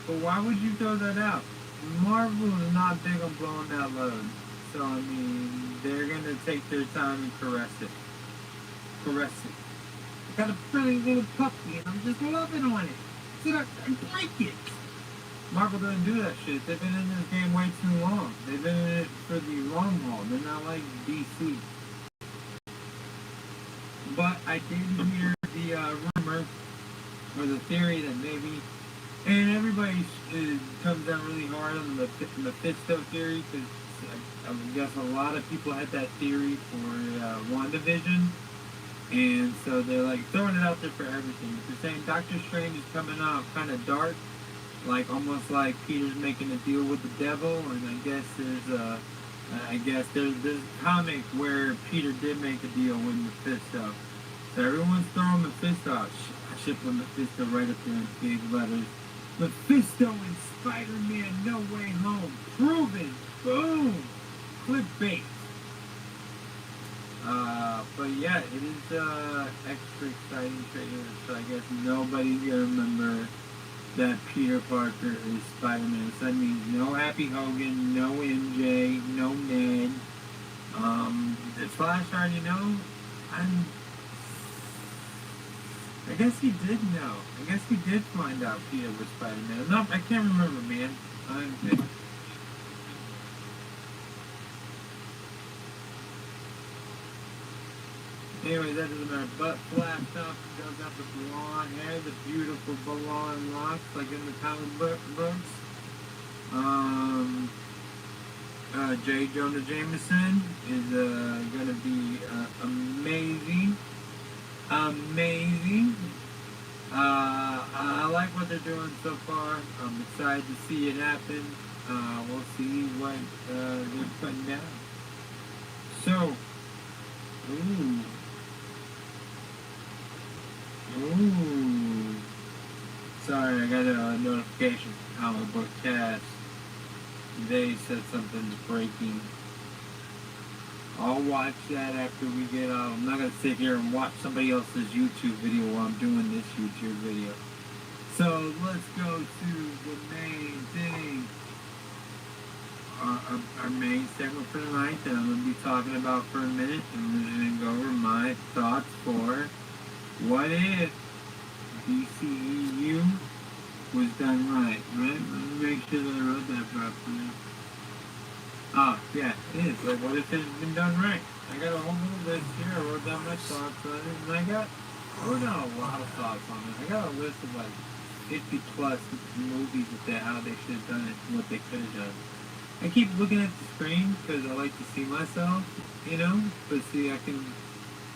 but why would you throw that out? Marvel is not big on blowing that load. So, I mean, they're going to take their time and caress it. Caress it. I got a pretty little puppy and I'm just loving on it. See, I break it. Marvel doesn't do that shit. They've been in this game way too long. They've been in it for the long haul. They're not like DC. But I did hear the rumor or the theory that maybe, and everybody comes down really hard on the Mephisto theory because I guess a lot of people had that theory for WandaVision, and so they're like throwing it out there for everything. They're saying Doctor Strange is coming out kind of dark, like almost like Peter's making a deal with the devil, and I guess there's a comic where Peter did make a deal with Mephisto. So everyone's throwing Mephisto out. I should put Mephisto right up there in big letters. Mephisto and Spider-Man No Way Home. Proven. Boom. Clickbait. But yeah, it is extra exciting trailer. So I guess nobody's gonna remember that Peter Parker is Spider-Man. So that means no Happy Hogan, no MJ, no Ned. Did Flash already know? I guess he did know. I guess he did find out Peter was Spider-Man. No, I can't remember, man. Anyway, that doesn't matter. But Flash does have the blonde hair, the beautiful blonde locks, like in the comic books. J. Jonah Jameson is gonna be amazing. Amazing. I like what they're doing so far. I'm excited to see it happen. We'll see what they're putting down. So, ooh. Sorry, I got a notification from Comic Book Cast. They said something's breaking. I'll watch that after we get out. I'm not going to sit here and watch somebody else's YouTube video while I'm doing this YouTube video. So let's go to the main thing. Our main segment for tonight that I'm going to be talking about for a minute. And we're going to go over my thoughts for what if DCEU was done right. Right? Let me make sure that I wrote that properly. Oh, yeah, it is. Like, what if it had been done right? I got a whole little list here. I wrote down my thoughts on it, and I wrote down a lot of thoughts on it. I got a list of like 50 plus movies that how they should have done it and what they could have done. I keep looking at the screen because I like to see myself, you know? But see, I can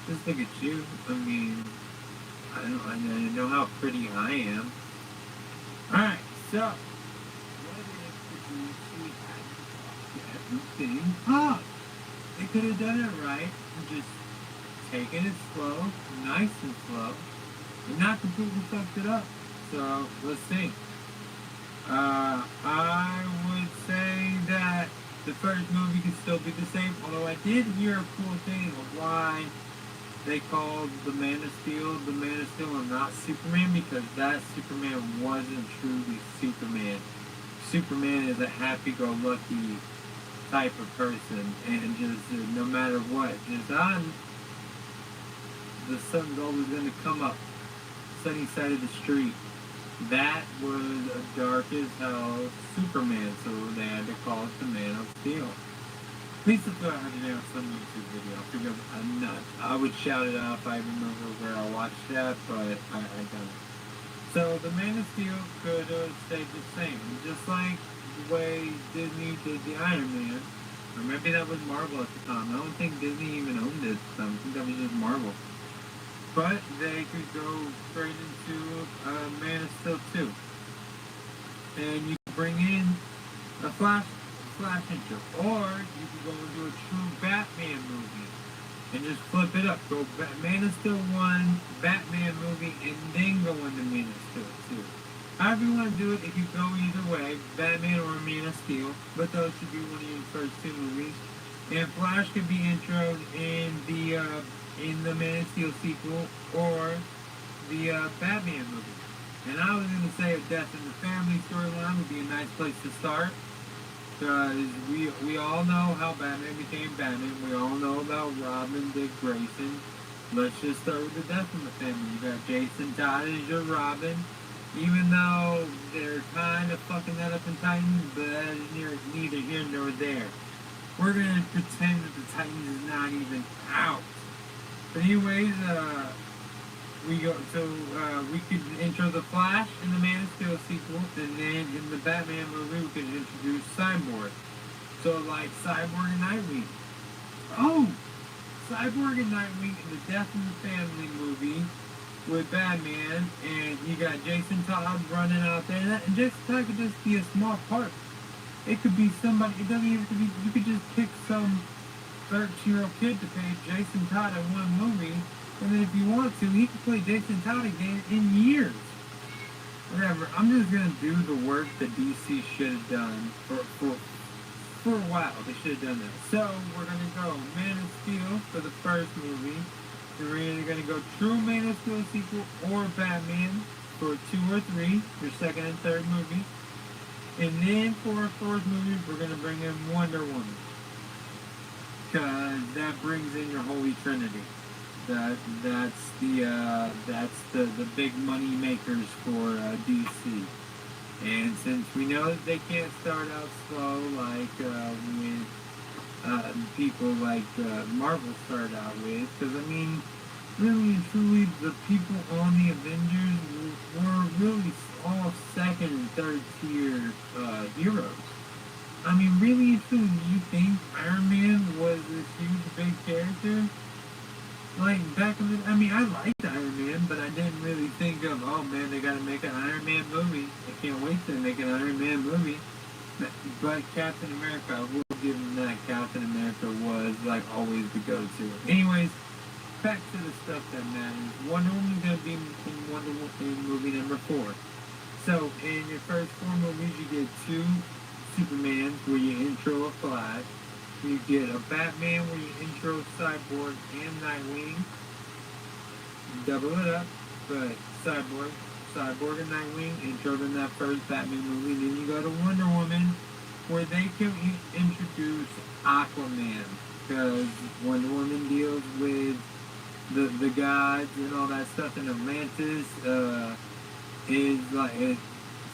just look at you. I mean, I know how pretty I am. Alright, so, what if the DC had everything up? They could have done it right and just taken it slow, nice and slow, and not completely fucked it up. So, let's see. I would say that the first movie could still be the same, although I did hear a cool thing of why they called the Man of Steel and not Superman, because that Superman wasn't truly Superman. Superman is a happy-go-lucky type of person, and just no matter what, the sun's always going to come up, sunny side of the street. That was a dark as hell Superman, so they had to call it the Man of Steel. Please subscribe to some YouTube video because I'm nuts. I would shout it out if I remember where I watched that, but I don't. So the Man of Steel could have stayed the same, just like the way Disney did the Iron Man. Or maybe that was Marvel at the time. I don't think Disney even owned it at the time. I think that was just Marvel. But they could go straight into Man of Steel 2. And you can bring in a Flash intro. Or you can go into a true Batman movie and just flip it up. Go Man of Steel 1, Batman movie, and then go into Man of Steel 2. However you want to do it, it could go either way, Batman or Man of Steel, but those should be one of your first two movies. And Flash could be introed in the Man of Steel sequel or the Batman movie. And I was going to say a Death in the Family storyline would be a nice place to start. Because we all know how Batman became Batman. We all know about Robin, Dick Grayson. Let's just start with the death in the family. You got Jason Todd as your Robin. Even though they're kind of fucking that up in Titans, but that is neither here nor there. We're going to pretend that the Titans is not even out. But anyways, we could intro the Flash in the Man of Steel sequel, and then in the Batman movie we could introduce Cyborg. So like Cyborg and Nightwing. Oh, Cyborg and Nightwing in the Death in the Family movie with Batman, and you got Jason Todd running out there, and Jason Todd could just be a small part. It could be somebody. It doesn't even have to be. You could just pick some 13-year-old kid to play Jason Todd in one movie. And then if you want to, he could play Jason Todd again in years. Whatever. I'm just going to do the work that DC should have done for a while. They should have done that. So, we're going to go Man of Steel for the first movie. We're either going to go true Man of Steel sequel or Batman for 2 or 3, your second and third movie. And then for our fourth movie, we're going to bring in Wonder Woman. Because that brings in your Holy Trinity. That's the big money makers for DC. And since we know that they can't start out slow like with people like Marvel started out with, because I mean, really and truly, the people on the Avengers were really all second and third tier heroes. I mean, really and truly, do you think Iron Man was this huge, big character? Like, back in the... I mean, I liked Iron Man, but I didn't really think of, oh man, they gotta make an Iron Man movie. I can't wait to make an Iron Man movie. But Captain America, I will give him that. Captain America was, like, always the go-to. Anyways, back to the stuff that matters. Wonder Woman's gonna be in Wonder Woman movie number 4. So, in your first 4 movies, you get 2 Supermans where you intro a Flash. You get a Batman where you intro Cyborg and Nightwing. Double it up, but Cyborg and Nightwing introed in that first Batman movie. Then you go to Wonder Woman where they can introduce Aquaman. Because Wonder Woman deals with the gods and all that stuff, and Atlantis is like, it's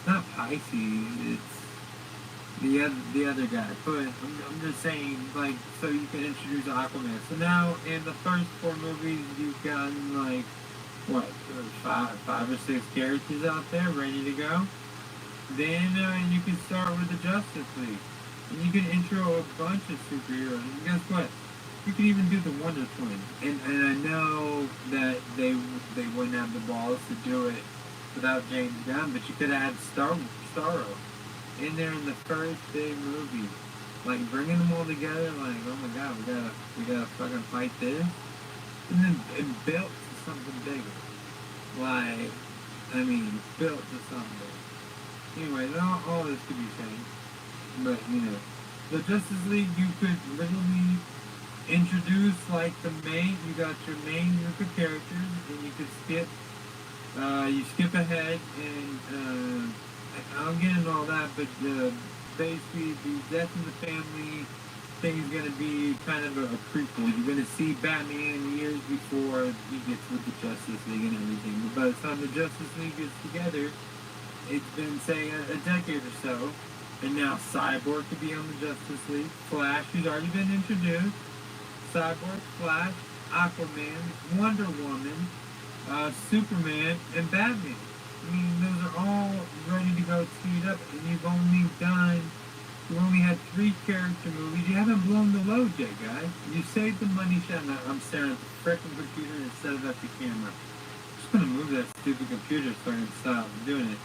not Pisces, it's the other guy, but I'm just saying, like, so you can introduce Aquaman. So now, in the first 4 movies, you've gotten, like, what, 5 or 6 characters out there ready to go. Then you can start with the Justice League, and you can intro a bunch of superheroes. And guess what? You can even do the Wonder Twins. And I know that they wouldn't have the balls to do it without James Gunn, but you could have Starro in there in the first big movie, like bringing them all together, like, oh my god, we gotta fucking fight this, and then it built to something bigger, like, I mean, built to something big. Anyway, all this could be changed, but you know, the Justice League, you could literally introduce like you got your main group of characters, and you could skip ahead and I'll get into all that, but basically the Death in the Family thing is going to be kind of a prequel. You're going to see Batman years before he gets with the Justice League and everything. But by the time the Justice League gets together, it's been, say, a decade or so. And now Cyborg could be on the Justice League. Flash, who's already been introduced. Cyborg, Flash, Aquaman, Wonder Woman, Superman, and Batman. I mean, those are all ready to go teed up, and you've only had 3 character movies. You haven't blown the load yet, guys. You saved the money shot. I'm staring at the frickin' computer instead of at the camera. I'm just gonna move that stupid computer so I can stop doing it.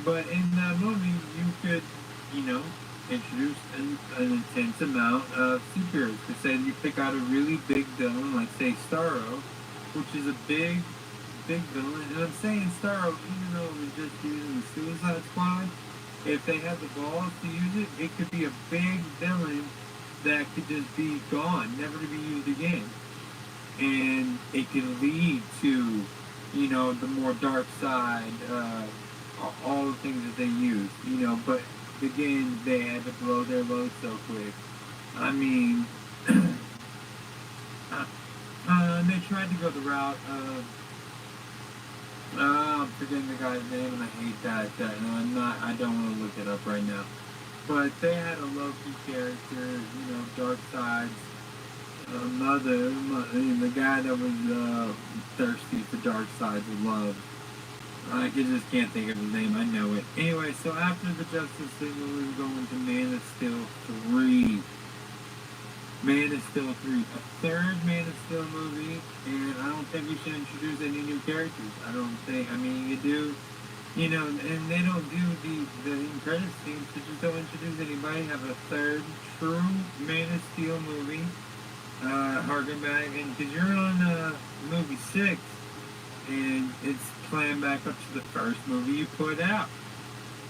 But in that movie, you could, you know, introduce an intense amount of superheroes. To say you pick out a really big villain, like say Starro, which is a big villain, and I'm saying Starro, even though it was just using the Suicide Squad, if they had the balls to use it, it could be a big villain that could just be gone, never to be used again. And it can lead to, you know, the more dark side, all the things that they use, you know, but again, they had to blow their load so quick. I mean, they tried to go the route of, I'm forgetting the guy's name, and I hate that. I don't want to look it up right now. But they had a Loki character, Darkseid's mother, the guy that was thirsty for Darkseid's love. I just can't think of his name. I know it. Anyway, so after the Justice League, we were going to Man of Steel 3. Man of Steel 3. A third Man of Steel movie, and I don't think we should introduce any new characters. I don't think, you do, and they don't do the end credits scenes, so just don't introduce anybody. Have a third true Man of Steel movie. Harken back, and because you're on movie 6, and it's planned back up to the first movie you put out.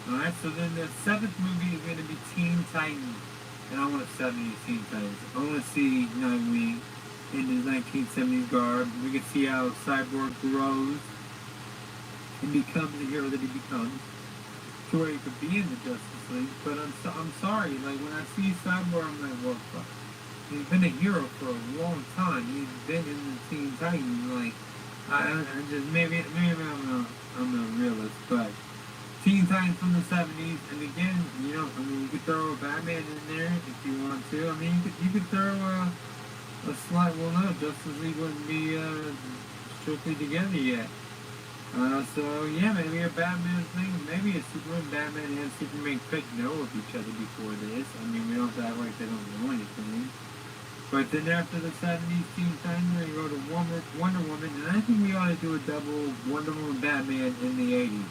Alright, so then the 7th movie is going to be Teen Titans. And I want a 70s Teen Titans. I want to see Nightwing in his 1970s garb. We can see how Cyborg grows and becomes the hero that he becomes, to where he could be in the Justice League. But I'm sorry, like when I see Cyborg, I'm like, well, fuck. He's been a hero for a long time. He's been in the Teen Titans. Like, I just maybe I'm a realist, but Teen Titans from the 70s, and again, you could throw a Batman in there if you want to. You could throw a slight. Well, no, Justice League wouldn't be strictly together yet. So yeah, maybe a Batman thing, maybe a Superman, Batman, and Superman could know of each other before this. We don't act like they don't know anything. But then after the 70s Teen Titans, they go to Wonder Woman, and I think we ought to do a double Wonder Woman Batman in the 80s.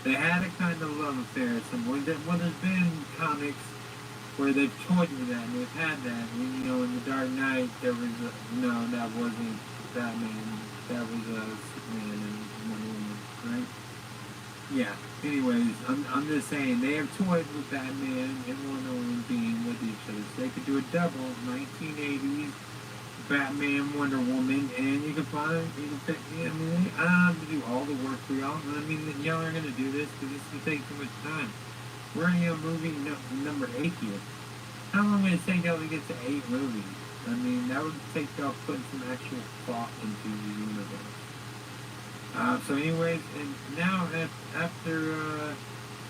They had a kind of love affair at some point. Well, there's been comics where they've told you that, and they've had that. In The Dark Knight, there was no, that wasn't Batman. That was Superman and Wonder Woman, right? Yeah. Anyways, I'm just saying, they have toyed with Batman and Wonder Woman being with each other. So they could do a double 1980s Batman, Wonder Woman, and you can find, I don't have to do all the work for y'all. Y'all are going to do this because this will take too much time. We're already on movie number 8 here. How long would it take y'all to get to 8 movies? That would take y'all putting some actual thought into the universe. So anyways, and now after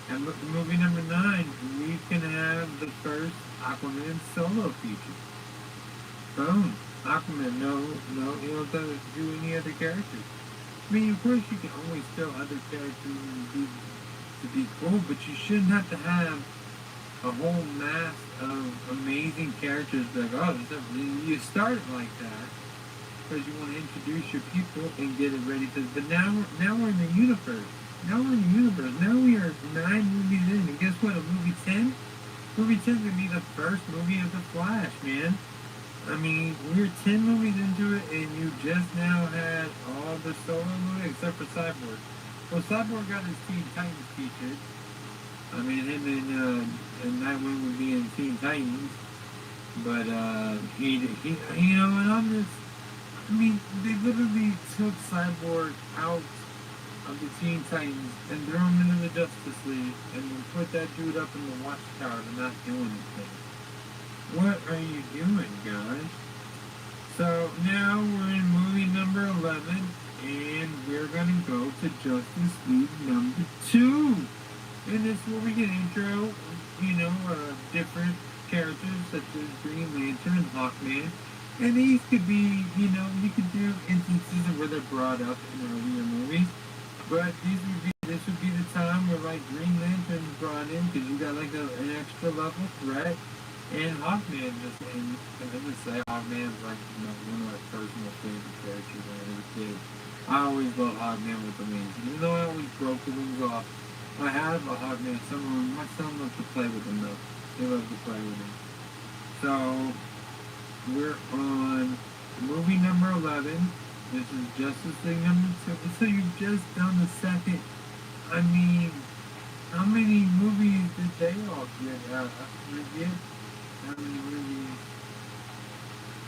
movie number 9, we can have the first Aquaman solo feature. Boom. Aquaman, no, you don't have to do any other characters. Of course you can always throw other characters to be cool, but you shouldn't have to have a whole mass of amazing characters like, you start it like that because you want to introduce your people and get it ready to, but now we're in the universe. Now we are 9 movies in, and guess what, movie 10 is going to be the first movie of The Flash, man. We're 10 movies into it, and you just now had all the solo movies except for Cyborg. Well, Cyborg got his Teen Titans featured. Him and Nightwing would be in Teen Titans, but they literally took Cyborg out of the Teen Titans and threw him into the Justice League, and then put that dude up in the Watchtower to not do anything. What are you doing, guys? So now we're in movie number 11, and we're gonna go to Justice League number 2. And this is where we get intro, different characters such as Green Lantern and Hawkman. And these could be, you could do instances of where they're brought up in earlier movies. But this would be the time where Green Lantern's brought in because you got an extra level threat. And Hawkman, I'm gonna say Hawkman's one of my personal favorite characters when I was a kid. I always loved Hawkman with the wings. Even though I always broke the wings off, I have a Hawkman. My son loves to play with him though. He loves to play with him. So, we're on movie number 11. This is Justice League number 2. So you've just done the second. How many movies did they all get? How many movies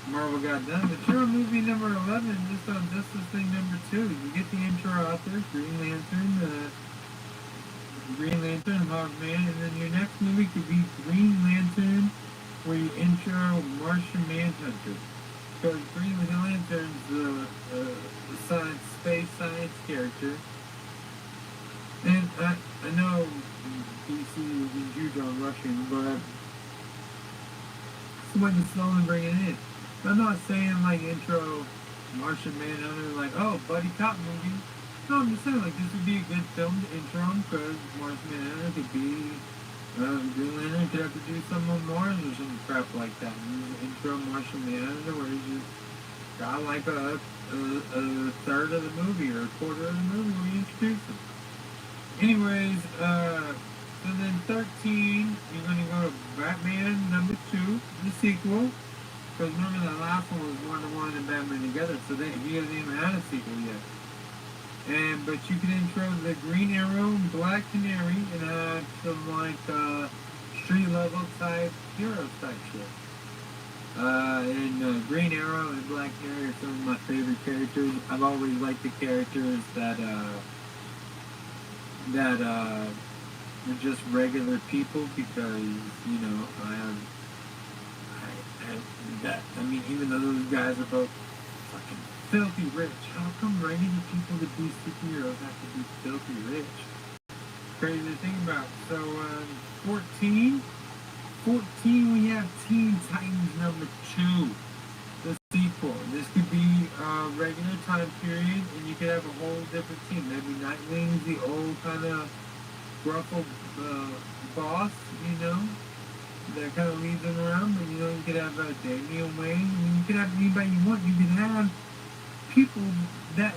Marvel got done? But you're on movie number 11, just on Justice League number 2. You get the intro out there, Green Lantern, Green Lantern, Hawkman, and then your next movie could be Green Lantern, where you intro Martian Manhunter. Because Green Lantern's the space science character. And I know DC is huge on Russian, but it's when to slowly bring it in. I'm not saying like intro Martian Manhunter, like, oh, buddy cop movie. No, I'm just saying like this would be a good film to intro him because Martian Manhunter could be Green Lantern could have to do something on Mars or some crap like that. And you intro Martian Manhunter where he's just got like a third of the movie or a quarter of the movie where you introduce him. Anyways, so then 13, you're going to go to Batman number 2, the sequel. Because remember the last one was Wonder Woman and Batman together, so he hasn't even had a sequel yet. But you can intro the Green Arrow and Black Canary and have some like street level type hero type shit. And Green Arrow and Black Canary are some of my favorite characters. I've always liked the characters that are just regular people because, you know, I mean, even though those guys are both fucking filthy rich, how come regular people that be superheroes have to be filthy rich? Crazy to think about. So, 14, we have Teen Titans number 2, the sequel. This could be a regular time period, and you could have a whole different team. Maybe Nightwing's the old kind of gruffle boss, you know, that kind of leads them around. But, you know, you could have Damian Wayne. I mean, you could have anybody you want. You could have people that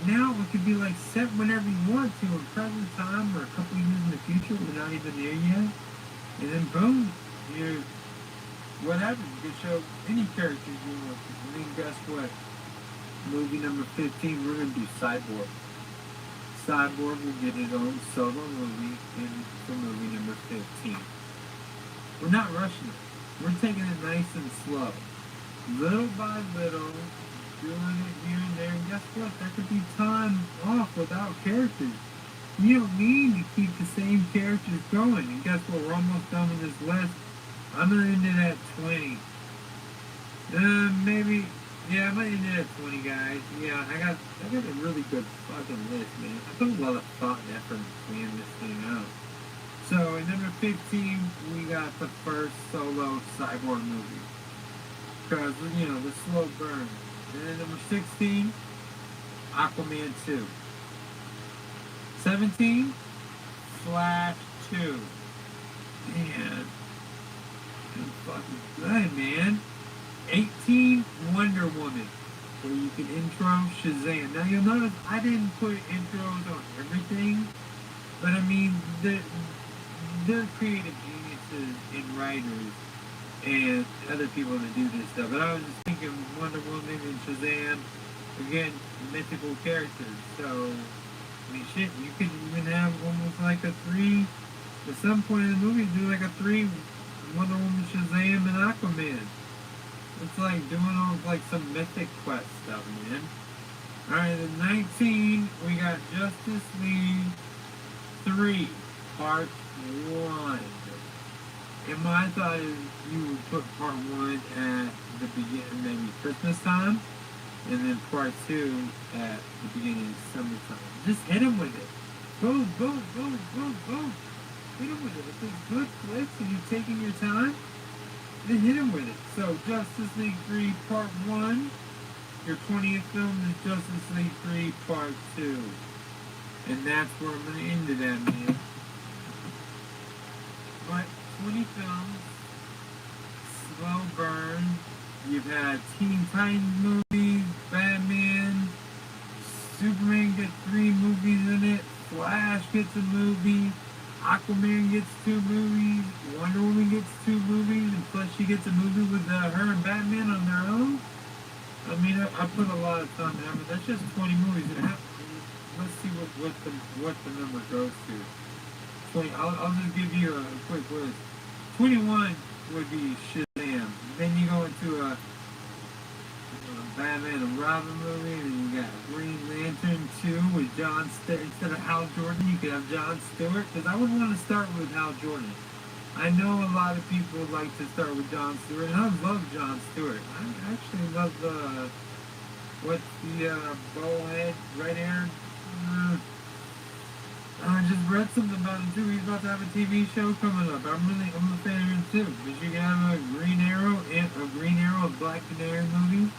now it could be like set whenever you want to, in present time or a couple of years in the future. We're not even there yet. And then boom, you're whatever. You can show any characters you want to. I mean, guess what? Movie number 15, we're going to do Cyborg. Cyborg will get his own solo movie for movie number 15. We're not rushing it. We're taking it nice and slow. Little by little, doing it here and there. And guess what? There could be time off without characters. You don't need to keep the same characters going. And guess what? We're almost done with this list. I'm going to end it at 20. Maybe, yeah, I'm going to end it at 20, guys. Yeah, I got a really good fucking list, man. I put a lot of thought and effort into planning this thing out. So, at number 15, we got the first solo Cyborg movie. Because, you know, the slow burn. And then number 16, Aquaman 2. 17, Flash 2. Man, that's fucking good, man. 18, Wonder Woman, where you can intro Shazam. Now you'll notice I didn't put intros on everything, but I mean, they're creative geniuses and writers and other people that do this stuff. But I was just thinking Wonder Woman and Shazam, again, mythical characters. So, I mean, shit, you could even have almost like a 3, at some point in the movie, do like a 3 Wonder Woman, Shazam, and Aquaman. It's like doing all like some mythic quest stuff, man. Alright, then 19, we got Justice League 3, Part 1. And my thought is you would put Part 1 at the beginning, maybe Christmas time, and then Part 2 at the beginning of summertime. Just hit them with it. Boom, boom, boom, boom, boom. Hit them with it. If it's good flicks and you're taking your time, then hit him with it. So, Justice League 3 Part 1. Your 20th film is Justice League 3 Part 2. And that's where I'm going to end it at, man. But 20 films, slow burn. You've had Teen Titans movies, Batman, Superman gets 3 movies in it, Flash gets a movie, Aquaman gets 2 movies, Wonder Woman gets 2 movies, and plus she gets a movie with her and Batman on their own. I mean, I put a lot of time in it. That's just 20 movies. Let's see what the number goes to. 20. I'll just give you a quick list. 21 would be Shazam. Then you go into Batman and Robin movie, and you got Green Lantern 2 with John Stewart. Instead of Hal Jordan, you could have John Stewart, because I wouldn't want to start with Hal Jordan. I know a lot of people like to start with John Stewart, and I love John Stewart. I actually love what's the bowhead, red hair? I just read something about him too. He's about to have a TV show coming up. I'm a fan of him too. But you can have a Green Arrow and a Green Arrow, a Black Canary movie.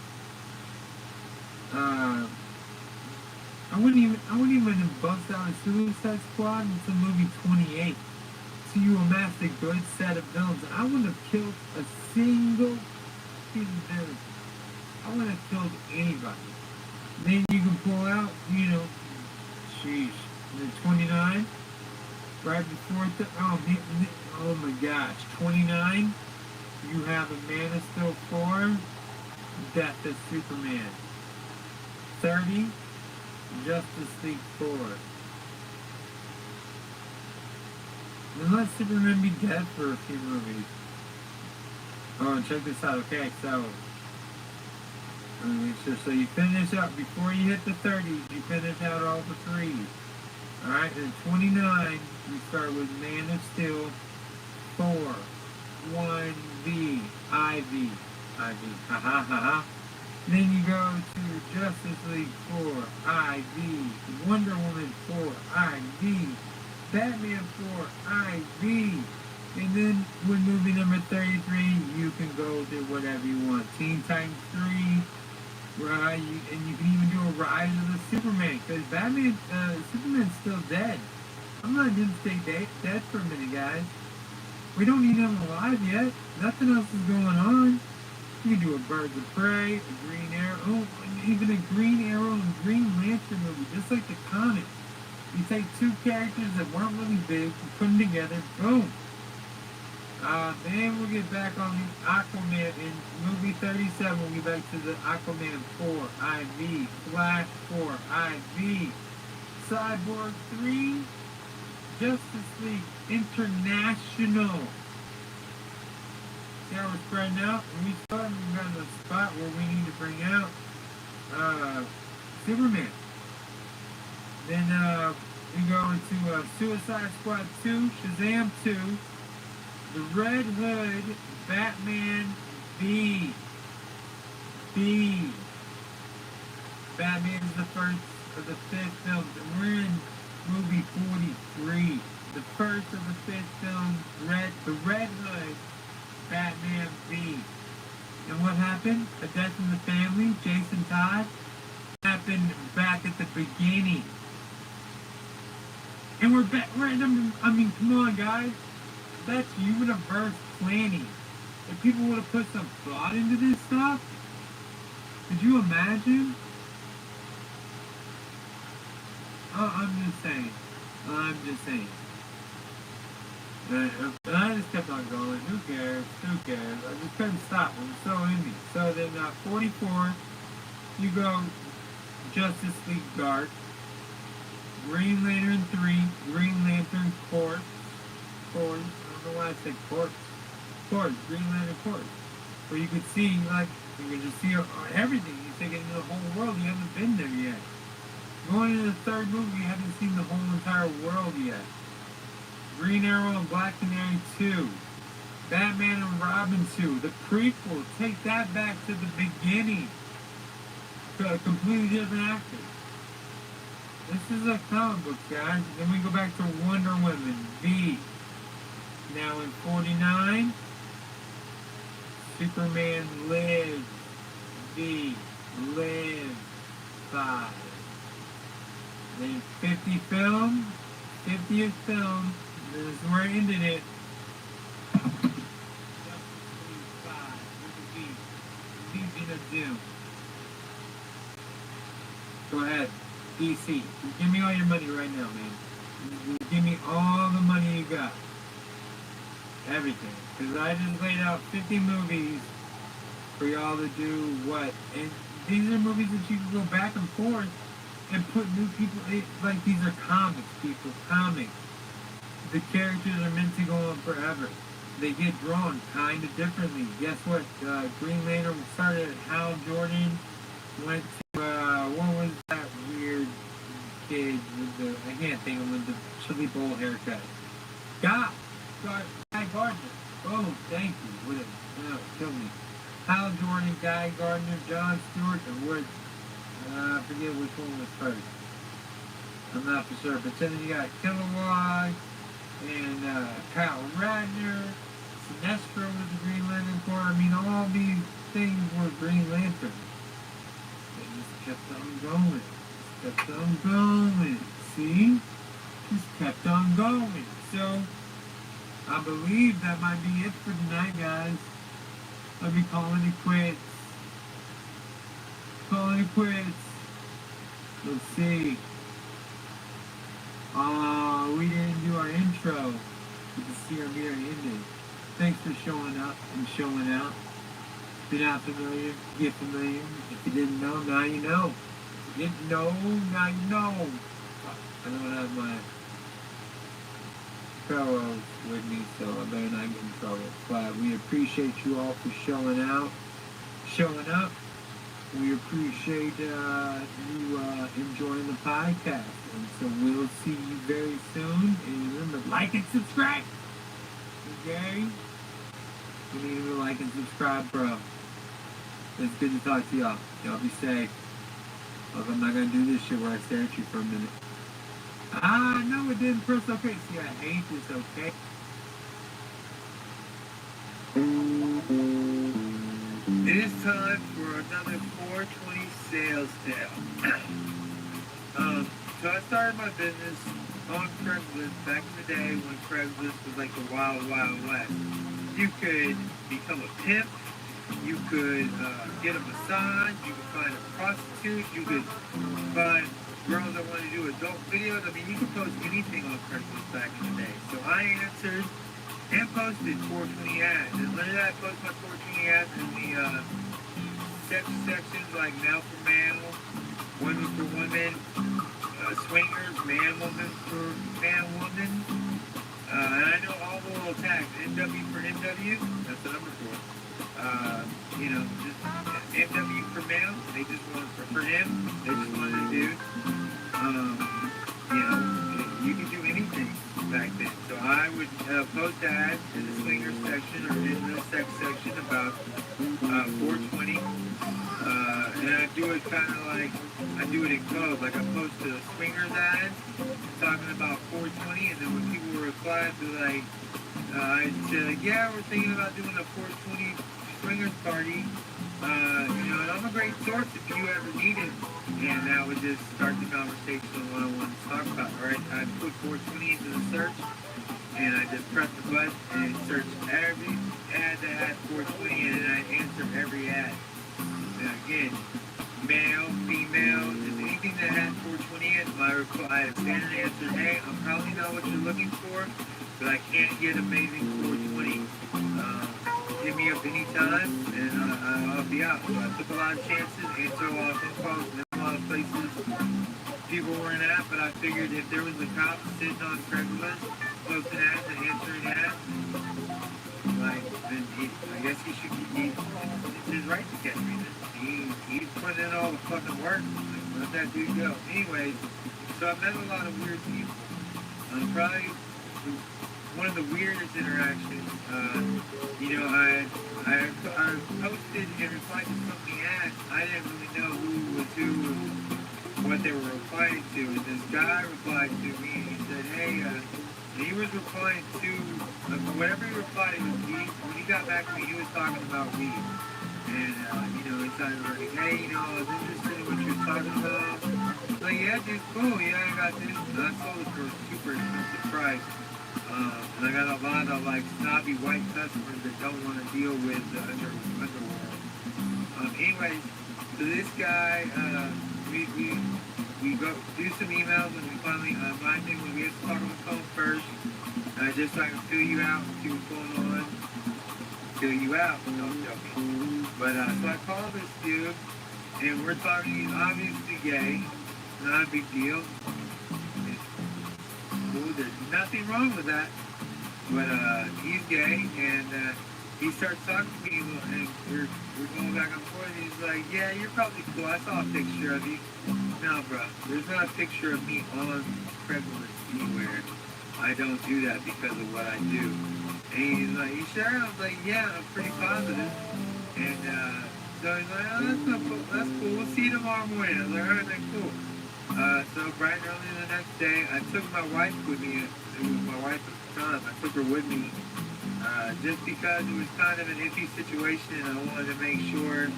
I wouldn't even bust out a Suicide Squad until movie 28. So you amassed a good set of villains. I wouldn't have killed a single villain. I wouldn't have killed anybody. Then you can pull out, sheesh, the 29, right before oh my gosh, 29. You have a Man of Steel 4, Death of Superman. 30, Justice League 4. Unless Superman be dead for a few movies. Oh, and check this out. Okay, so let me make sure. So you finish out before you hit the 30s. You finish out all the threes. All right, and 29. You start with Man of Steel 4, 1V, IV, ha ha ha ha. Then you go to Justice League 4, IV, Wonder Woman 4, IV, Batman 4, IV. And then with movie number 33, you can go to whatever you want. Teen Titans 3, right? And you can even do a Rise of the Superman, because Superman's still dead. I'm not going to stay dead for a minute, guys. We don't need him alive yet. Nothing else is going on. You can do a Birds of Prey, a Green Arrow, even a Green Arrow and Green Lantern movie, just like the comics. You take two characters that weren't really big, you put them together, boom. Then we'll get back on the Aquaman in movie 37. We'll get back to the Aquaman 4, IV, Flash 4, IV, Cyborg 3, Justice League International. See how we're spreading out? When we start, we've got a spot where we need to bring out Superman. Then we go into Suicide Squad 2, Shazam 2, The Red Hood, Batman B. Batman is the first of the 5th film, and we're in movie 43. The first of the 5th film, The Red Hood, Batman B. And what happened? A death in the family, Jason Todd, happened back at the beginning. And we're back, come on guys. That's universe planning. If people would have put some thought into this stuff, could you imagine? Oh, I'm just saying. And I just kept on going. Who cares? I just couldn't stop. It was so in me. So then 44, you go Justice League Dark, Green Lantern 3, Green Lantern Corps. I don't know why I said Corps, Green Lantern Corps. Where you could see, you could just see everything. You take it into the whole world. You haven't been there yet. Going into the third movie, you haven't seen the whole entire world yet. Green Arrow and Black Canary 2. Batman and Robin 2. The prequel. Take that back to the beginning. To a completely different actor. This is a comic book, guys. Then we go back to Wonder Woman V. Now in 49, Superman Lives V. Lives 5. Then 50th film, this is where I ended it. Justice League 5, Legion of Doom. Go ahead, DC. Give me all your money right now, man. Give me all the money you got. Everything. Because I just laid out 50 movies for y'all to do what? And these are movies that you can go back and forth and put new people, like these are comics, people, comics. The characters are meant to go on forever. They get drawn kind of differently. Guess what? Green Lantern started at Hal Jordan, went to, what was that weird kid with the, I can't think of, with the chili bowl haircut. Guy Gardner. Oh, thank you. Whatever. No, kill me. Hal Jordan, Guy Gardner, John Stewart, and Wood. I forget which one was first. I'm not for sure. But then you got Kilowog and Kyle Radner, Sinestro with the Green Lantern Corps. I mean, all these things were Green Lantern. They just kept on going. Kept on going. See? Just kept on going. So, I believe that might be it for tonight, guys. I'll be calling it quits. Calling it quits. Let's see. We didn't do our intro with the Sierra Mirror ended. Thanks for showing up and showing out. If you're not familiar, get familiar. If you didn't know, now you know. If you didn't know, now you know. I don't have my fellows with me, so I better not get in trouble. But we appreciate you all for showing out, showing up. We appreciate you enjoying the podcast. And so we'll see you very soon. And remember, like and subscribe. Okay? We need to like and subscribe, bro. It's good to talk to y'all. Y'all be safe. Look, I'm not going to do this shit where I stare at you for a minute. No, it didn't press okay. See, I hate this, okay? It is time for another 420 sales tale. So I started my business on Craigslist back in the day when Craigslist was like the wild, wild west. You could become a pimp. You could get a massage. You could find a prostitute. You could find girls that want to do adult videos. I mean, you could post anything on Craigslist back in the day. So I answered and posted 420 ads. And when did I post my 420 ads? In the sex sections like male for male, women for women, swingers, man, woman for man, woman. And I know all the little tags. NW for NW. That's the number for it. Just MW for male, they just want for him, they just wanted a dude. You can do anything back then. So I would post ads in the swinger section or in the sex section about 420. And I do it kind of like, I do it in code. Like I post a swingers ad talking about 420, and then when people reply, be like, I'd say, like, yeah, we're thinking about doing a 420 swingers party, and I'm a great source if you ever need it. And that would just start the conversation on what I wanted to talk about, right? I'd put 420 into the search, and I just press the button and search every ad that had 420 in it, and I'd answer every ad. Now again, male, female, just anything that had 420 in, my reply, I standard answer, hey, I probably know what you're looking for, but I can't get amazing 420. Hit me up anytime, and I'll be out. So I took a lot of chances, answered a lot of phone calls, and a lot of places people weren't at, but I figured if there was a cop sitting on Craigslist, posting ads and answering ads, then I guess he should be, it's his right to catch me. He's putting in all the fucking work. Let that dude go. Anyways, so I met a lot of weird people. Probably one of the weirdest interactions, I posted and replied to so many ads, I didn't really know who was who and what they were replying to. And this guy replied to me and he said, hey, he was replying to, whatever he replied, it was weed. When he got back to me, he was talking about weed. And, he started like, hey, I was interested in what you were talking about. Like, yeah, dude, cool, yeah, I got this. And I sold it for a super expensive price. And I got a lot of snobby white customers that don't want to deal with the underworld. Anyways, so this guy, we go do some emails and we finally find him when we have to talk on the phone first, just so I can fill you out and see what's going on. Fill you out, no, I'm joking. But so I call this dude, and we're talking. He's obviously gay, not a big deal. There's nothing wrong with that, but he's gay, and he starts talking to me, and we're going back and forth. And he's like, "Yeah, you're probably cool. I saw a picture of you." No, bro, there's not a picture of me on Craigslist anywhere. I don't do that because of what I do. And he's like, "You sure?" I was like, "Yeah, I'm pretty positive." And so he's like, "Oh, that's not cool. That's cool. We'll see you tomorrow morning." I was like, "All right, then, cool." So bright and early the next day, I took my wife with me. It was my wife at the time. I took her with me just because it was kind of an iffy situation, and I wanted to make sure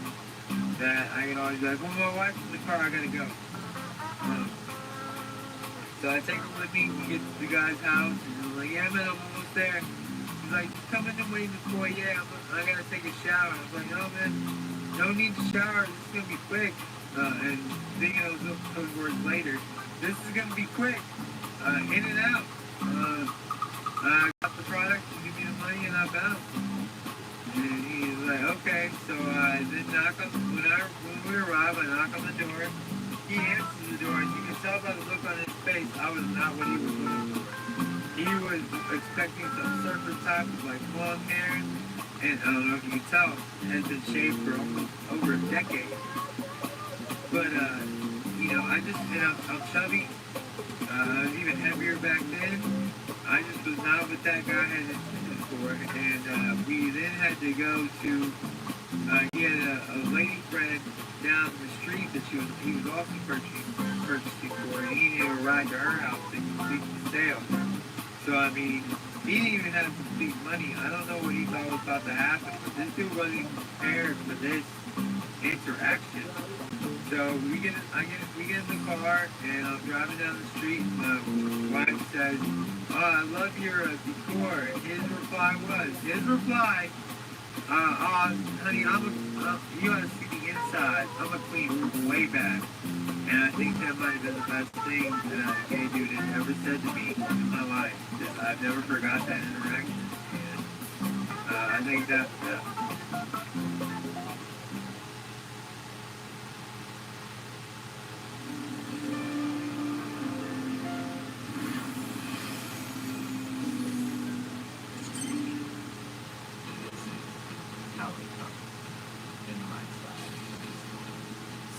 that I could always be like, "Well, my wife's in the car. I gotta go." So I take her with me. We get to the guy's house, and I'm like, "Yeah, man, I'm almost there." He's like, "Come in and wait in the foyer. I gotta take a shower." I was like, "No, man, no need to shower. This is gonna be quick." And thinking those words later, "This is gonna be quick. In and out. I got the product. You give me the money, and I bounce." And he's like, "Okay." So I then knock on when we arrive. I knock on the door. He answers the door, and you can tell by the look on his face, I was not what he was looking for. He was expecting some surfer type of like long hair, and I don't know if you can tell, has been shaved for almost over a decade. But I'm chubby. I was even heavier back then. I just was not what that guy had intended for, and we then had to go to. He had a lady friend down the street that he was also purchasing for, and he needed a ride to her house to complete the sale. So I mean, he didn't even have complete money. I don't know what he thought was about to happen, but this dude wasn't even prepared for this interaction. So we get in the car, and I'm driving down the street, and my wife says, "Oh, I love your decor." And his reply, "Oh, honey, you ought to see the inside. I'm a queen from way back." And I think that might have been the best thing that a gay dude has ever said to me in my life. I've never forgot that interaction. And I think that.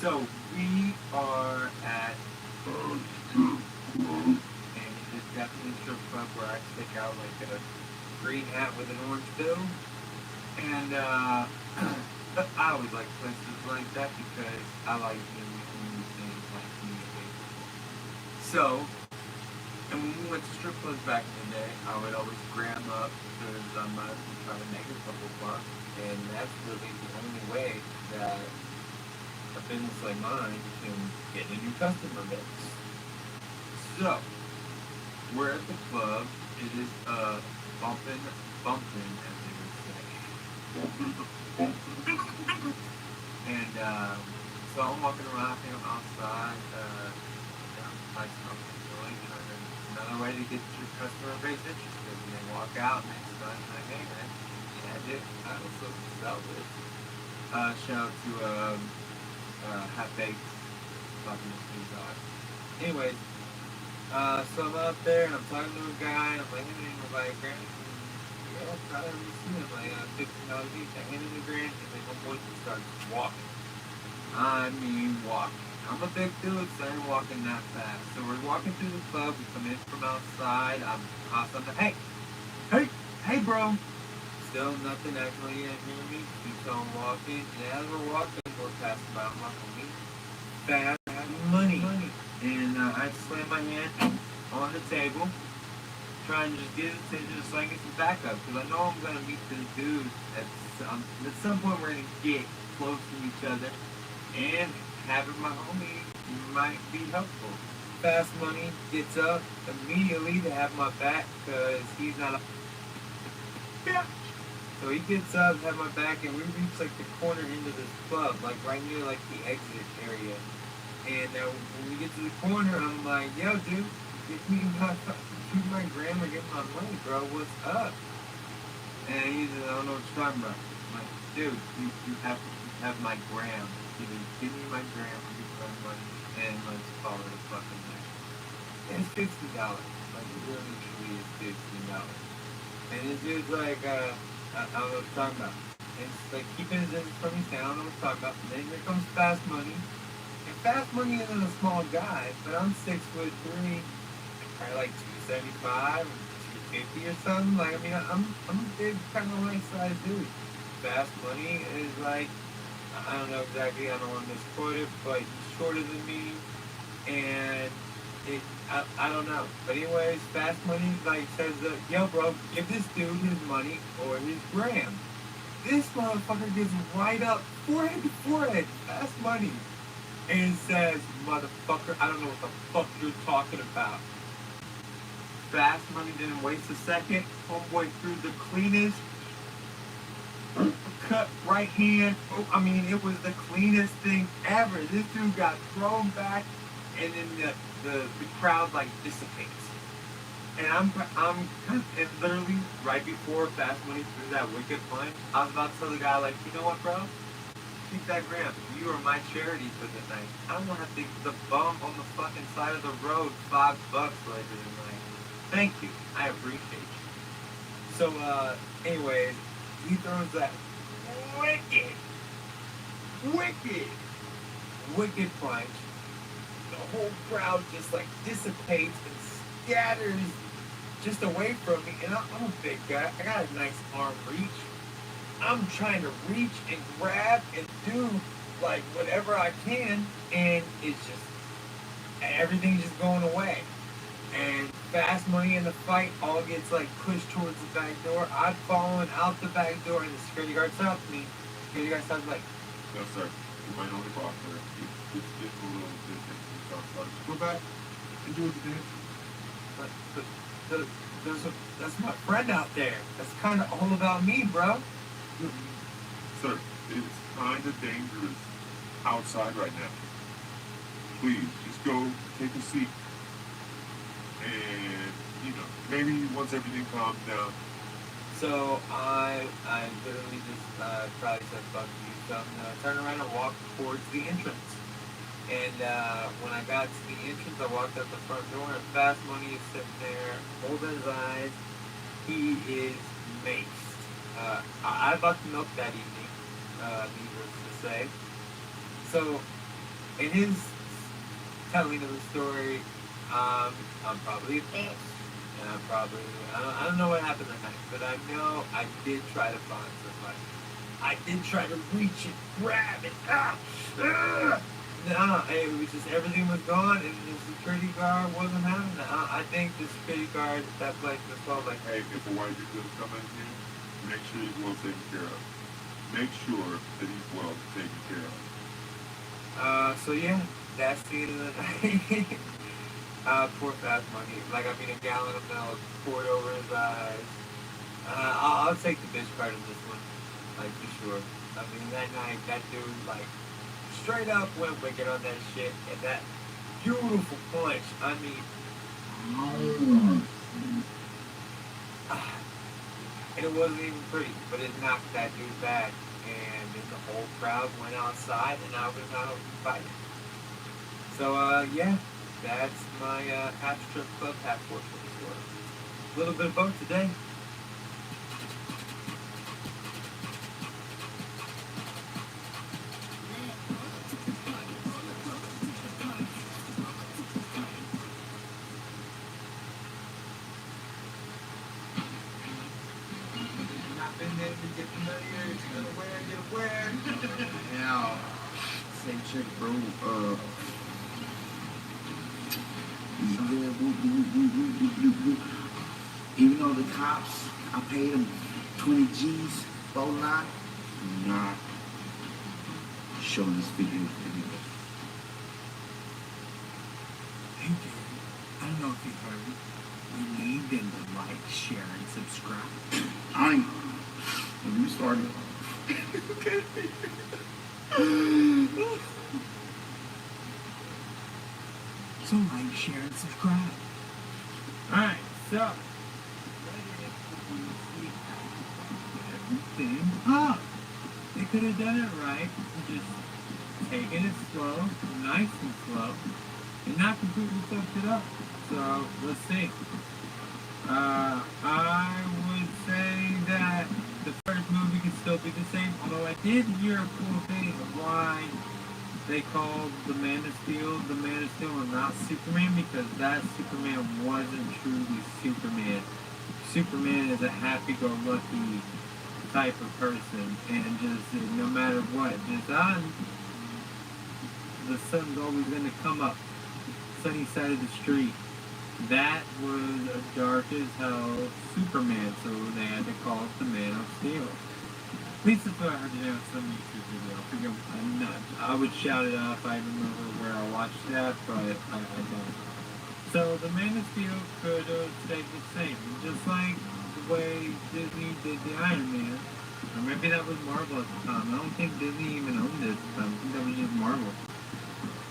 So we are at, and it's definitely a strip club where I stick out like a green hat with an orange bill, and I always like places like that because I like being and like communicating. So, and when we went to strip clubs back in the day, I would always gram up because I might try to make a couple bucks, and that's really the only way that a business like mine can get a new customer base. So, we're at the club. It is bumping, as they would say. And so I'm walking around, I think I'm outside, I smoke a joint, and another way to get your customer base interested. And they walk out, and they start like, "Hey man, yeah, dude, I was supposed to sell this." Shout out to half-baked fucking dog. Anyways, so I'm out there and I'm talking to a guy and I'm like, "Hey, like, Grant, yeah, probably haven't seen him, like, $15 each." I hand him the Grant, and then my boy starts walking. I mean, walking. I'm a big dude, so I ain't walking that fast. So we're walking through the club, we come in from outside, I'm something, hey, bro. Still nothing, actually, you didn't hear me. Keep on walking, and as we're walking, we're passing by my homie. Fast money. And I slam my hand on the table, trying to just get his attention so I can get some backup. Because I know I'm going to meet this dude at some point. We're going to get close to each other, and having my homie might be helpful. Fast money gets up immediately to have my back because he's not a. Yeah. So he gets up, have my back, and we reach like the corner end of this club, like right near like the exit area. And when we get to the corner, I'm like, "Yo, dude, give me my gram or get my money, bro. What's up?" And he's like, "I don't know what you're talking about." I'm like, "Dude, you have to have my gram. Either give me my gram or give me my money, and let's call it a fucking night." And it's $60. Like, it really truly is $60. And this dude's like, I don't know what I'm talking about. It's like keeping his distance from me, saying I don't know what I'm talking about. And then here comes Fast Money. And Fast Money isn't a small guy, but I'm 6'3", probably like 275, 250 or something. Like I mean, I'm a big kind of right sized dude. Fast Money is like, I don't know exactly, I don't want to misquote it, but he's shorter than me, and I don't know. But anyways, Fast Money like says, yo bro, give this dude his money or his gram. This motherfucker gets right up, forehead to forehead, Fast Money, and says, motherfucker, I don't know what the fuck you're talking about. Fast Money didn't waste a second. Homeboy threw the cleanest cut right hand. Oh, I mean, it was the cleanest thing ever. This dude got thrown back, and then the crowd like dissipates. And I'm and literally right before Fast Money threw that wicked punch, I was about to tell the guy like, you know what, bro? Keep that gram. You are my charity for the night. I don't want to have to give the bum on the fucking side of the road $5 later tonight. Thank you. I appreciate you. So, anyways, he throws that wicked punch. The whole crowd just like dissipates and scatters just away from me. And I'm a big guy. I got a nice arm reach. I'm trying to reach and grab and do like whatever I can, and it's just everything's just going away. And Fast Money in the fight all gets like pushed towards the back door. I'd fallen out the back door, and the security guard stopped me. Security guard stopped like, no, sir. You might only go out there. It's just a little distance. Go back and do what you did. but that's my friend out there. That's kind of all about me, bro. Sir, it's kind of dangerous outside right now. Please, just go take a seat. And, you know, maybe once everything calms down. So I literally just probably said fuck you. So I'm gonna turn around and walk towards the entrance. And when I got to the entrance, I walked out the front door, and Fast Money is sitting there, holding his eyes. He is maced. I bought the milk that evening, needless to say. So, in his telling of the story, I'm probably a bitch. And I don't know what happened that night, but I know I did try to find somebody. I did try to reach and grab it. It was just everything was gone, and the security guard wasn't having it. I think the security guard at that place was called like, Hey, if a white dude does come in here, make sure he's well taken care of. Make sure that he's well taken care of. So yeah, that's the end of the night. Poor Fast Money. Like, I mean, a gallon of milk poured over his eyes. I'll take the bitch part of this one, like, for sure. I mean, that night, that dude, like, straight up went wicked on that shit. And that beautiful punch, I mean, and it wasn't even pretty, but it knocked that dude back. And then the whole crowd went outside, and I was out fighting. So, yeah. That's my half strip club, half porch of the story. A little bit of both today. Not been there to get familiar. It's gonna wear. Yeah. Same chick, bro. Even though the cops, I paid them 20 G's, full lot, not showing this video anyway. Hey, dude, I don't know if you've heard. We need them to like, share, and subscribe. I ain't. When you started. So like, share, and subscribe. Alright, so. Everything up. They could have done it right. Just taking it slow, nice and slow, and not completely fucked it up. So, let's see. I would say that the first still be the same. Although I did hear a cool thing of why they called the Man of Steel and not Superman, because that Superman wasn't truly Superman. Superman is a happy-go-lucky type of person, and just no matter what, just the sun's always going to come up, sunny side of the street. That was a dark as hell Superman, so they had to call it the Man of Steel. At least that's what I heard it on some YouTube video. I would shout it out if I remember where I watched that, but I don't. So the Man of Steel could have stayed the same, just like the way Disney did the Iron Man. Or maybe that was Marvel at the time. I don't think Disney even owned it. I think that was just Marvel.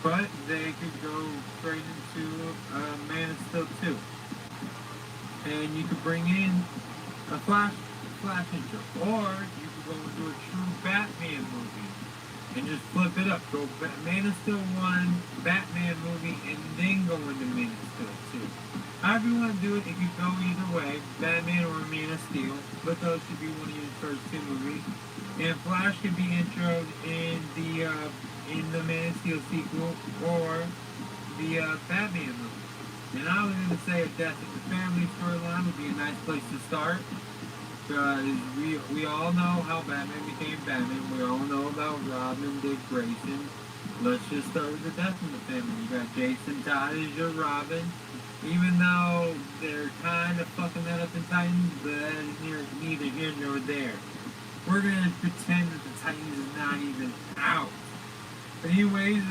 But they could go straight into Man of Steel 2. And you could bring in a Flash intro. Or you could go into a true Batman movie and just flip it up. Go Man of Steel 1, Batman movie, and then go into Man of Steel 2. However you want to do it, it could go either way, Batman or Man of Steel. But those should be one of your first two movies. And Flash could be introed in the Man of Steel sequel or the Batman movie. And I was going to say a Death of the Family storyline would be a nice place to start, because we all know how Batman became Batman. We all know about Robin, Dick Grayson. Let's just start with the Death of the Family. You got Jason Todd as your Robin, even though they're kind of fucking that up in Titans, but that is neither here nor there. We're going to pretend that the Titans is not even out. But anyways,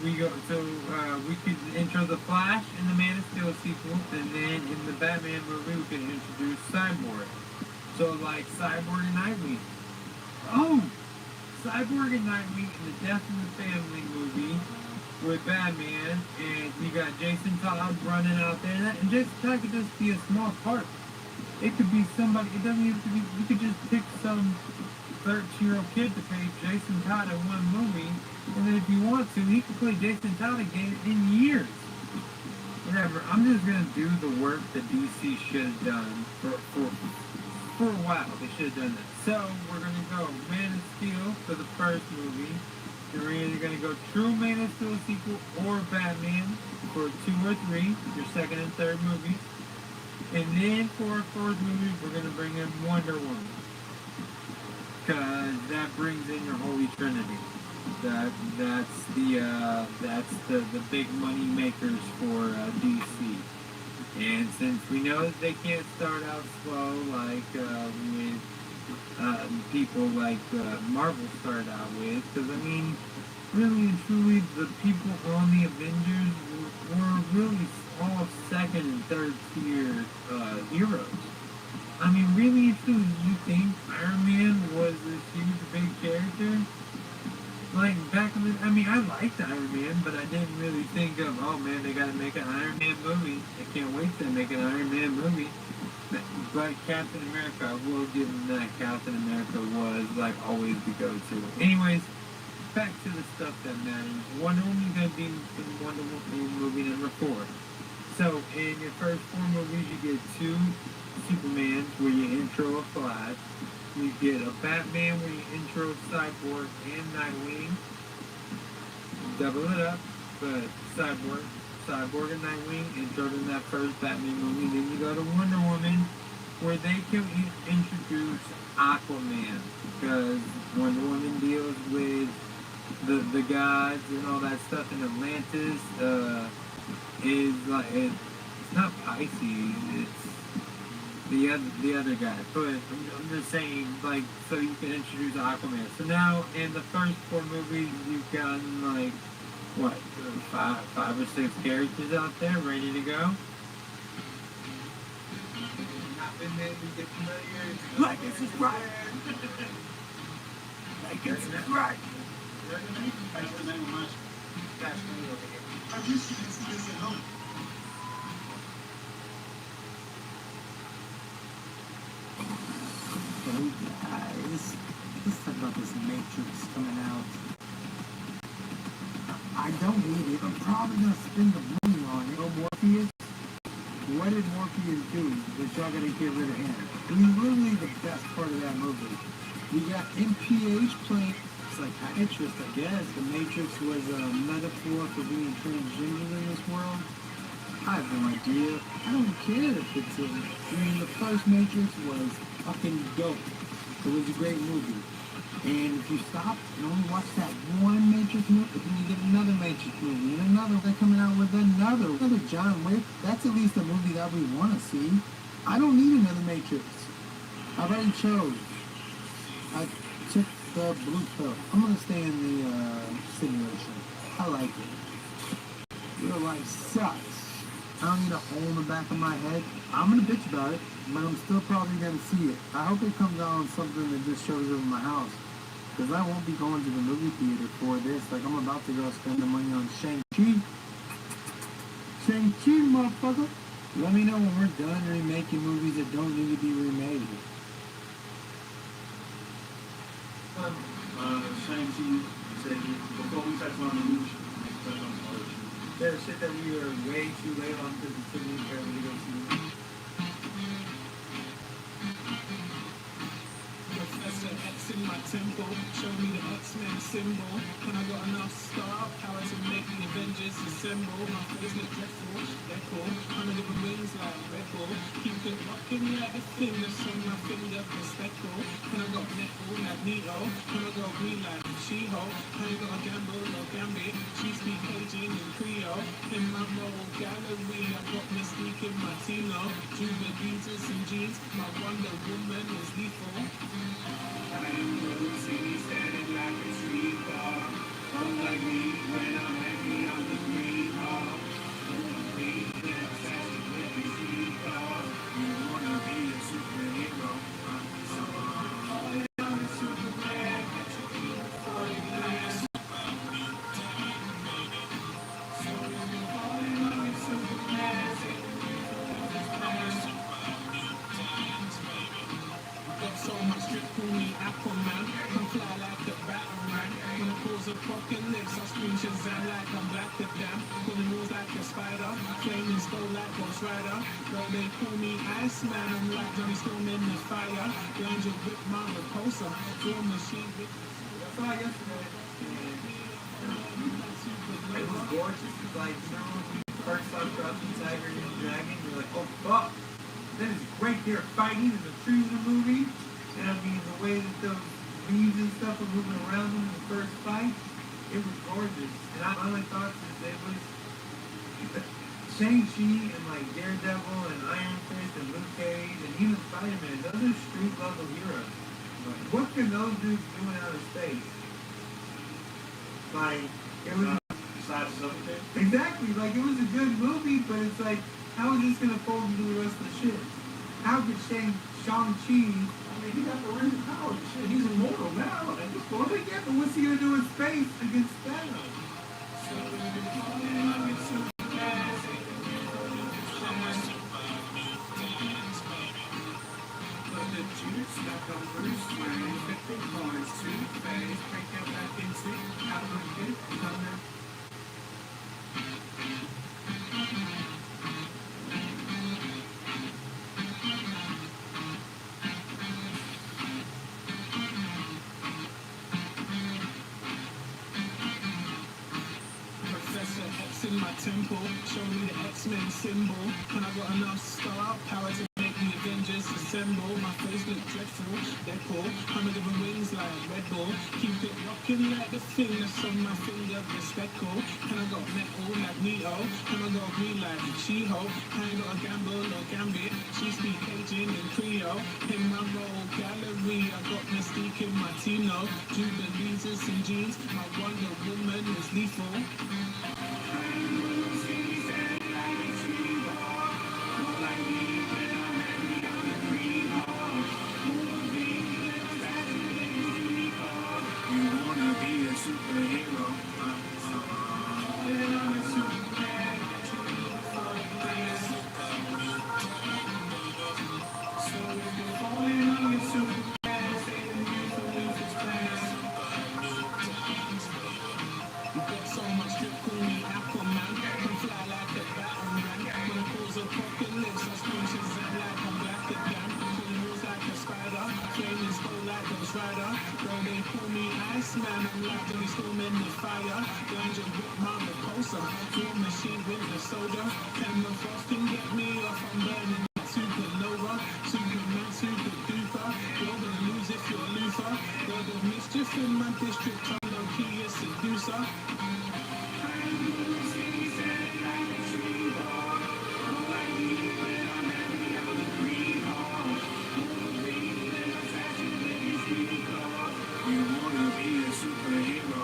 we could intro the Flash in the Man of Steel sequel, and then in the Batman movie we could introduce Cyborg. So like Cyborg and Nightwing. Oh! Cyborg and Nightwing in the Death of the Family movie with Batman, and you got Jason Todd running out there, and Jason Todd could just be a small part. It could be somebody, it doesn't even have to be, you could just pick some 13-year-old kid to play Jason Todd in one movie, and then if you want to, he could play Jason Todd again in years. Whatever, I'm just going to do the work that DC should have done for a while. They should have done that. So, we're going to go Man of Steel for the first movie. You're either going to go true Man of Steel sequel or Batman for 2 or 3, your second and third movies. And then for our fourth movie, we're going to bring in Wonder Woman, because that brings in your Holy Trinity. That's the big money makers for DC. And since we know that they can't start out slow like with people like Marvel started out with, because I mean, really and truly, the people on the Avengers were really all second and third tier heroes. I mean, really and truly, you think Iron Man was this huge, big character? Like, back in the... I mean, I liked Iron Man, but I didn't really think of, oh man, they gotta make an Iron Man movie. I can't wait to make an Iron Man movie. But Captain America, I will give them that. Captain America was, like, always the go-to. Anyways, back to the stuff that matters. Wonder Woman's gonna be in Wonder Woman movie number 4. So, in your first 4 movies, you get 2 Supermans where you intro a Flash. You get a Batman where you intro Cyborg and Nightwing. Double it up, but Cyborg and Nightwing introed in that first Batman movie. Then you go to Wonder Woman where they can introduce Aquaman, because Wonder Woman deals with the gods and all that stuff in Atlantis. Is like it's not Pisces, it's the other guy. But I'm just saying, like, so you can introduce Aquaman. So now in the first 4 movies, you've gotten like what, 5 or 6 characters out there ready to go. Like and subscribe. Like and subscribe. Hey guys, let's talk about this Matrix coming out. I don't need it. I'm probably gonna spend the money on it. Oh, Morpheus? What did Morpheus Morpheus dude, but y'all gotta get rid of him. He's literally the best part of that movie. We got MPH playing psychiatrist, I guess. The Matrix was a metaphor for being transgender in this world. I have no idea. I don't care if it's in. I mean, the first Matrix was fucking dope. It was a great movie. And if you stop and only watch that one Matrix movie, then you get another Matrix movie, and another. They're coming out with another John Wick. That's at least a movie that we want to see. I don't need another Matrix. I already chose. I took the blue pill. I'm gonna stay in the simulation. I like it. Real life sucks. I don't need a hole in the back of my head. I'm gonna bitch about it, but I'm still probably gonna see it. I hope it comes out on something that just shows up in my house. Because I won't be going to the movie theater for this. Like, I'm about to go spend the money on Shang-Chi. Shang-Chi, motherfucker. Let me know when we're done remaking movies that don't need to be remade. Shang-Chi, before we touch on the movie, touch on the other shit. There's shit that we were way too late on because it's too late for everybody to go see. Professor X in my temple, show me the X-Men symbol. When I got enough star power to make the Avengers assemble. My face look dreadful, they're cool. I'm a different wings like Red Bull. Keep it rocking like the thing that's on my finger, respectful. When I got netball like Neo, when I got green like She-Hulk. I ain't got a gamble or gambit, she speak Cajun and Creole. In my role gallery, I got Mystique in my Tino. Jubilees and jeans, my Wonder Woman is lethal. I am Lucy, standing like a tree bar. Don't like me when I'm happy, I'm the green hall. Be the assassin with the tree bar. You wanna be a superhero? I'm a Superman. Got so much drip, call me Aquaman. Can fly like a Batman. When I cause apocalypse, I scream Shazam like I'm black to damn. Pulling walls like a spider, flaming skull like Ghost Rider. Though they call me Iceman, I'm like Johnny Storm in the fire. Ranger with my repulsor, war machine with. I saw it yesterday. It was gorgeous. It's like, you know, when you first saw Crouching Tiger, Hidden Dragon, you're like, oh fuck. That is great. They're fighting in the trees in the movie. And I mean, the way that those leaves and stuff were moving around them in the first fight, it was gorgeous. And my only thoughts is it was Shang-Chi and like Daredevil and Iron Fist and Luke Cage and even Spider-Man. Those are street level heroes. Like, what can those dudes do in outer space? Like, it was exactly, like, it was a good movie, but it's like, how is this gonna fold into the rest of the shit? How could Shang-Chi, I mean, he got the ring of power, shit, he's immortal now. Like, well, yeah, but what's he gonna do in space against Thanos? Professor X in my temple, show me the X-Men symbol. When I got enough star power to make the Avengers assemble. My face look dreadful, they're cool. I'm a different wings like Red Bull. Keep it rocking like the thing that's on my finger, respectful. And I got metal like Neo, and I got green like She-Hulk. I ain't got a gamble or gambit, she speak Cajun and Creole. In my role gallery, I got Mystique in my Tino. Jubilees and jeans, my Wonder Woman is lethal. You wanna be a superhero? Got so and I'm like Johnny Storm in the fire. Ganja with my repulsor. War machine with the soldier. Camera frost can get me off. I'm burning like supernova. Superman, super duper. You're gonna lose if you're Luther. You're the mischief in my district. I'm low key a seducer. You wanna be a superhero?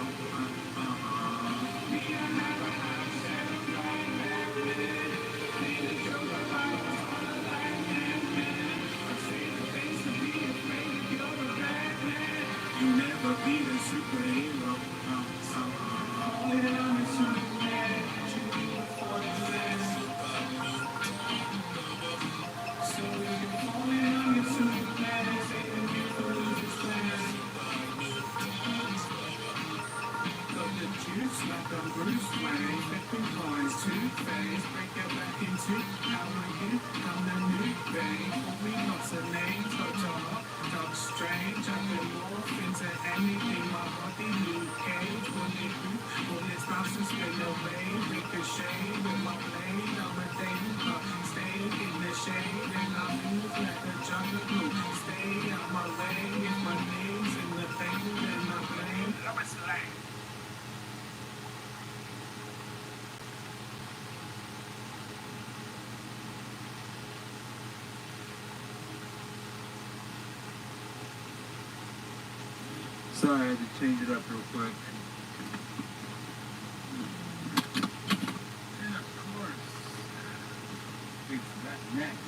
You never be a superhero. Like a Bruce Wayne, flipping coins, two-face, break your back in two. How are you? I'm the new babe. Call me lots of names, Dr. Hot, Doc Strange. I can morph into anything. My body, Luke Cage, bulletproof, bullets bounce and spin away. Ricochet with my blade. I'm a danger, stay in the shade, and I move like a jungle. Stay out my way. If my name's in the pain, then I blame. Love is life. Sorry, I had to change it up real quick. And of course, it's that next.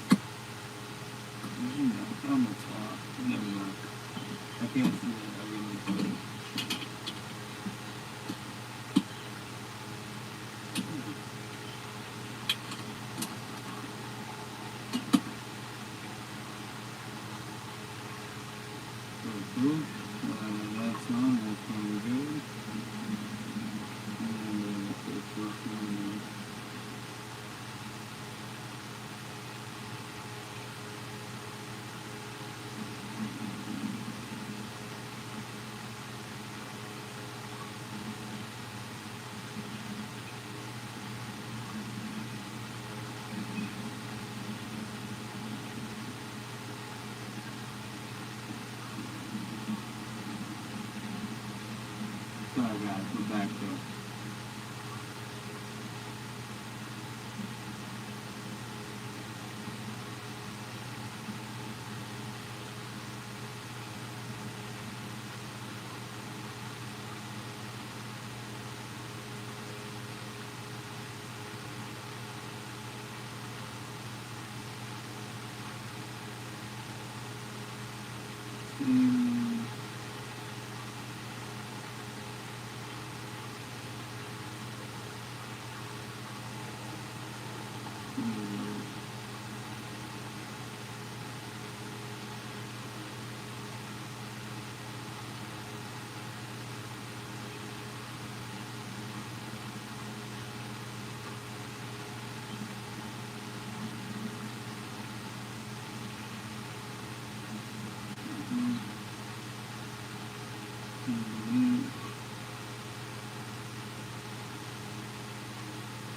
You know, I'm a top. Never mind. I can't see it. I really can't. Cool. That's on. That's probably good. And the first one. Sorry guys, we're back though.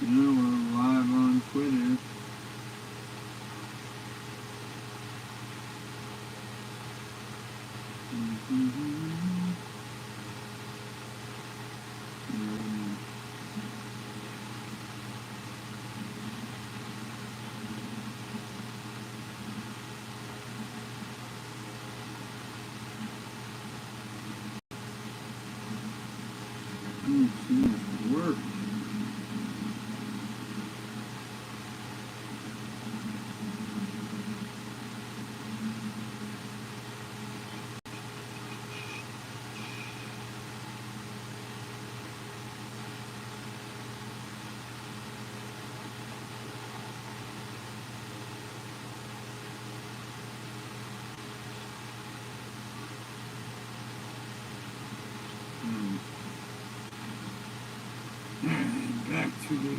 Yeah, we're live on Twitter. Work. Back to the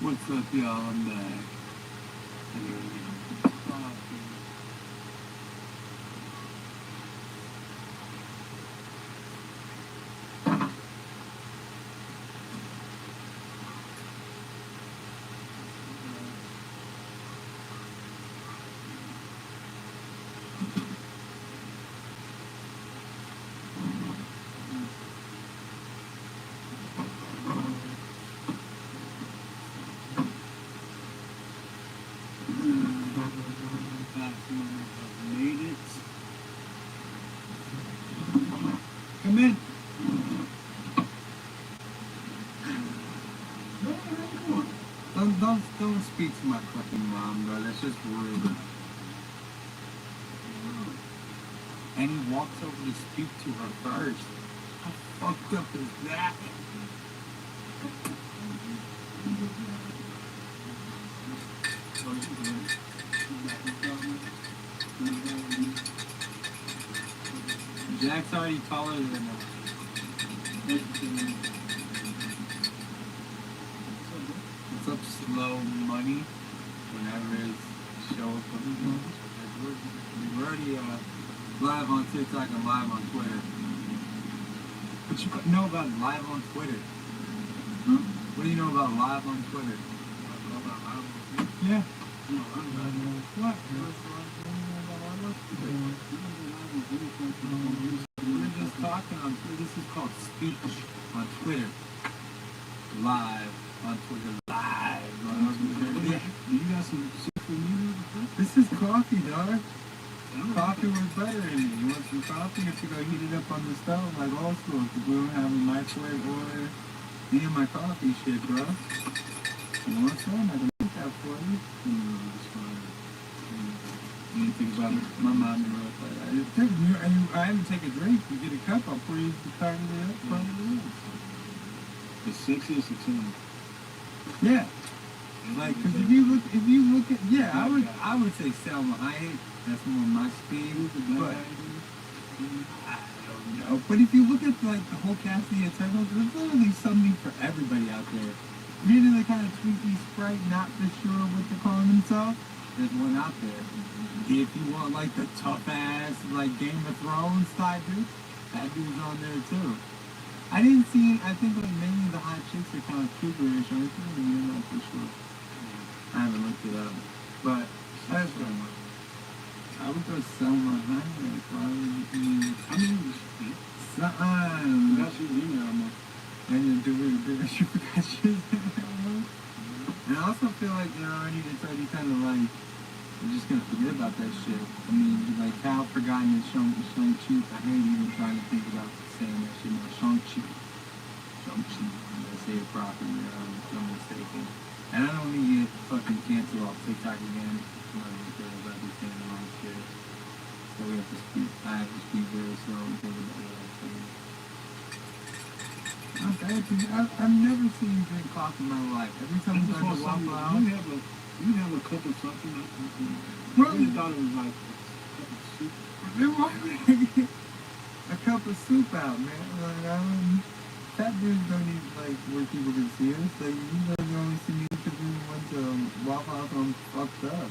What's up, y'all? I'm back. Made it. Come in. Don't speak to my fucking mom, bro. That's just rude. And he walks over to speak to her first. How fucked up is that? Jack's already taller than us. What's up, slow money? Whenever his show comes on. We're already live on TikTok and live on Twitter. What you know about live on Twitter? Huh? What do you know about live on Twitter? Yeah. What? We're just talking on Twitter. This is called speech on Twitter. Live on Twitter. Live on Twitter. Yeah. You got some shit for me? This is coffee, dog. Coffee was better in it. You want some coffee? You have to go heat it up on the stove like old school. Because we don't have a microwave or any of my coffee shit, bro. You want some? I can make that for you. It's fine. You need to think about it. My mom didn't really play that. I haven't taken a drink. You get a cup, I'll pour you the part of it up. It's 6 or 16. Yeah. Like, cause if you look at, yeah, I would say Selma Hayek. That's more my speed. But I don't know. But if you look at like the whole cast of the Eternals, there's literally something for everybody out there. Really, the kind of tweaky Sprite, not for sure what they're calling themselves. There's one out there. If you want like the tough ass, like Game of Thrones type dude, that dude's on there too. I didn't see. I think like many of the hot chicks are kind of Cougarish. I think I'm not for sure. I haven't looked it up, but that's what I would go Selma Hayek. That's your email. And then do it. You forgot yours. And I also feel like it's already kind of like we're just gonna forget about that shit. I mean, like how forgotten is Shang-Chi. I hate even trying to think about saying that shit now. Shang-Chi. I'm gonna say it properly. If I'm mistaken. And I don't need to get fucking canceled off TikTok again. Because I'll be saying the wrong shit. So we have to speak. I have to speak very slow and think about what I'm saying. Not bad, dude. I've never seen you drink coffee in my life. Every time we go to Waffle House, you have a cup of something. I really thought it was like a cup of soup. Then why would I get a cup of soup out, man? Like, fat dudes don't need like where people can see us. Like you guys only see me because we went to Waffle House. I'm fucked up.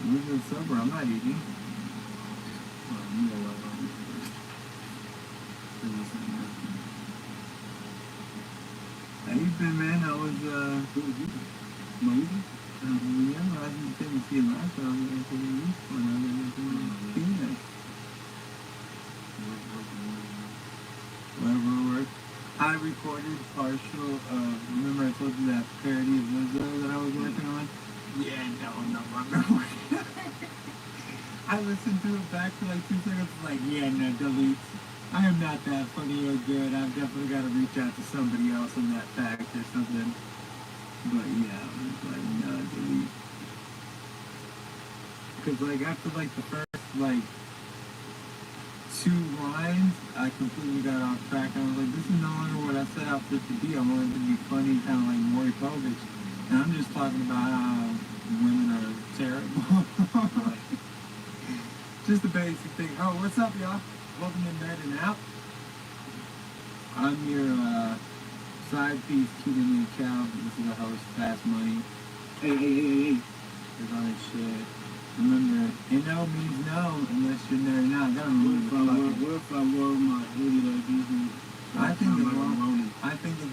We're just sober. I'm not eating. You know what? How you been, man? I was, movie? Yeah, I didn't see it last time. I was going to this one. I was going to Phoenix. Whatever work. I recorded partial of, remember I told you that parody of Lizzo that I was working on? Yeah, no, I'm not working. I listened to it back for like 2 seconds, like, yeah, no, delete. I am not that funny or good. I've definitely got to reach out to somebody else in that fact or something. But yeah, I was like, no, delete. Because like after like the first like 2 lines, I completely got off track. I was like, this is no longer what I set out for it to be. I wanted it to be funny, kind of like Maury Povich. And I'm just talking about how women are terrible. Just the basic thing. Oh, what's up, y'all? Welcome to Night and Out. I'm your Side piece, Keaton and Cal. This is the host, Fast Money. Hey. There's all this shit. Remember, no means no unless you're there now. I gotta remember What if I wore my hoodie like this? I think as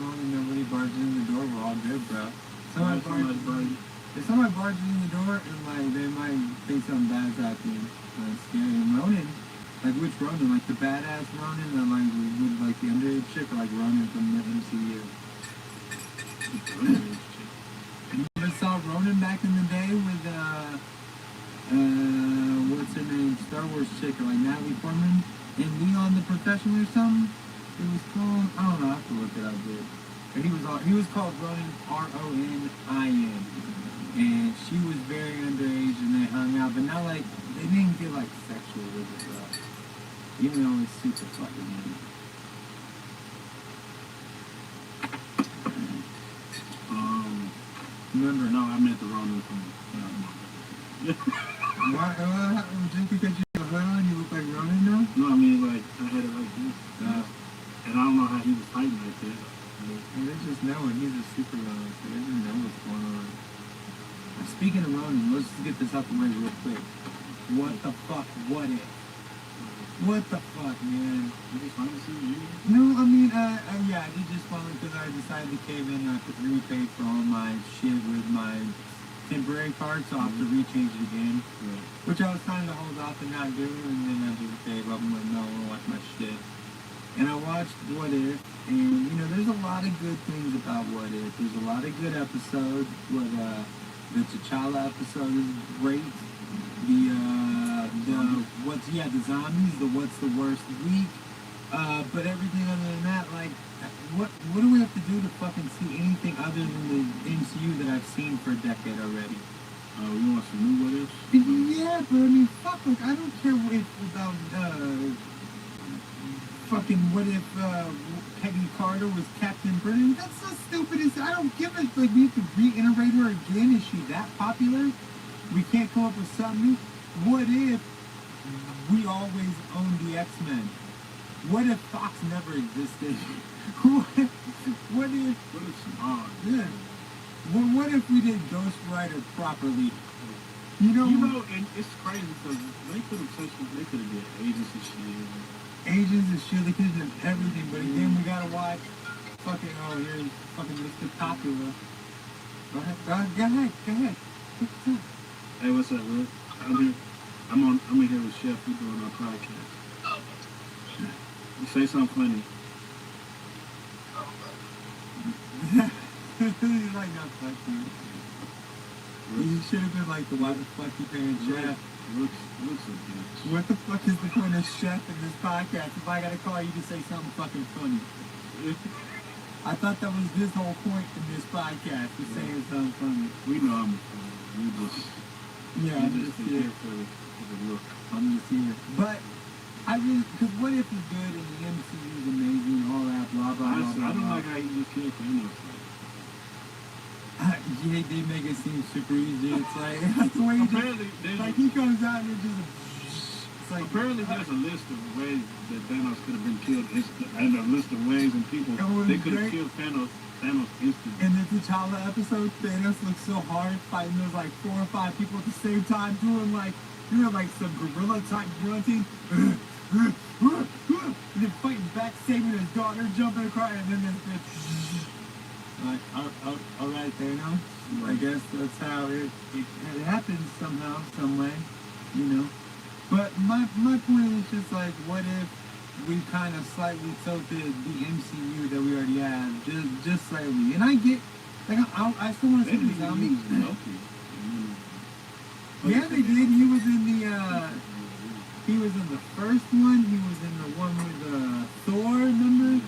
long as nobody barges in the door, we're all good, bro. If somebody barges in the door, and like they might think something bad's happening. That's scary. And Ronan, like which Ronan? Like the badass Ronan, or like with like the underage chick, or like Ronan from the MCU? You just saw Ronan back in the day with what's her name? Star Wars chick, or like Natalie Portman in Leon the Professional or something. It was called, I don't know, I have to look it up, dude. But he was called Ronan, Ronin, and she was very underage, and they hung out, but not like, they didn't get like sexual with it, bro. Even though it's super fucking weird. Remember, no, I meant the Ronin from Why, just because you have a hood on, you look like Ronan now? No, I mean, like, I had it like this. And I don't know how he was fighting like that. And they just know it. He's a super Ronin, so they just know what's going on. Speaking of Ronin, let's just get this out the way real quick. What the fuck? What if? What the fuck, man? You just want to see you? No, I mean, yeah, I did just follow because I decided to cave in. I repaid for all my shit with my temporary card, so I'll have to rechange it again. Right. Which I was trying to hold off and not do, and then I just gave up and went, no, I want to watch my shit. And I watched What If, and, you know, there's a lot of good things about What If. There's a lot of good episodes. The T'Challa episode is great. The zombies, the what's the worst week. But everything other than that, like, what do we have to do to fucking see anything other than the MCU that I've seen for a decade already? You want some new What Ifs? Yeah, but I mean, fuck, like, I don't care about, fucking what if, Peggy Carter was Captain Britain? That's so stupid. I don't give it, like, we have to reiterate her again. Is she that popular? We can't come up with something new? What if we always owned the X-Men? What if Fox never existed? What if yeah. What if we did Ghost Rider properly? You know, and it's crazy because they could have did Agents of S.H.I.E.L.D. Agents of S.H.I.E.L.D., they could have done everything, but again, we gotta watch fucking, here's fucking Mr. Popular. Go ahead. Take your time. Hey, what's up, bro? I'm in here with Chef. We're doing our podcast. You say something funny. He's like, no, fuck you. You should have been like the why the fuck you paying Chef. Looks a bitch. What the fuck is the point of Chef in this podcast if I gotta call you to say something fucking funny? I thought that was his whole point in this podcast, to say something funny. We know I'm funny. I'm just here for the look. I'm just here. But I really, because What If is good and the MCU is amazing, all that, blah, blah, blah. I don't like how you just killed Thanos. Yeah, they make it seem super easy. It's like the way he comes out and it's like apparently there's a list of ways that Thanos could have been killed, and a list of ways and people they could have killed Thanos instantly. In the T'Challa episode, Thanos looks so hard fighting those like 4 or 5 people at the same time, doing like some gorilla type grunting, and then fighting back, saving his daughter, jumping across, and then this bitch. Like, all right, Thanos. I guess that's how it happens somehow, some way, you know. But my point is just like, what if we kind of slightly tilted the MCU that we already have, just slightly. And I get, like, I still want to see the zombies. Yeah, they did. He was in the first one. He was in the one with Thor, remember?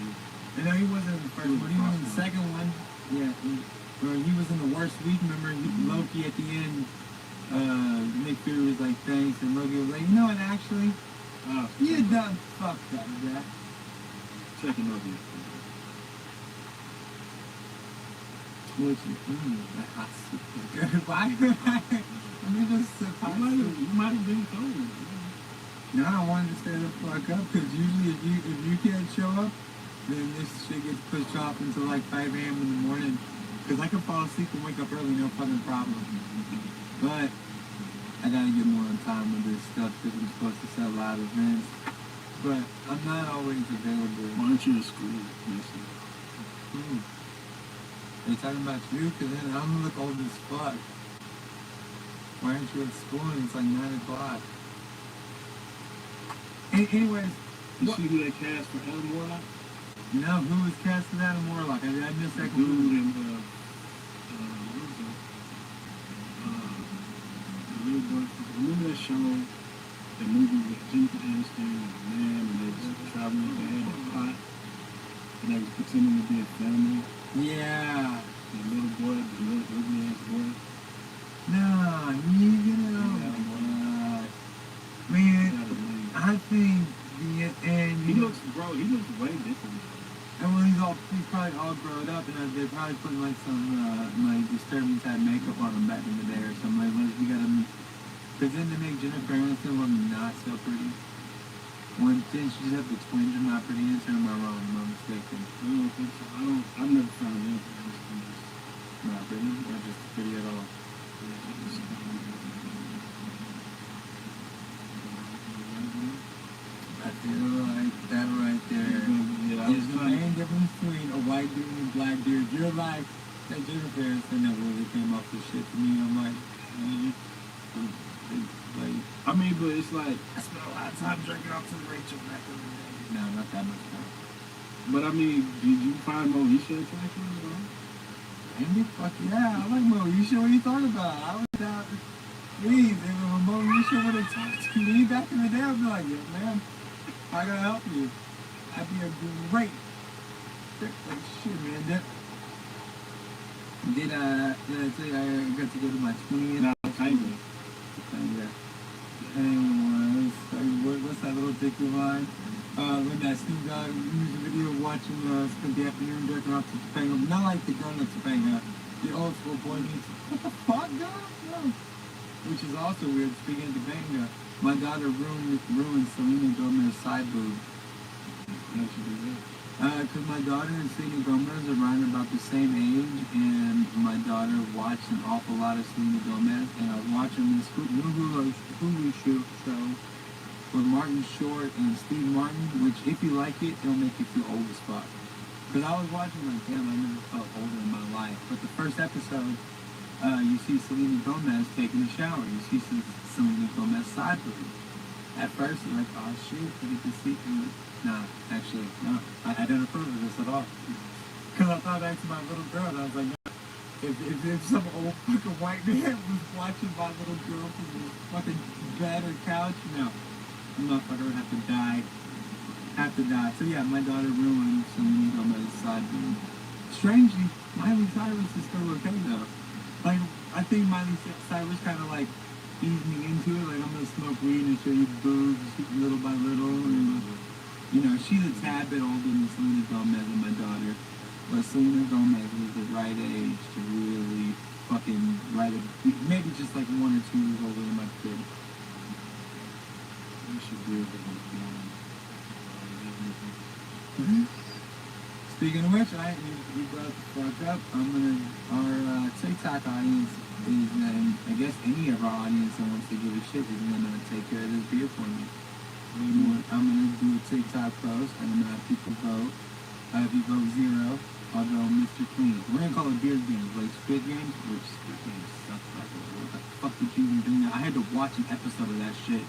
No, he wasn't in the first one. He was in the second one. Yeah, he was in the worst week. Remember, Loki at the end. Nick Fury was like, thanks, and Loki was like, you know what, actually, you done fucked up, Jack. Taking over you. Which, that hot soup is good. Why? I mean, just you might have been told. No, I wanted to stay the fuck up, because usually if you can't show up, then this shit gets pushed off until like 5 a.m. in the morning. Because I can fall asleep and wake up early, no fucking problem. But I gotta get more on time with this stuff because I'm supposed to sell live events. But I'm not always available. Why aren't you at school? They're talking about you because then I'm gonna look old as fuck. Why aren't you at school and it's like 9 o'clock? Anyways, You see who they cast for Adam Warlock? no, who was casting Adam Warlock? I missed that Dude dude. and what was that? The little boy. Remember that show? The movie with Jennifer Aniston and a man, and they was traveling. They had a pot, and they was pretending to be a family. Yeah. The little boy, the little ugly ass boy. No, you know. Adam Warlock. Man, That was lame. I think He looks way different. and when he's probably all grown up, and they're probably putting like some like disturbing type makeup on him back in the day or something. Like you gotta, because then they make Jennifer Aniston look not so pretty. One thing, she just have the twins are not pretty. Answer, am I wrong? Am I mistaken? I don't think so. I've never found him. Not pretty, or just pretty at all. I feel like that right there. There's the main difference between a white dude and a black dude. You're like, that Jennifer Aniston never really came off the shit to me. I'm like, like, I mean, but it's like, I spent a lot of time drinking off to Rachel back in the day. No, not that much time. but I mean, did you find Moesha attractive at all? Maybe, fuck yeah, I like Moesha. What are you talking about? I was out. Please, if Moesha would have talked to me back in the day, I'd be like, yeah, man, I gotta help you. I'd be a great like shit, man. Did I tell you I got to go to my 20th? No, kind of. What's that little TikTok line? When that Snoop Dogg music video watching spent the afternoon jerking off to Topanga. Not like the grown up Topanga. The old school boy meets what the fuck, dog? No. Which is also weird. Speaking of Topanga, my daughter ruined Selena Gomez's side boob. How'd you do that? Because my daughter and Selena Gomez are around about the same age, and my daughter watched an awful lot of Selena Gomez, and I was watching this new Hulu show with Martin Short and Steve Martin, which if you like it, it'll make you feel old as fuck. Because I was watching like, damn, I never felt older in my life. But the first episode, you see Selena Gomez taking a shower. You see Selena Gomez side boob. At first, you're like, oh shit, I get to see it. Nah, actually, no. I didn't approve of this at all. Because I thought back to my little girl, and I was like, no. If some old fucking white man was watching my little girl from the fucking bed or couch, no. The motherfucker would have to die. So yeah, my daughter ruined Selena Gomez's side boob. Strangely, Miley Cyrus is still okay though. Like, I think Miley Cyrus kind of like eased me into it. Like, I'm gonna smoke weed and show you boobs little by little. And, you know, she's a tad bit older than Selena Gomez and my daughter. But Selena Gomez was the right age to really fucking maybe just like 1 or 2 years older than my kid. You should do it. Speaking of which, you brought the fuck up. Our TikTok audience is, I guess any of our audience that wants to give a shit is gonna take care of this beer for me. I'm gonna do a TikTok post and I'm gonna have people vote. If you vote 0, I'll go Mr. Clean. We're gonna call it beer games, like Squid Games, which Squid Games sucks. What the fuck did you even do that? I had to watch an episode of that shit.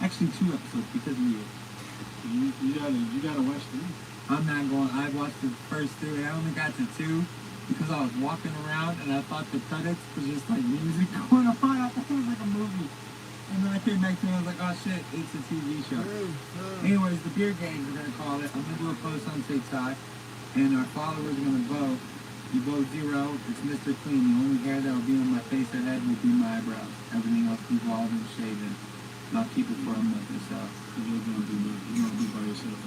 Actually 2 episodes because of you. You gotta watch them. I'm not going. I watched the first 2 and I only got to 2 because I was walking around and I thought the credits was just like music going on. I thought it was like a movie. And then I came back to it and I was like, oh shit, it's a TV show. Anyways, the beer games we're gonna call it. I'm gonna do a post on TikTok and our followers are gonna vote. You vote 0, it's Mr. Clean. The only hair that will be on my face or head will be my eyebrows. Everything else will be bald and shaven. And I'll keep it for a month or so. You're gonna be by yourself.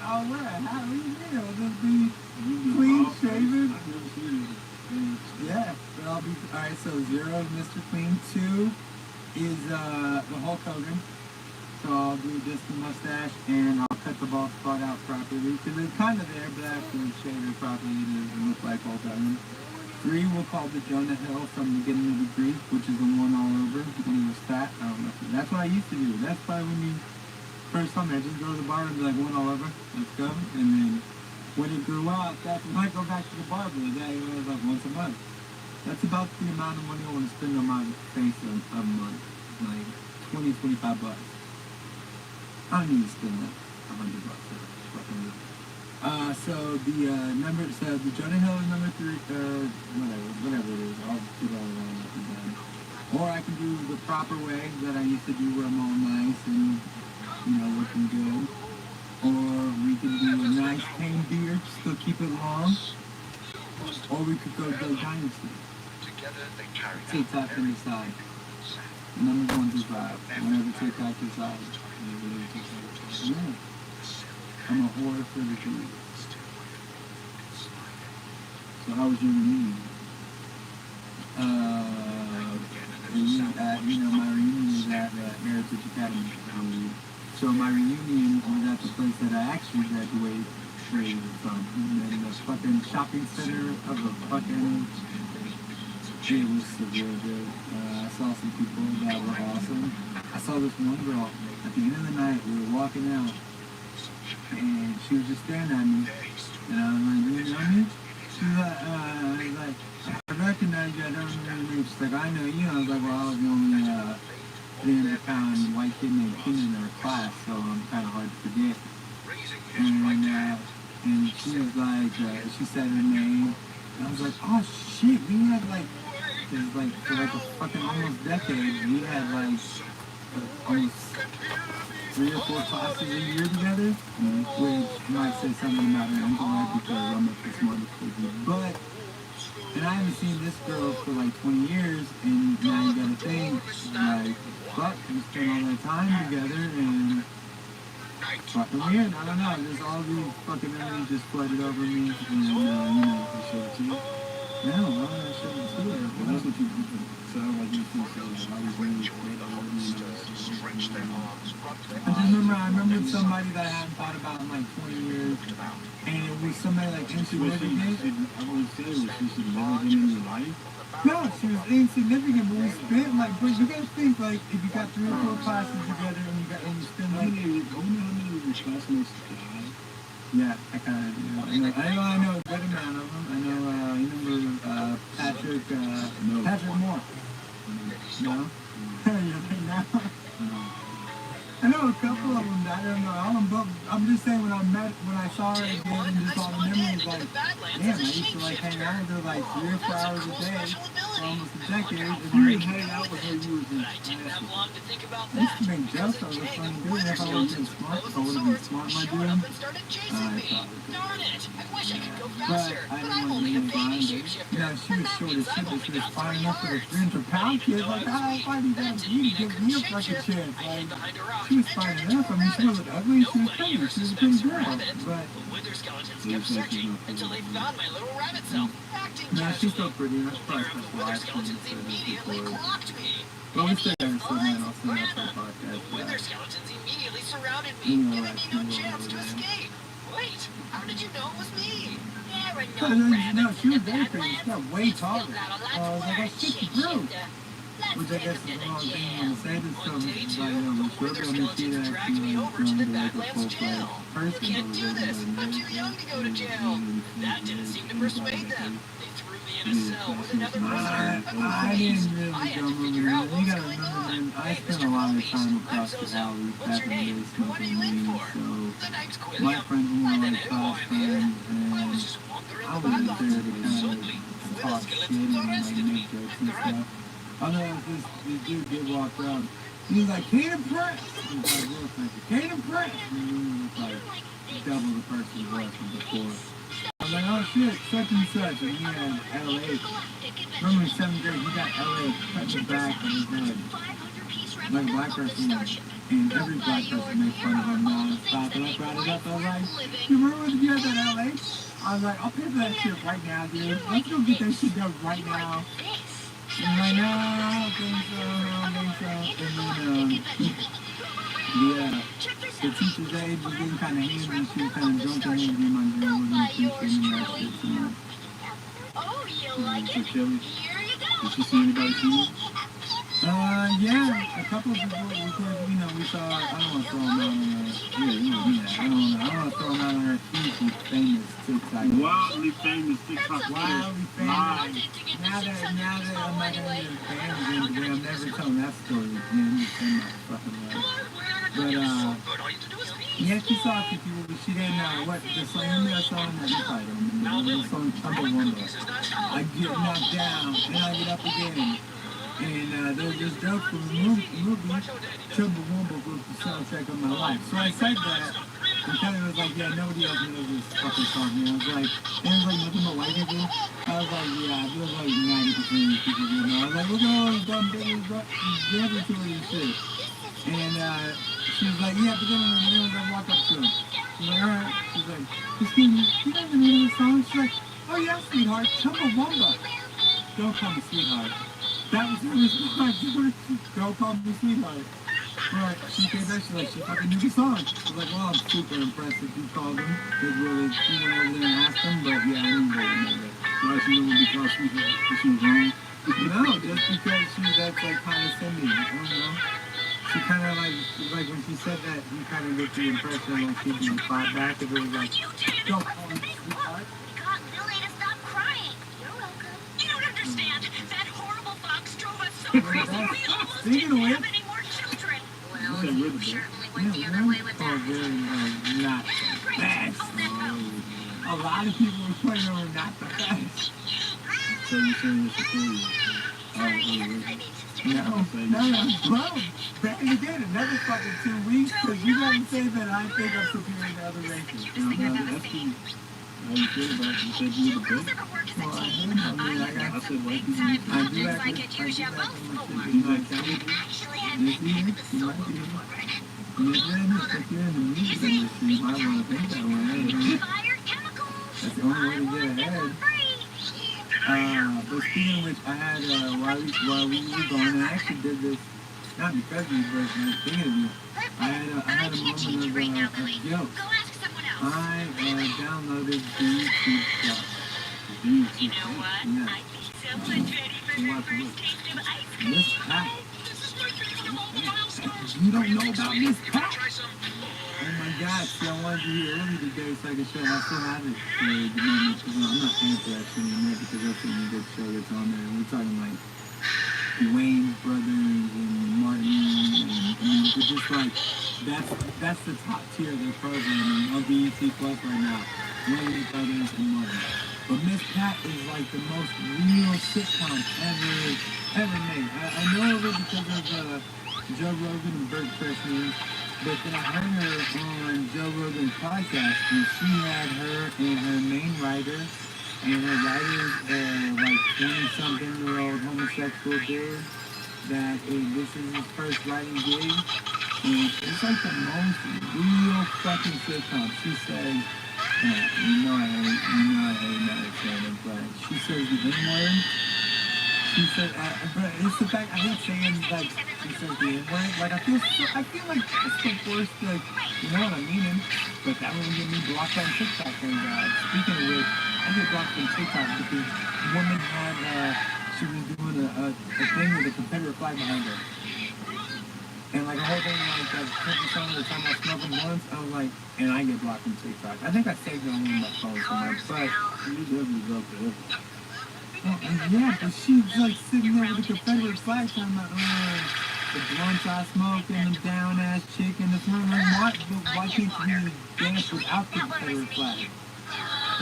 I'll wear a hat. What do you mean? I'll just be clean shaven. Yeah, but I'll be alright. So 0 is Mr. Clean. 2 is the Hulk Hogan. So I'll do just the mustache and I'll cut the bald spot out properly because it's kind of there, but I have to shave it properly to look like all done. 3 we'll call the Jonah Hill from Beginning of the Greek, which is the one all over when he was fat. I don't know. That's what I used to do. That's probably when you first time I just go to the bar and be like, one all over, let's go. And then when it grew out, that's when I go back to the barber. That was like once a month. That's about the amount of money I want to spend on my face a month. Like 20, 25 bucks. I don't need to spend like $100 for fucking real. So the Jonah Hill is number 3, whatever it is, I'll do it all around up and down. Or I can do the proper way that I used to do where I'm all nice and, looking good. Or we can do a nice tame beard, still keep it long. Or we could go dynasty. TikTok in the side. Number 1 to 5. Whenever TikTok decides. Yeah. I'm a whore for the food. So how was your reunion? My reunion was at Heritage Academy. So my reunion was at the place that I actually graduated from. In the fucking shopping center of a fucking... It was so real good. I saw some people that were awesome. I saw this one girl at the end of the night. We were walking out. And she was just staring at me. And I was like, you know me? She was like, I recognize you, I don't know your name. She's like, I know you. I was like, well, I was the only 300-pound white kid named Keenan in her class, so I'm kind of hard to forget. And she was like, she said her name. And I was like, oh shit, we had for like a fucking almost decade, we had like almost 3 or 4 classes a year together, which might say something about her intellect because I'm not the smartest person. But, and I haven't seen this girl for like 20 years, and now you gotta think, like, fuck, we spent all that time together, and fucking weird, I don't know, there's all these fucking memories just flooded over me, and, I showed it to you. No, why would I show it to you? Well, that's what you do. So, like, you think so, I was really I remembered somebody that I hadn't thought about in like 20 years, and it was somebody like insignificant. I would say, was she significant in your life? No, she was insignificant, but we spent like, but you gotta think like, if you got 3 or 4 classes together and you spend like, how many of your classmates died? Yeah, I kind of do. I know a good amount of them. I know, you remember Patrick Moore? No? You're like, no? I know a couple of them, I don't know all of them, but I'm just saying when I saw her again and just all the memories, like, damn, I used to like hang out with her like 3 or 4 hours a day for almost a decade. And you would hang out with her, you would just I used to make jokes, I was a funny dude, and if I wasn't smart, I would have been smart in my doing. Darn it! I wish I could go But faster, I but didn't I'm want only to a be baby blind. shapeshifter. She was short as shit, but she was fine enough for a 300-pound kid. Like, how if I need that, you give me a fucking chance. Like, she was fine enough. I mean, she wasn't ugly, she was pretty. She was a pretty girl. But Wither skeletons kept searching until they found my little rabbit self. Acting no, she's still casually. pretty. That's probably Wither special skeletons action. immediately clocked me. Well, we still Enemy gotta send that. I'll send that to five, the podcast. Wither skeletons immediately surrounded me, You know, giving me no like, chance to escape. Wait, how did you know it was me? There are No, no rabbits she in was the very pretty. She Badlands. got way It's taller. filled out a lot I was to like, learn, oh shit, she grew. shapeshifter. Let's Which I take guess a is the bit of wrong thing jam. when you say this On stuff. day It's 2, like, the we wither should really see skeletons that dragged me over to the like a Badlands full-fledged jail. person. You can't do this. I'm too young to go to jail. That didn't seem to persuade them. They threw me in a cell with another prisoner. I didn't really I had go to over figure there. out what You was gotta going remember, on. man, I Hey, spent Mr. a lot of Movies, time I'm across the so-so. alley What's back your in the name? day What are you smoking in weed, for? so The name's my Quilliam. friends were I've more been like in class for you. friends, I and was just wandering I the wasn't there Badlands. to kind Suddenly, of wither talk shit skeletons and like arrested me. make jokes and They're at stuff. I know this dude did walk up. He was like, Caden Press! He was like, real country, Caden Press! And he was like double the person he was from before. I was like, oh shit, such and such. And he had LA. Remember in 7th grade, he got LA cut in the back of his head. Like a black person would. And every black person made fun of him non-stop. And I brought it up. I was like, you remember when you had that LA? I was like, I'll pay for that shit right now, dude. Let's go get that shit done right now. And I'm like, no, I don't think so. And then, Yeah. The teacher's aide was getting kind of handsy and she was kind of drunk and me. My girl wasn't appreciating that shit too much. Oh, you like So it? Kelly, Here you go. did you see anybody see it? Yeah, a couple of people, of course, you know, we saw, I don't want to throw them out on her, yeah, you know, I don't want to throw them out on her hugely famous TikTok. Wildly famous TikTok. Wildly famous. Now that I'm not going to be famous again, today, I'm never telling that story again, just in my fucking life. But, yeah, she saw a few people, but she didn't know what, the song, remember that song that you probably don't remember, the song, Chumbawamba. I get knocked down, and I get up again. And there was this joke from the movie Chumbawamba was the soundtrack of my life. So I said that, and Kelly was like, yeah, nobody else knows this fucking song. And I was like, and it was like nothing but white people. I was like, yeah, I feel like 90% of these people do know. I was like, look at all these dumb bitches, laboratory and shit. And she was like, yeah, but then I walk up to him. She's like, alright. She's like, Christine, you guys know this song? She's like, oh yeah, sweetheart, Chumbawamba. Don't call me sweetheart. That was her response. Don't call me sweetheart. Right, she came back, she's like, she fucking knew the song. I was like, well, I'm super impressed if you called them. Because really, she went over there and asked them, but yeah, I knew they would know that. Why she wouldn't be called sweetheart? Because she was wrong. No, just because that's like condescending. I don't know. She kind of like when she said that, you kind of get the impression like she didn't clap back if it was like, don't call me sweetheart. We got Lily to stop crying. You're welcome. You don't understand. That horrible fox drove us so crazy. We almost didn't have any more children. Well, you certainly went the other way with that. Oh, very not the best. A lot of people were putting over not the best. So you're saying it's superior? No, bro. Back again, another fucking 2 weeks, because you gotta say that I think I'm superior to other races. No, that's cool. How you feel about it? You said you were the best. Well, I didn't know that. I said white people. I do that. I do that. You like that? Yes, you like it. Yes, if you're in the music industry, you might want to think that way. That's the only way to get ahead. But speaking of which, I had, while we were gone, and I actually did this, not because of you, but thinking of you, I had a moment of guilt. I downloaded the YouTube Plus. You know what? Yeah. I think someone's ready for their first taste of ice cream. Miss Pat. You don't know about Miss Pat? Oh my God, see, I wanted you here early today so I could show I still have it for the moment, because I'm not paying for that shit anymore because that's a good show that's on there. And we're talking like Wayne's brothers and Martin, and it's just like, that's the top tier of their programming on BET Plus right now. Wayne's brothers and Martin. But Miss Pat is like the most real sitcom ever made. I know of it because of Joe Rogan and Bert Kreischer. But then I heard her on Joe Rogan's podcast, and she had her and her main writer, and her writer's like 20-something-year-old homosexual dude that this is his first writing gig, and it's like the most real fucking sitcom. She says, you know I hate not saying it, but she says the N-word. She said, but it's the fact I hate saying like she says the N-word. Like I feel like it's the worst. Like you know what I mean? But that wouldn't get me blocked on TikTok. And speaking of which, I get blocked on TikTok because a woman had she was doing a thing with a Confederate flag behind her, and like a whole thing like that. Some of the time I was smoking blunts, I was like, and I get blocked on TikTok. I think I saved it on one of my phones somewhere, but You definitely broke it up. yeah, but she's like sitting there with the Confederate flag talking about, the blunts I smoke and the down ass chicken. It's not like why can't you dance without the Confederate flag?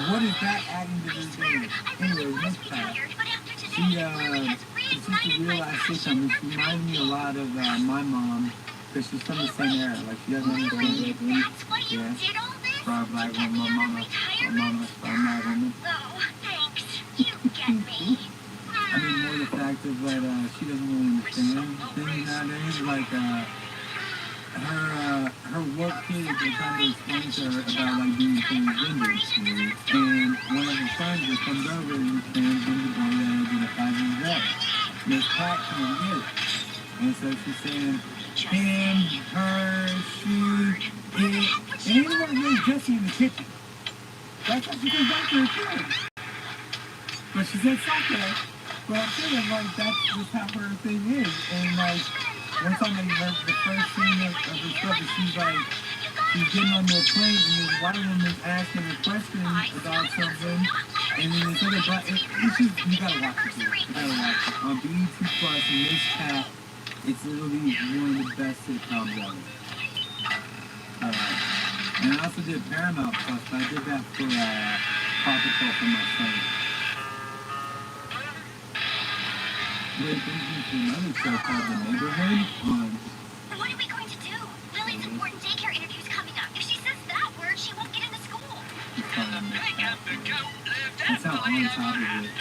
What is that adding to this dance? Anyway, Miss Pat, it's just a real ass sitcom. She reminds me a lot of my mom, because she's from the same era. Like she doesn't understand it. Yeah, proud black woman, my mama's proud black woman. I mean, more the fact of that she doesn't really understand things nowadays. Like her work kids are trying to explain to her about like being transgender, and one of her friends that comes over is a transgender boy that has been a 5 years old. Miss Pat can't get it. And so she's saying him, her, she, it. And it wasn't really Jesse in the kitchen. That's how she comes back to her kid. But she said sake. But I'm feeling like that's just how her thing is. And like, one time like the first scene of the stuff is she's getting on the plane and this white woman's asking a question about something. And then this other black, it's just, you gotta watch it, dude. You gotta watch it. On BET Plus and Miss Cat, it's literally one of the best sitcoms ever. And I also did Paramount Plus, but I did that for Paw Patrol for my son. Wait, there's another show called The Neighborhood on... What are we going to do? Lily's important daycare interview's coming up. If she says that word, she won't get into school. That's how on top of it.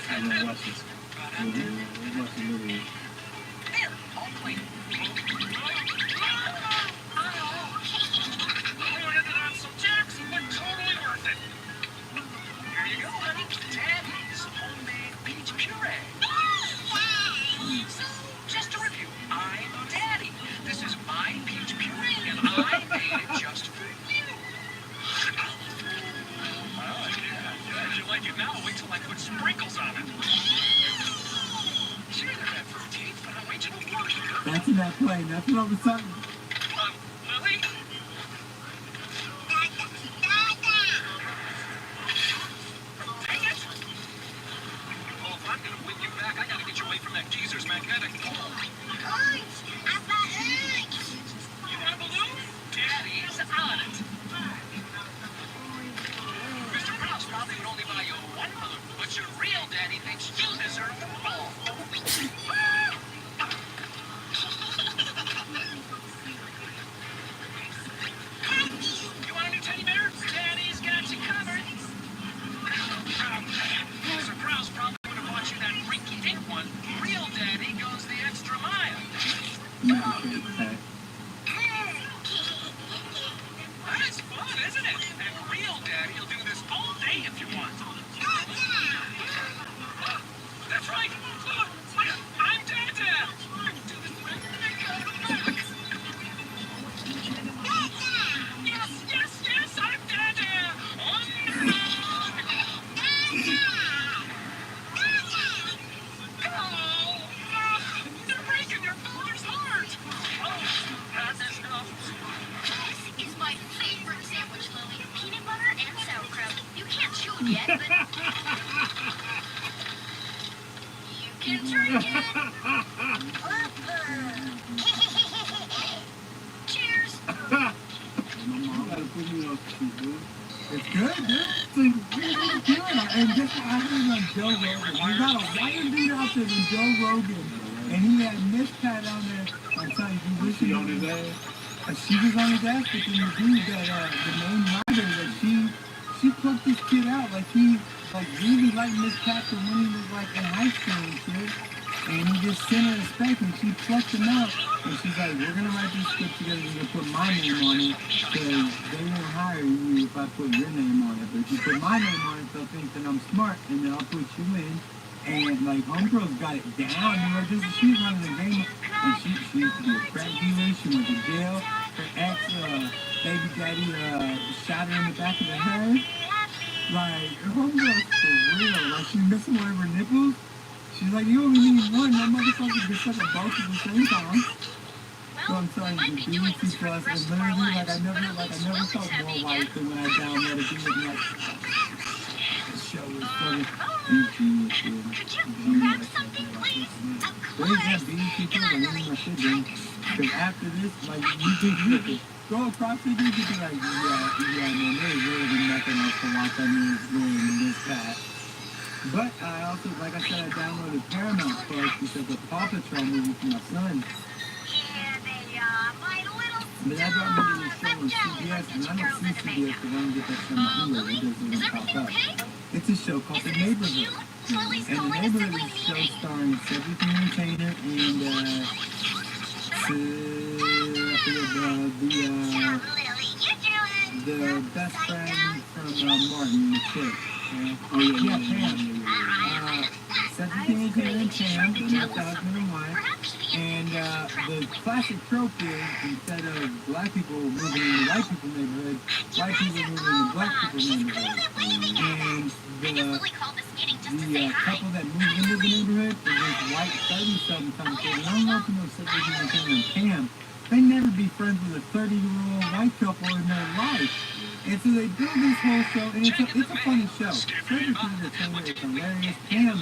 I don't watch this. We'll watch it later. Just to review, I'm Daddy. This is my peach puree, and I made it just for you. Oh, yeah. If you like it now, wait till I put sprinkles on it. Sure, they're bad for her teeth, but I'll wait till it works. That's in that plane. That's what I was talking about. Lily? Dang it! Oh, if I'm gonna win you back, I gotta get you away from that geezer's magnetic pole. You want a balloon? Daddy's on it. Mr. Krause probably would only buy you one balloon, but your real daddy thinks you deserve them all. You want a new teddy bear? Daddy's got you covered. Mr. Krause probably would have bought you that rinky-dink one. Real daddy goes the extra mile. That's fun, isn't it? And real daddy'll do this all day if you want. That's right. Look, I'm Dada. Yes, I'm Dada. You're breaking your father's heart. Oh, that's enough. This is my favorite sandwich, Lily. Peanut butter and sauerkraut. You can't chew it yet, but... you can drink it. Cheers. My mom gotta put me on shit, dude. It's good, dude. It's good. And just I heard on Joe Rogan. We got a whiter dude out there than Joe Rogan. And he had Miss Pat on there. I'm telling you, he was on his ass. She was on his ass, but then the dude that the main writer that she put this kid out like he like really liked Miss Pat from when he was like in high school and shit. And he just sent her a spec and she plucked him out. And she's like, we're gonna write this script together and we're gonna put my name on it because they won't hire you if I put your name on it. But if you put my name on it, they'll think that I'm smart and then I'll put you in. And like homegirl's got it down. You know, just she was running the game. And she used to be a crack dealer. She went to jail. Her ex, baby daddy, shot her in the back of the head. Like, her homegirl's for real. Like, she's missing one of her nipples. She's like, you only need one. That motherfucker can suck a both at the same time. So I'm telling you, the BET Plus is literally like I never felt more white than when I downloaded it. Like, the show was funny. Could you grab something, please? Of Where's that BET Plus? I need my shit, dude. Because after this, like, you could go across the you could be like, yeah, man, there's really nothing else to watch on this path. But I also, like I said, I downloaded Paramount Plus because the Paw Patrol movie for my son. Here they are, my little But I downloaded the show on CBS, and I don't see CBS because I don't get that show on Hulu. It doesn't pop up. It's a show called The Neighborhood. And The Neighborhood is a show starring Cedric the Entertainer and the best friend from Martin, the kid. Oh yeah, Pam. Cedric the Alexander and Pam, the husband and wife. And the classic trope is, instead of black people moving into white people's neighborhood, white people moving into black people's neighborhood. And the couple that moved into the neighborhood is this white 30-something couple. And I don't know if you know Cedric and Pam. They never be friends with a 30-year-old white couple in their life. And so they build this whole show, and it's a funny show. Cedric is entertainment, it's hilarious. Pam,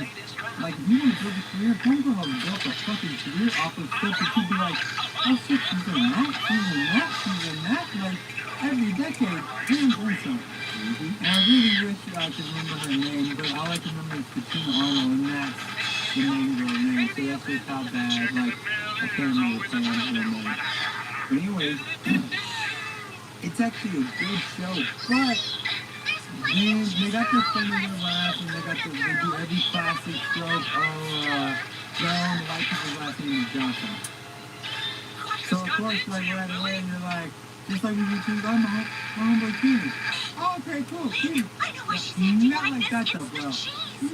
like, if you want to build a career, Homegirl has built a fucking career off of stuff that you'd be like, oh shit, she's in that, she's in that, she's in that. Like, every decade, Pam's in something. And I really wish I could remember her name, but all I can remember is Katina Arnold, and that's the main girl name. So that's just how bad, like, I can't remember Pam's real name. But anyways, it's actually a good show, but then they got their funny little laughs, and they do every classic trope. John, the white people's last name is Johnson. So of course, like right away, you're like, just like we do too, I'm my homeboy Keenan. Oh, okay, cool, Keenan. Not like that though, bro.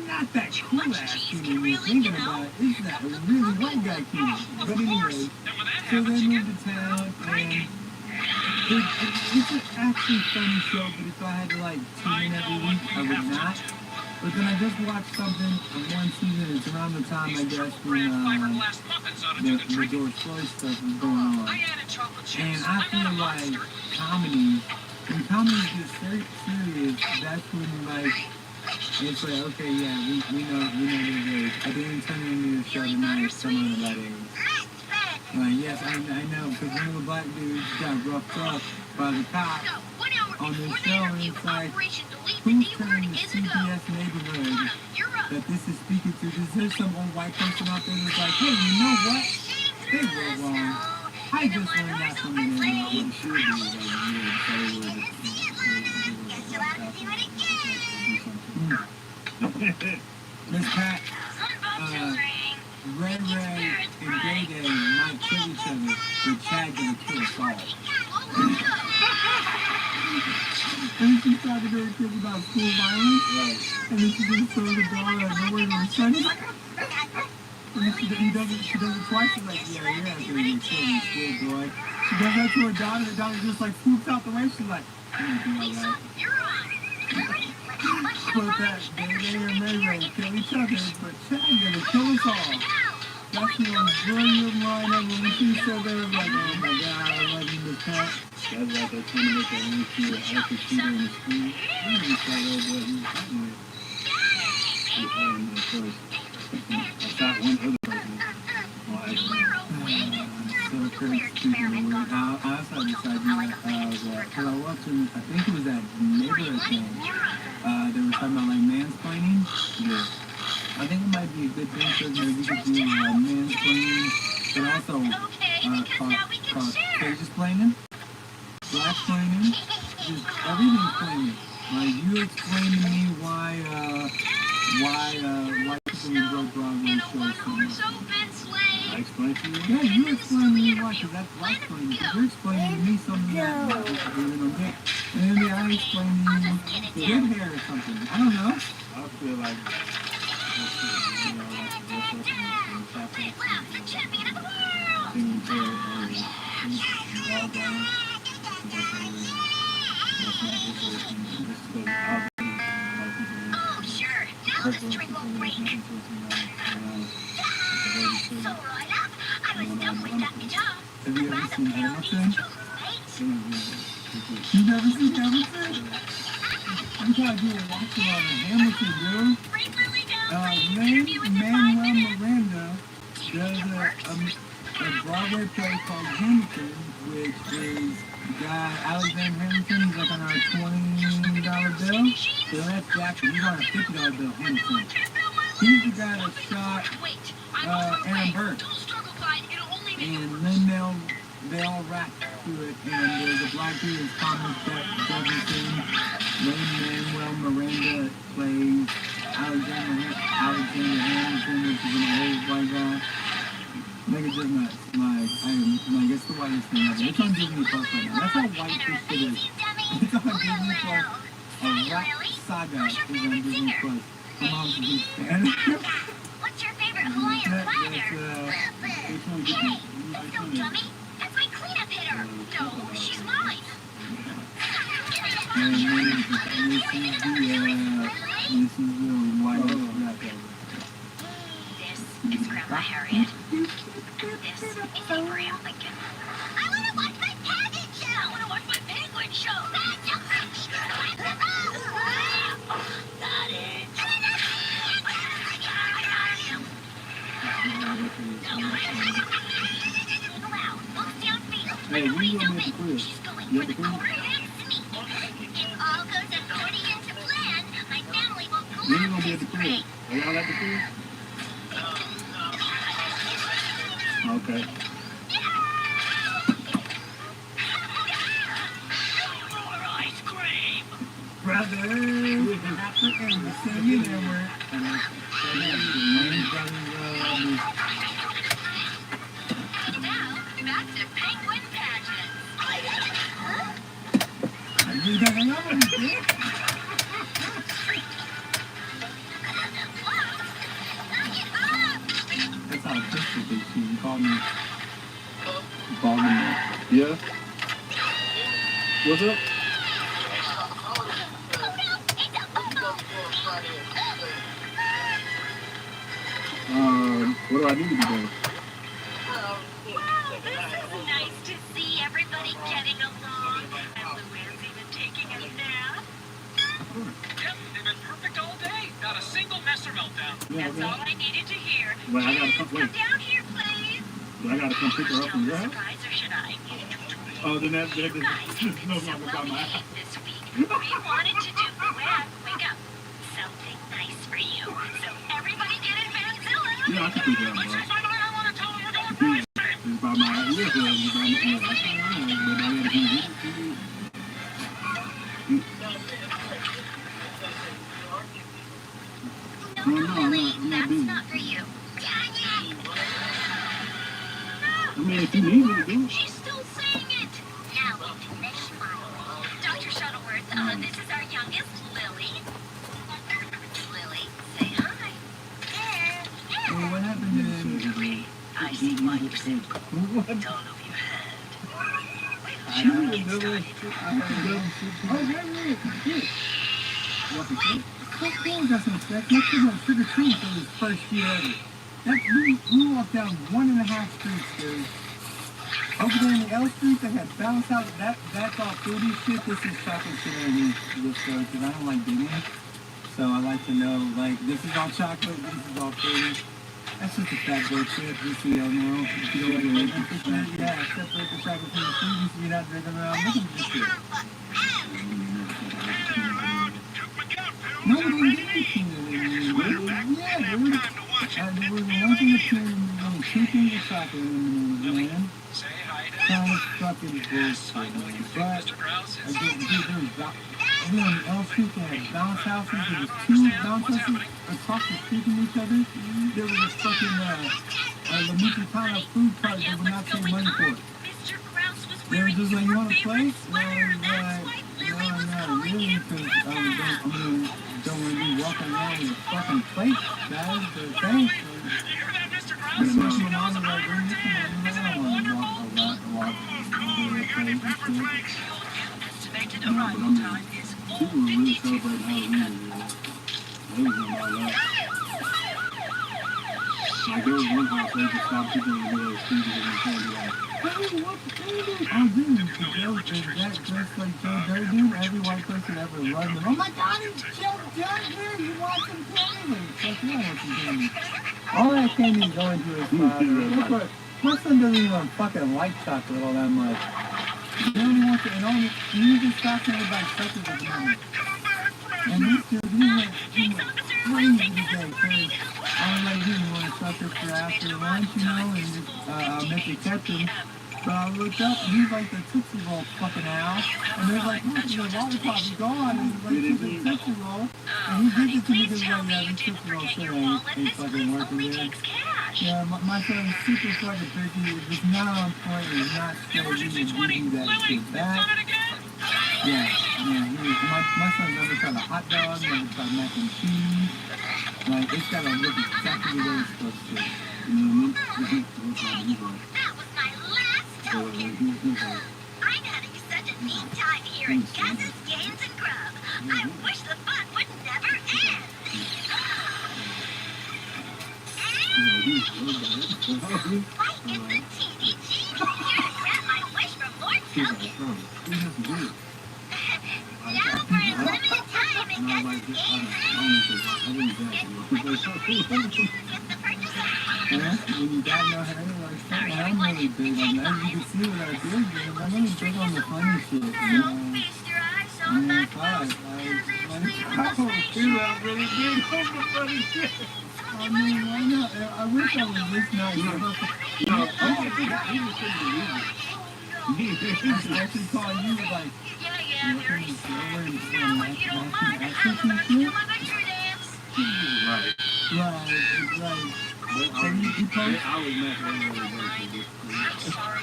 Not that cool ass Keenan you're thinking about. It's that really white guy Keenan. But anyway, so they moved to town, and it's an actually funny show, but if I had to like tune in every week, I would not. But then I just watched something on one season. It's around the time, I guess, when the George Floyd stuff was going on. And I feel like comedy, when comedy gets serious, that's when like it's like, okay, yeah, we know their age. I didn't turn into a show tonight, someone of that age. Like, yes, I know, because one of the black dudes got roughed up by the cops on this show, and it's like, who's telling the CBS neighborhood that this is speaking to? Is there some old white person out there that's like, hey, you know what? They were wrong. I just learned that from the neighborhood. What should be Miss Pat, Ray Ray and Day Day might kill each other, but Chad gonna kill us all. And she tried to go and kill about school violence, and then she just throws the ball out of nowhere to her son. He's like, and then she does it twice. She's like, yeah, you're not gonna get killed in school, boy. She does that to her daughter just like swoops out the way. She's like, I'm gonna do all right. Put that Day Day and Ray Ray kill each other, but Chad gonna kill us all. That's the most brilliant line ever. When she said that, I was like, oh my god, I love you, Miss Pat. That's like they're trying to make that one kid an active shooter in the school. I didn't tell her what he was fighting with. Of course, I shot one other person. So crazy, speaking of weird. I also had this idea because I watched him, I think it was that neighborhood thing. They were talking about like mansplaining. Yeah. I think it might be a good thing because maybe we could do mansplaining, but also called cage-splaining, black-splaining, just everything's plaining. Like, you explain to me why people enjoy Broadway shows so much. I explain to you? Yeah, you explain to me why, because that's black-splaining. Because you're explaining to me something that black people really don't get. And then maybe I explain to you good hair or something. I don't know. I feel like... Oh, sure. Now this drink will break. So right up. I was doubling that job. Have you ever seen Hamilton? You've never seen Hamilton? You gotta do a watch on Hamilton, dude. Manuel Miranda does a Broadway play called Hamilton, which is the guy, Alexander Hamilton. He's like on our $20 bill. So that's Jackson. He's on a $50 bill, Hamilton. He's the guy that shot Aaron Burr. And then they all rap to it, and there's a black dude who's Thomas Jefferson. Manuel Miranda plays Alexander Hamilton, which is an old white guy. Nigga just nuts. Like, it's the whitest thing ever. It's on Disney Plus right now. That's how white this shit is. It's on Disney Plus. A rap saga is on Disney Plus. My mom's a huge fan. What's your favorite Hawaiian That- platter. that's, which one? Hey, let's go, dummy. That's my cleanup hitter. No, she's mine. And then this is the white wrap This is Grandma Harriet. This is Abraham Lincoln. I want to watch my pageant show. I want to watch my penguin show. Got it. Hey, we gonna make the quiz. She's going You for have the the quiz? quarterback sneak. If all goes according to plan, my family will pull When you off gonna be this at the quiz? prank. Are y'all at the quiz? Okay. More ice cream. Brother, and the singing and we're Now, back to penguin pageant. you got another one, bitch. That's how picture they see. You call me Baltimore. Yeah? What's up? What do I need to do? Wow, this is nice to see everybody getting along. And Luann's even taking a nap. Yep, they've been perfect all day. Not a single mess or meltdown. Yeah, That's all I needed to hear. Well, I gotta Kids, come, come wait, down here, please. do I gotta come pick her up from your house? Surprise, or should I? Oh, then that You guys have no been so longer by well my house. behaved this week. We wanted to do Luann, wake up. Something nice for you. So everybody get in Fanzilla. Yeah, I can pick her up, bro. Let's just find out. I want to tell them we're going for ice cream. It's by my house. Yeah, but it's by my house. But I gotta come get it. No, No, Lily, I'm not that's busy. not for you. I mean, if you need me to do it. She's still saying it. Now we finish mine. Dr. Shuttleworth, this is our youngest, Lily. Lily, say hi. Well, what happened to I see why you said What? all over your head. I had a double. Oh, wait. What the fuck? That girl doesn't expect. My kid went trick or treat for his first year ever. We walked down 1.5 streets, dude. Over there in the L Street, they had bounce house. That's all foodie shit. This is chocolate shit underneath this store because I don't like digging. So I like to know, like, this is all chocolate, this is all foodie. That's just a fat boy shit, just so y'all know. If you don't like relationship shit, yeah, separate the chocolate from the food. You see that driven around. Look at this shit. No, but they did anything to me. Yeah, dude. There was one thing that came in, two things of chocolate in the man. Say hi to Kind of fucking bullshit, I know man. you think But, Mr. Grouse is. again, dude, there was over on the L Street, they had bounce houses. There was two bounce houses across the street from each other. There was a fucking, La Mexicana food cart that would not take money for it. Mr. Grouse was They were wearing just your like, you want to favorite play? sweater. That's why Lily was calling Really, him because Papa. don't want to be walking around with a fucking plate, guys. But thanks. You hear that, Mr. But Grouse? my She mom knows was like, about bring her this too. Isn't it wonderful? walk. Cool, you got any pepper flakes? Estimated No, but arrival I'm time is people were really 4:52 celebrating Halloween. They was on my lap. Like, there was one house where they just stopped people in the middle of the street and they were like, hey, what's the thing? Oh, dude, is that dressed like Joe Dirt, dude? Every white person ever loved him. Oh my God, it's Joe Dirt, dude! You want some candy? Fuck yeah, I want some candy. All that candy is going to his father. My son doesn't even fucking like chocolate all that much. He only wants it, and only, he just talking about suckers at the moment. And this dude, he went crazy today, because I was like, dude, you want to suck this for after lunch, you know, and just, I'll make you catch him. But I looked up, and he's like the Tootsie Roll fucking owl, and there's like, look, the lollipop is gone, and he's like, it's a Tootsie Roll, and he gives it to me because, like, yeah, this Tootsie Roll shit ain't fucking working good. Yeah, my son's super fucking picky, it's just not on point, he's not straight, he would give you that shit back. Yeah, he was, my son never tried a hot dog, never tried mac and cheese. Like, it's gotta look exactly the way it's supposed to. You know what I mean? That was my last token. I'm having such a neat time here at Gus's Games and Grub. I wish the fun would never end. Why is the TDG here to grant my wish for more tokens? Now for a limited time in Gus's Games and the purchaser. When you got no hair, like, I'm really big on that. You can see what I did, man. I'm really big on the funny shit, you know? Don't feast your eyes I on mean, that it's hard. roast, 'cause it's leaving the I'm station. really big on the funny shit. I mean, why not? I wish I was this nice. No, I think I even couldn't believe it. I should call you, like, Yeah, very sad. you Now, if you don't mind, I'm about to do my victory dance. Right. Right. And you post? I was messing I'm sorry.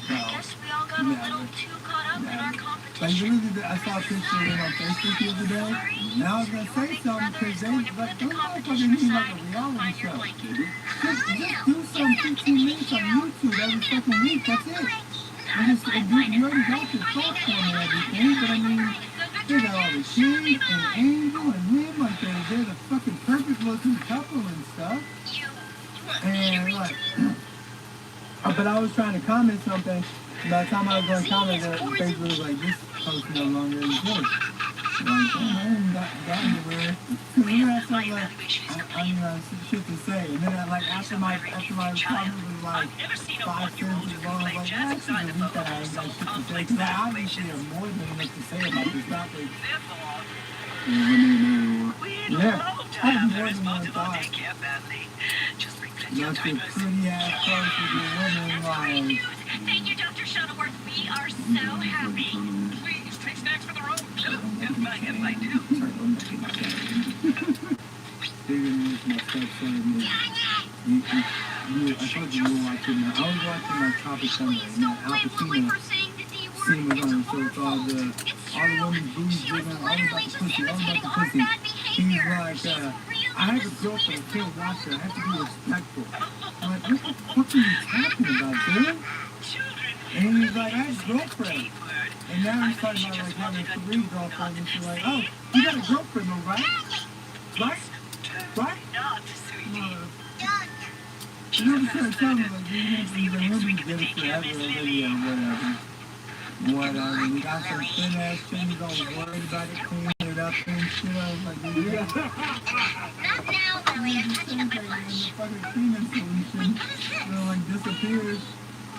I guess we all got a little too caught up in our Like, competition. literally, I saw a picture of it on Facebook the other day, and I was gonna say something because they, like, those motherfuckers need like a reality show. Just do some 15 minutes on YouTube every fucking week, that's it. And you already got your platform and everything, but I mean, they got all the shit and Angel and him, like, they're the fucking perfect looking couple and stuff. And, like, but I was trying to comment something. By the time I was going to comment, Facebook was like, this post no longer exists. Like, I haven't gotten to where. Because we had something like, some shit to say. And then, after my comment was like 5 sentences long, I was like, I actually delete that. I ain't got shit to say. Because I obviously have more than enough to say about this topic. Yeah, I have more than one thought. That's a pretty ass post with your women, like. Thank you, Dr. Shuttleworth. We are so happy. Please, take snacks for the road. If I do. Digging with my stepson and I told you were watching that. I was watching like Tropic Thunder and that Al Pacino scene was on, so it's all the women's booties jiggling, all about the pussy, all about the pussy. He's like, I have a girlfriend, I can't watch her, I have to be respectful. I'm like, what the fuck are you talking about, dude? And he's like, I have a girlfriend. And now he's talking about like having 3 girlfriends, and she's like, oh, you got a girlfriend though, right? Right? Right? You know what I'm trying to tell me, like, you'll be good forever, video, whatever. You got some thin ass chins, all worried about it, cleaning it up and shit. I was like, yeah. Not now, Lily. I'm touching up my lunch. The fucking cleaning solution, like, disappears.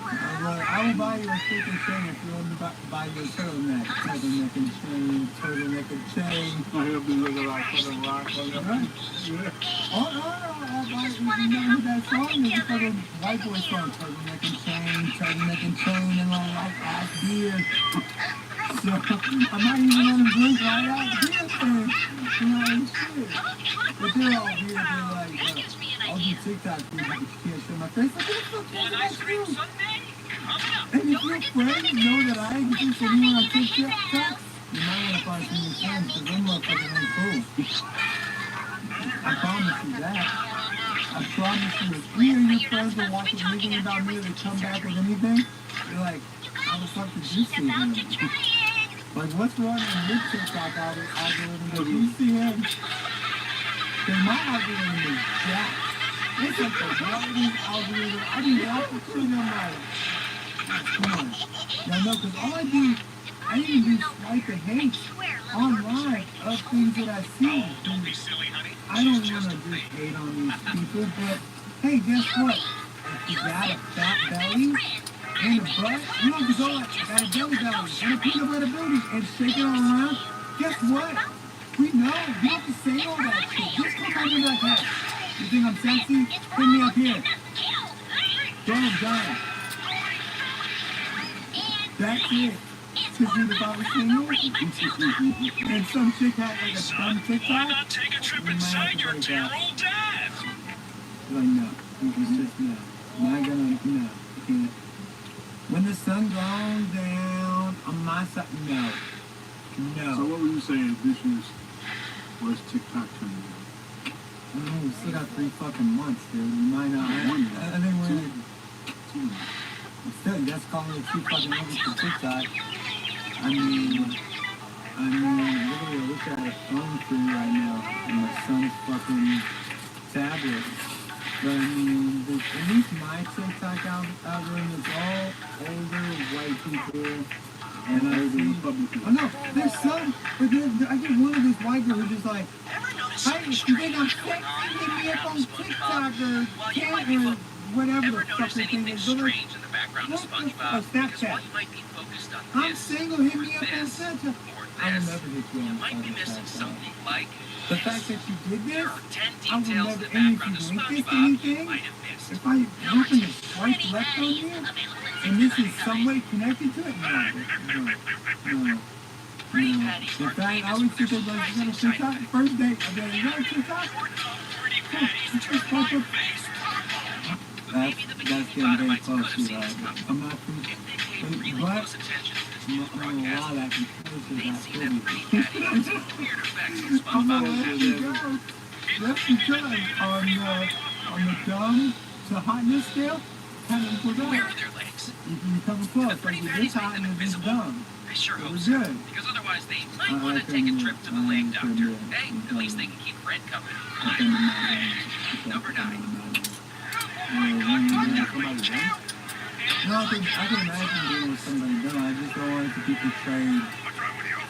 I was like, I will buy you a freaking chain if you want to buy you a turtleneck and chain. I have been looking like for the rock on the right. Oh, no, I'll buy you. You know that song? It's a fucking white boy song. Turtleneck and chain, and all like ass beard. So, I might even want to drink right out beer thing. You know, and shit. But they're all weird. They're like, I'll do TikTok videos, but you can't show my face. Like, what the fuck is that you? And if your friends know that I exist and you want to TikTok, you might want to find some new friends, because them motherfuckers ain't cool. I promise you that. I promise you, if any of your friends are watching anything about me or they come back with anything, you're like, how the fuck did you see him? Like, what's wrong with your TikTok algorithm? Did you see him? Because my algorithm is jacked. It's like the brightest algorithm. I be watching shit and I'm like, come on. Y'all know, because all I do, I even do swipe ahead online of things that I see. Don't be silly, honey. I don't want to just hate on these people, but hey, guess what? If you got a fat belly and a butt, you don't have to go like, got a belly and a peanut butter booty and shake it all around. Guess what? We know. You don't have to say all that shit. Just come over like, hey, you think I'm sexy? Hit me up here. Done. That's it. Because you're the Bobby Singer. And some chick had like a dumb TikTok. Why not take a trip inside your dear old dad? Like, no. It's just no. Not gonna, no. You can't. When the sun goes down on my side, no. So what were you saying this was TikTok turning? know, we still got 3 fucking months, dude. We might not. I think we're in. Still, that's calling it 2 fucking movies for TikTok. I mean, literally, I wish I had a phone for you right now on my son's fucking tablet. But I mean, at least my TikTok algorithm is all older white people. And I see, oh no, there's some, but I get one of this white girl who's just like, hey, if you think I'm sexy, hit me up on TikTok or can't or whatever the fuck the thing is. But like, what the fuck, Snapchat? I'm single, hit me up on Snapchat. I will never hit you on Snapchat. The fact that you did this, I will never, and if you link this to anything, if I happen to swipe left on you, and this is some way connected to it, no. In fact, I always think of like, you got a TikTok? First date, I'll be like, you got a TikTok? That's getting very close to that. I'm not too, but I'm not gonna lie, that because I'm not letting you go. That's because on the dumb to hotness scale, kind of equals out. You come close, like this hot and this dumb. I sure hope We're so. good. Because otherwise they might want to take a trip to the leg doctor. Hey, at least they can keep Fred company. Number 9. No, I can imagine being with somebody dumb. I just don't want it to be portrayed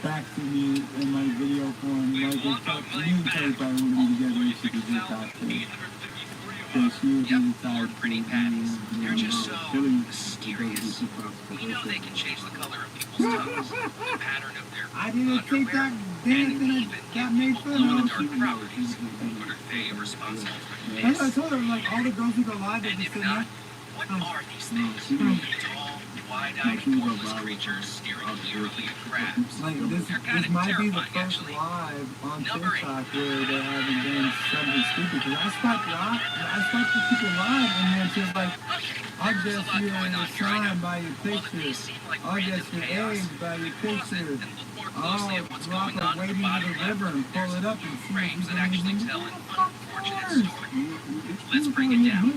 back to me in my video form. Like, it's me and Kelly probably wouldn't be together if she could get that shit. So she would be the type pretty patties. They're just so mysterious. You know they can change the color of people's tongues, the pattern of their I didn't think that underwear, dance and that even got made fun glow in the of. dark properties. But are they responsible for That's what I this? told her, like, all the girls who go live, they And just if sit not, there. what are these things? Tall, wide-eyed, formless creatures staring eerily at crabs. Like, They're this kind of might be the terrifying, first actually. live on Number TikTok where they haven't done something stupid. Because I swiped the people live, and then it's just like, I'll guess your sign by your picture. I'll guess your age by your picture. I'll drop a wading to the river and pull it up and see if you Frames that can actually even tell an unfortunate story. Let's break it down.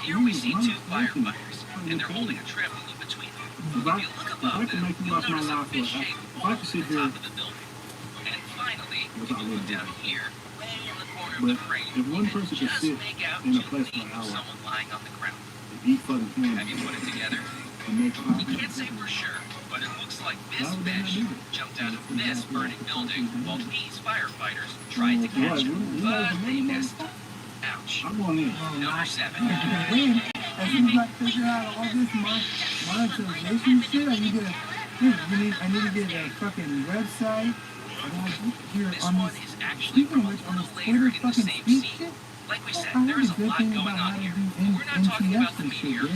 Here we see 2 firefighters, and they're holding a trampoline between them. If you look above them, you'll notice a fish-shaped wall at the top of the building. And finally, if you look down here, way in the corner of the frame, if one you person can could just sit make out in a two place for an leaves of hour someone lying on the ground. and eat fucking candy Have you put it together? and make We can't say for sure, but it looks like this fish jumped out of this burning building while these firefighters tried to catch it. But they missed. Ouch. I'm going in. Number 7. Then, as soon as I figure out all this monetization shit, I need to get a fucking website. I gotta here This on one this. is actually Speaking from of a which, on little this later Twitter in the fucking same speech scene. shit, Like we I said, heard there a is a good lot thing going about how on to here. do We're not talking NTS about the and meat shit, here. dude.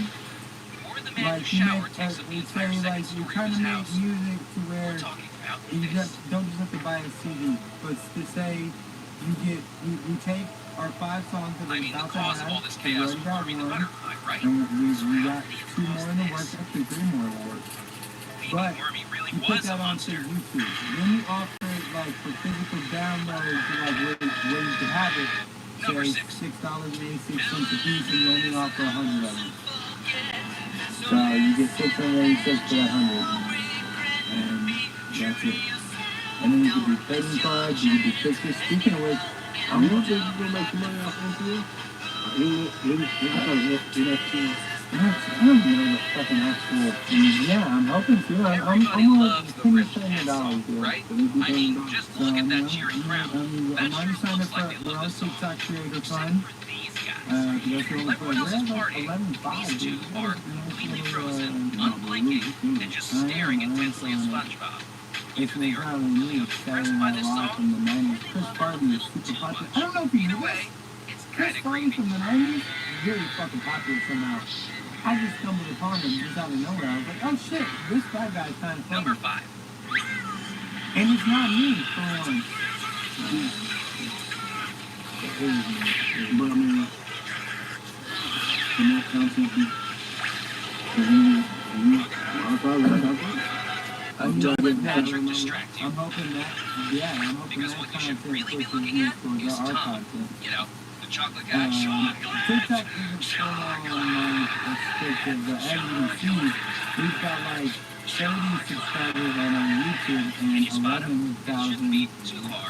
Or the man Like whose you shower make, takes up the you entire say like second you're story trying of to his make house. music to where We're talking about you this. just don't just have to buy a CD, but to say you take our 5 songs that I we're mean, the about to cause of all have, this we chaos already would got be the one, butterfly, right? and we So got how do you 2 more cause in the this? works, actually 3 more in the works. Maybe But Wormy really you put was a that onto monster. YouTube. Then you offer it like for physical downloads, like where you can have it, Number say 6. $6.86 a piece, and you only offer 100 of them. So you get 686 for that 100, and that's it. And then you can do trading cards, you can do pictures. Speaking of which, You don't think you're going to make some money off NTA? I thought it was NFT. I don't know the fucking actual. Yeah, I'm hoping to. Everybody I'm loves the $10 Rich million Dad song, here. right? I mean, just look at that cheering crowd. I'm That already sure signed up looks for like they our love own this song. TikTok creator Except fund. for these guys. That's the only Everyone play. else is We're at partying. 11.5, These two dude. are completely frozen, unblinking, and just staring intensely at SpongeBob. It's Either they are probably me impressed Saturday by Night this Live song, from the 90s. Chris or Farley is too super popular. much. I don't know if you Either knew way, this. it's Chris kind of Farley creepy. from the 90s is really fucking popular somehow. I just stumbled upon him just out of nowhere. I was like, oh shit, this guy guy's kind of funny. Number 5. And it's not me, for once. But I mean, can that content be? Can you, a lot of problems like that? I I'm Don't let hoping that, Patrick distract you. I'm hoping Because that what you should content really be pushes looking me at towards is our Tom. content. You know, the chocolate guy. TikTok isn't full on my restrictions, but as you can see, we've got like 30 subscribers on our YouTube and 11,000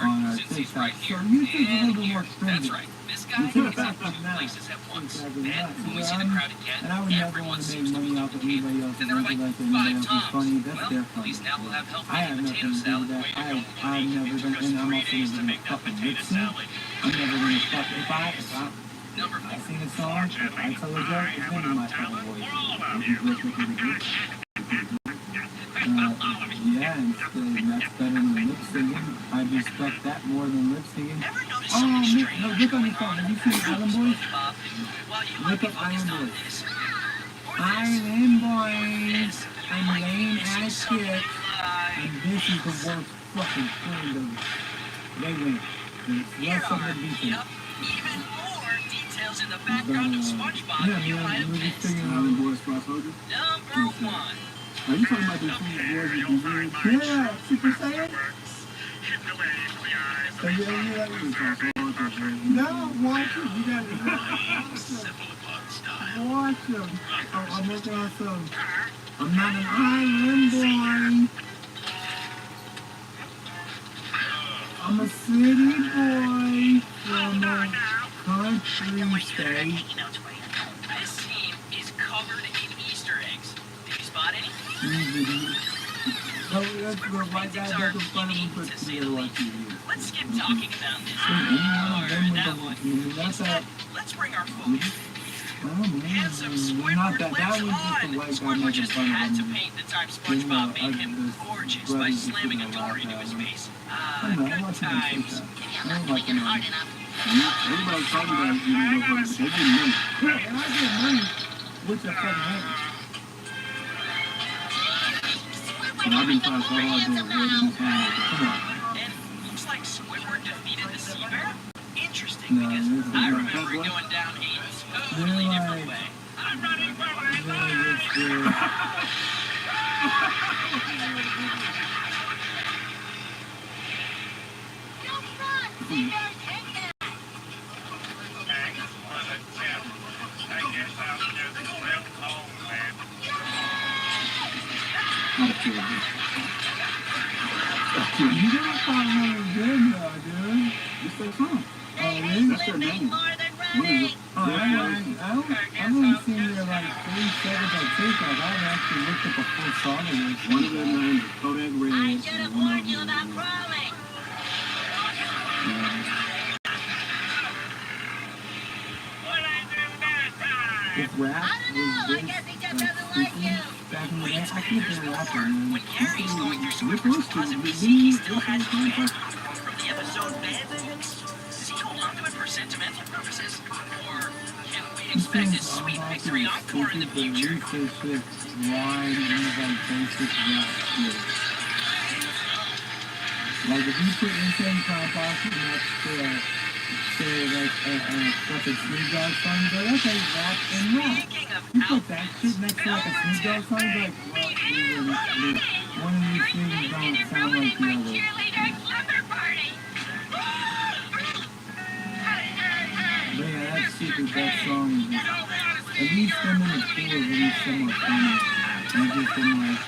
on our TikTok. So YouTube's a little bit more friendly. That's right. This guy is at two places at once. Then, when we see the crowd again, and I would never everyone want to seems make to be money off of anybody else's and they're like, like anybody 5 else is Toms. funny. That's Well, their at fun. least now we'll have I healthy have potato nothing to do with salad. that. I've never done, and I'm also never gonna fucking lip sync. I'm never gonna fuck if I Number I 4. sing a song, I tell a joke, it's gonna be my fucking voice. Yeah, and that's better than lip singing. I respect that more than lip singing. Oh, no, look on your phone. Have you seen Island Boys? Look up Island Boys. Island Boys. I'm lame ass shit. And this is the worst fucking friend of. They win. There's less of the beating. Even more details in the background of SpongeBob Yeah, you man, might have we're just missed. figuring out Island Boys Cross Soldier. Number 1. Are you talking about the two boys with the weird? Yeah, Super Saiyan. So you like it? No, watch it. You gotta watch them. I'm working on some. I'm not an island boy. I'm a city boy from a country state. This scene is covered in Easter eggs. Did you spot any? So that's the white guy back in front of him put together like TV. Let's skip talking about this. That one. That's that. Let's bring our focus. Oh man, not that. That was just the white guy making fun of had to him. paint the time SpongeBob made him gorgeous by slamming a door into his face. I know, I'm Good watching times. this. I don't like him. Everybody's talking about it. You know, they get money. Yeah, and I get money, which I fucking hate. And I've been trying so hard to avoid this Come on. And looks like Squidward defeated the sea bear? Interesting, No, because this is I not. remember it going down a They're totally like, different way. I'm running for my they're just, you gotta find one good though, dude. It's their song. Oh, really? That's their name. Oh, I've only seen their like 3 seconds on TikTok. I haven't actually looked up a full song of this. One of their names is Kodak Red. I should have warned you about crawling. If rap I don't know. was I guess he just this doesn't like you. back in the day, I can't be a rapper, man. When Gary's going through You're Squidward's supposed to. closet, we Didn't see he you- still has the didn't you- band from the episode Fanboys. Does he hold on to it for sentimental purposes? Or can we expect a sweet victory encore in the future? Why do you like basic rap shit? Like if you put Insane Clown Posse next to say like a fucking Snoop Dogg song, you'd be like, okay, rap and rap. Speaking of You put that shit next to like a Snoop Dogg song, you'd be like, well, one of these things don't sound like the other. Cheerleader slumber party. But yeah, that's stupid. That song is just, at least them in the pool is at least somewhat funny. And just them like,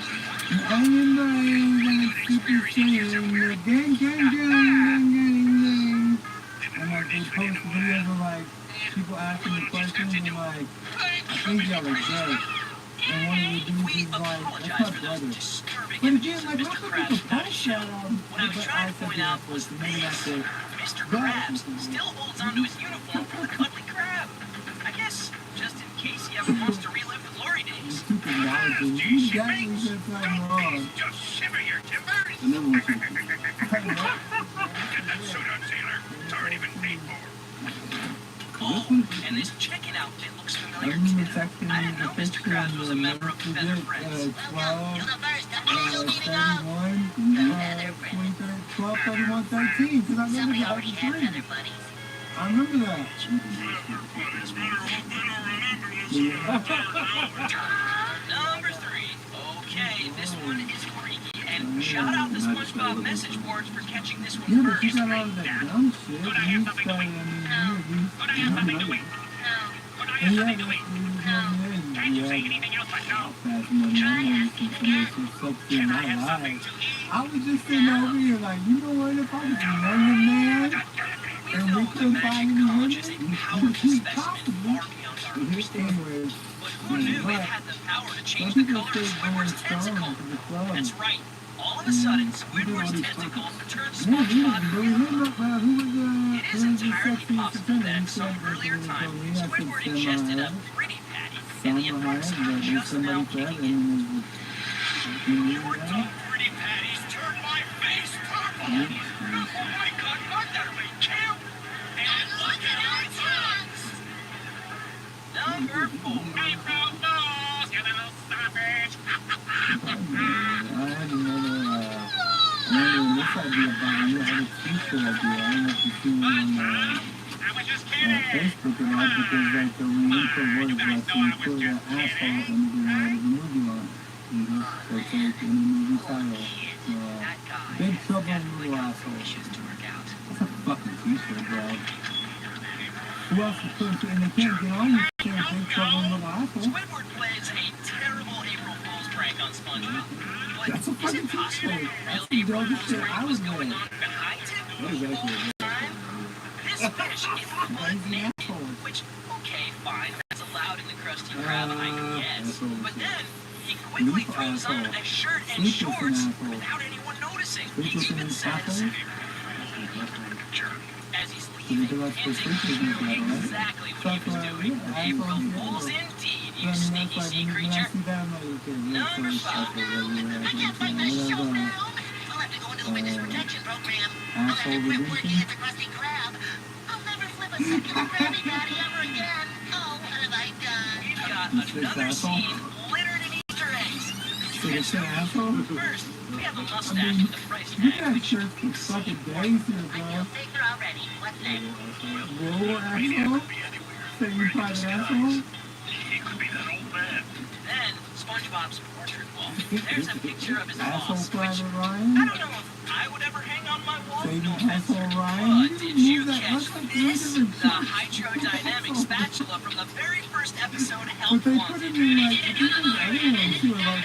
I am the super saiyan, the gang, gang, gang, gang, gang, gang. And like they post videos of like people asking the questions and like, I think y'all are gay. And one of the dudes is like, that's my brother. But again, like, how come people post that on? What I was trying to point out was maybe that's it. Mr. Krabs still holds onto his uniform for the cuddly crab. I guess just in case he ever wants to relive the glory days. Stupid knowledge. You got me said something wrong. Just shiver your timbers. I never want you to. Get that suit on, sailor. It's already been paid for. Oh, and this chicken outfit looks I familiar remember too. texting I you didn't the know Mr. picture Krabs on was a the member of Feather Friends. 12, You're the first official meeting of 12/31/13, because I remember Somebody that already was had free. feather buddies. I remember that. Number 3. Okay, this one is freaky and Shout out the SpongeBob message boards for catching this one Yeah, but first. you got all of that dumb shit. What I You have something to started, eat. I What I have something to mean, eat. What I and have yeah, something to that's eat. the Can you say anything else but no? fast money. I know some somebody so sexy in Can I my have something life. to eat? I was just sitting over here like, you know what, if I was a younger man We and know we the couldn't find magic any conch women, is a it powerful could be specimen possible. far beyond our But his thing understanding. was, But who knew it but had the power to some change the people color of stay going Squidward's strong tentacle? to the club. That's right. All of a sudden, Squidward's tentacle turned Yeah, he was, SpongeBob but green. who was It is the entirely sexy possible September? that He at some said earlier time, he had Squidward some ingested a semi, pretty patty, and the effects but were if just somebody now said, kicking in. you Your two pretty patties turned my face purple! Oh my god, not that way, Kim! And look at our tongues! Number 4. April Fools, you little sausage! I had another, this idea about you had a t-shirt idea. I don't know if you see one on I was just kidding! Facebook and all, because like when you put words like so you put that asshole in the movie line. So it's like in the movie title. Big Trouble in Little Asshole. That's a fucking t-shirt, bro. Who else is putting it? And they can't get on you saying Big Trouble in Little Asshole. Squidward plays a terrible April Fool's prank on SpongeBob. But That's a is fucking it possible t-shirt. real That's the April dopest Fool's shit prank I was would going wear. on behind him? That is actually This fish is the butt naked, which, okay, fine, that's allowed in the Krusty Krab, I guess. But then, he quickly throws on a shirt and shorts without anyone noticing. He even says, as he's leaving, Anthony knew exactly what he was doing. April Fools indeed, you sneaky sea creature. Number 5. I can't find my show now. I'll have to go into the witness protection program. I'll have to quit working at the Krusty Krab. I'll never flip a second Krabby Patty ever again. Oh, what have I done? We've got another scene littered in Easter eggs. First, we have a mustache with the price You tag, got which shirts for fucking days here, I bro. feel safer already. What's next? Whoa, asshole. Say you private asshole. then SpongeBob's portrait wall. There's a picture of his Asshole boss, which private I Ryan. don't know if I would ever hang on my wall. Say No offense, asshole sir. Ryan. But did you That catch looks like this? three different The shirts. hydrodynamic spatula from the very first episode, But Help they put Wanted. it in like, I think it was, I don't know, she was like,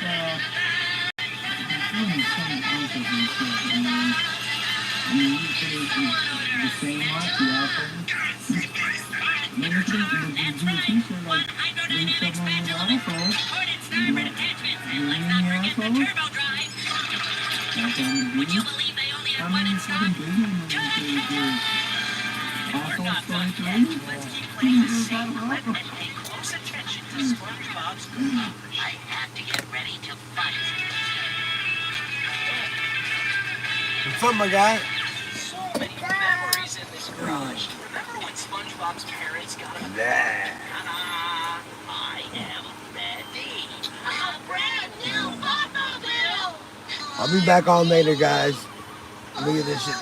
some answers and shit. And then, you put it in the same watch, the asshole. And you do a t-shirt like, Big Trouble in Little Asshole. You mean the asshole? That's on the beach. How many fucking Disney movies do you do? Asshole Story 3? Let's keep playing the same clip and pay close attention to SpongeBob's garage. I have to get ready to fight. What's up, my guy? So many memories in this garage. Remember when SpongeBob's parents got him? Yeah. I am ready. A brand new automobile! I'll be back on later, guys. Look at this shit.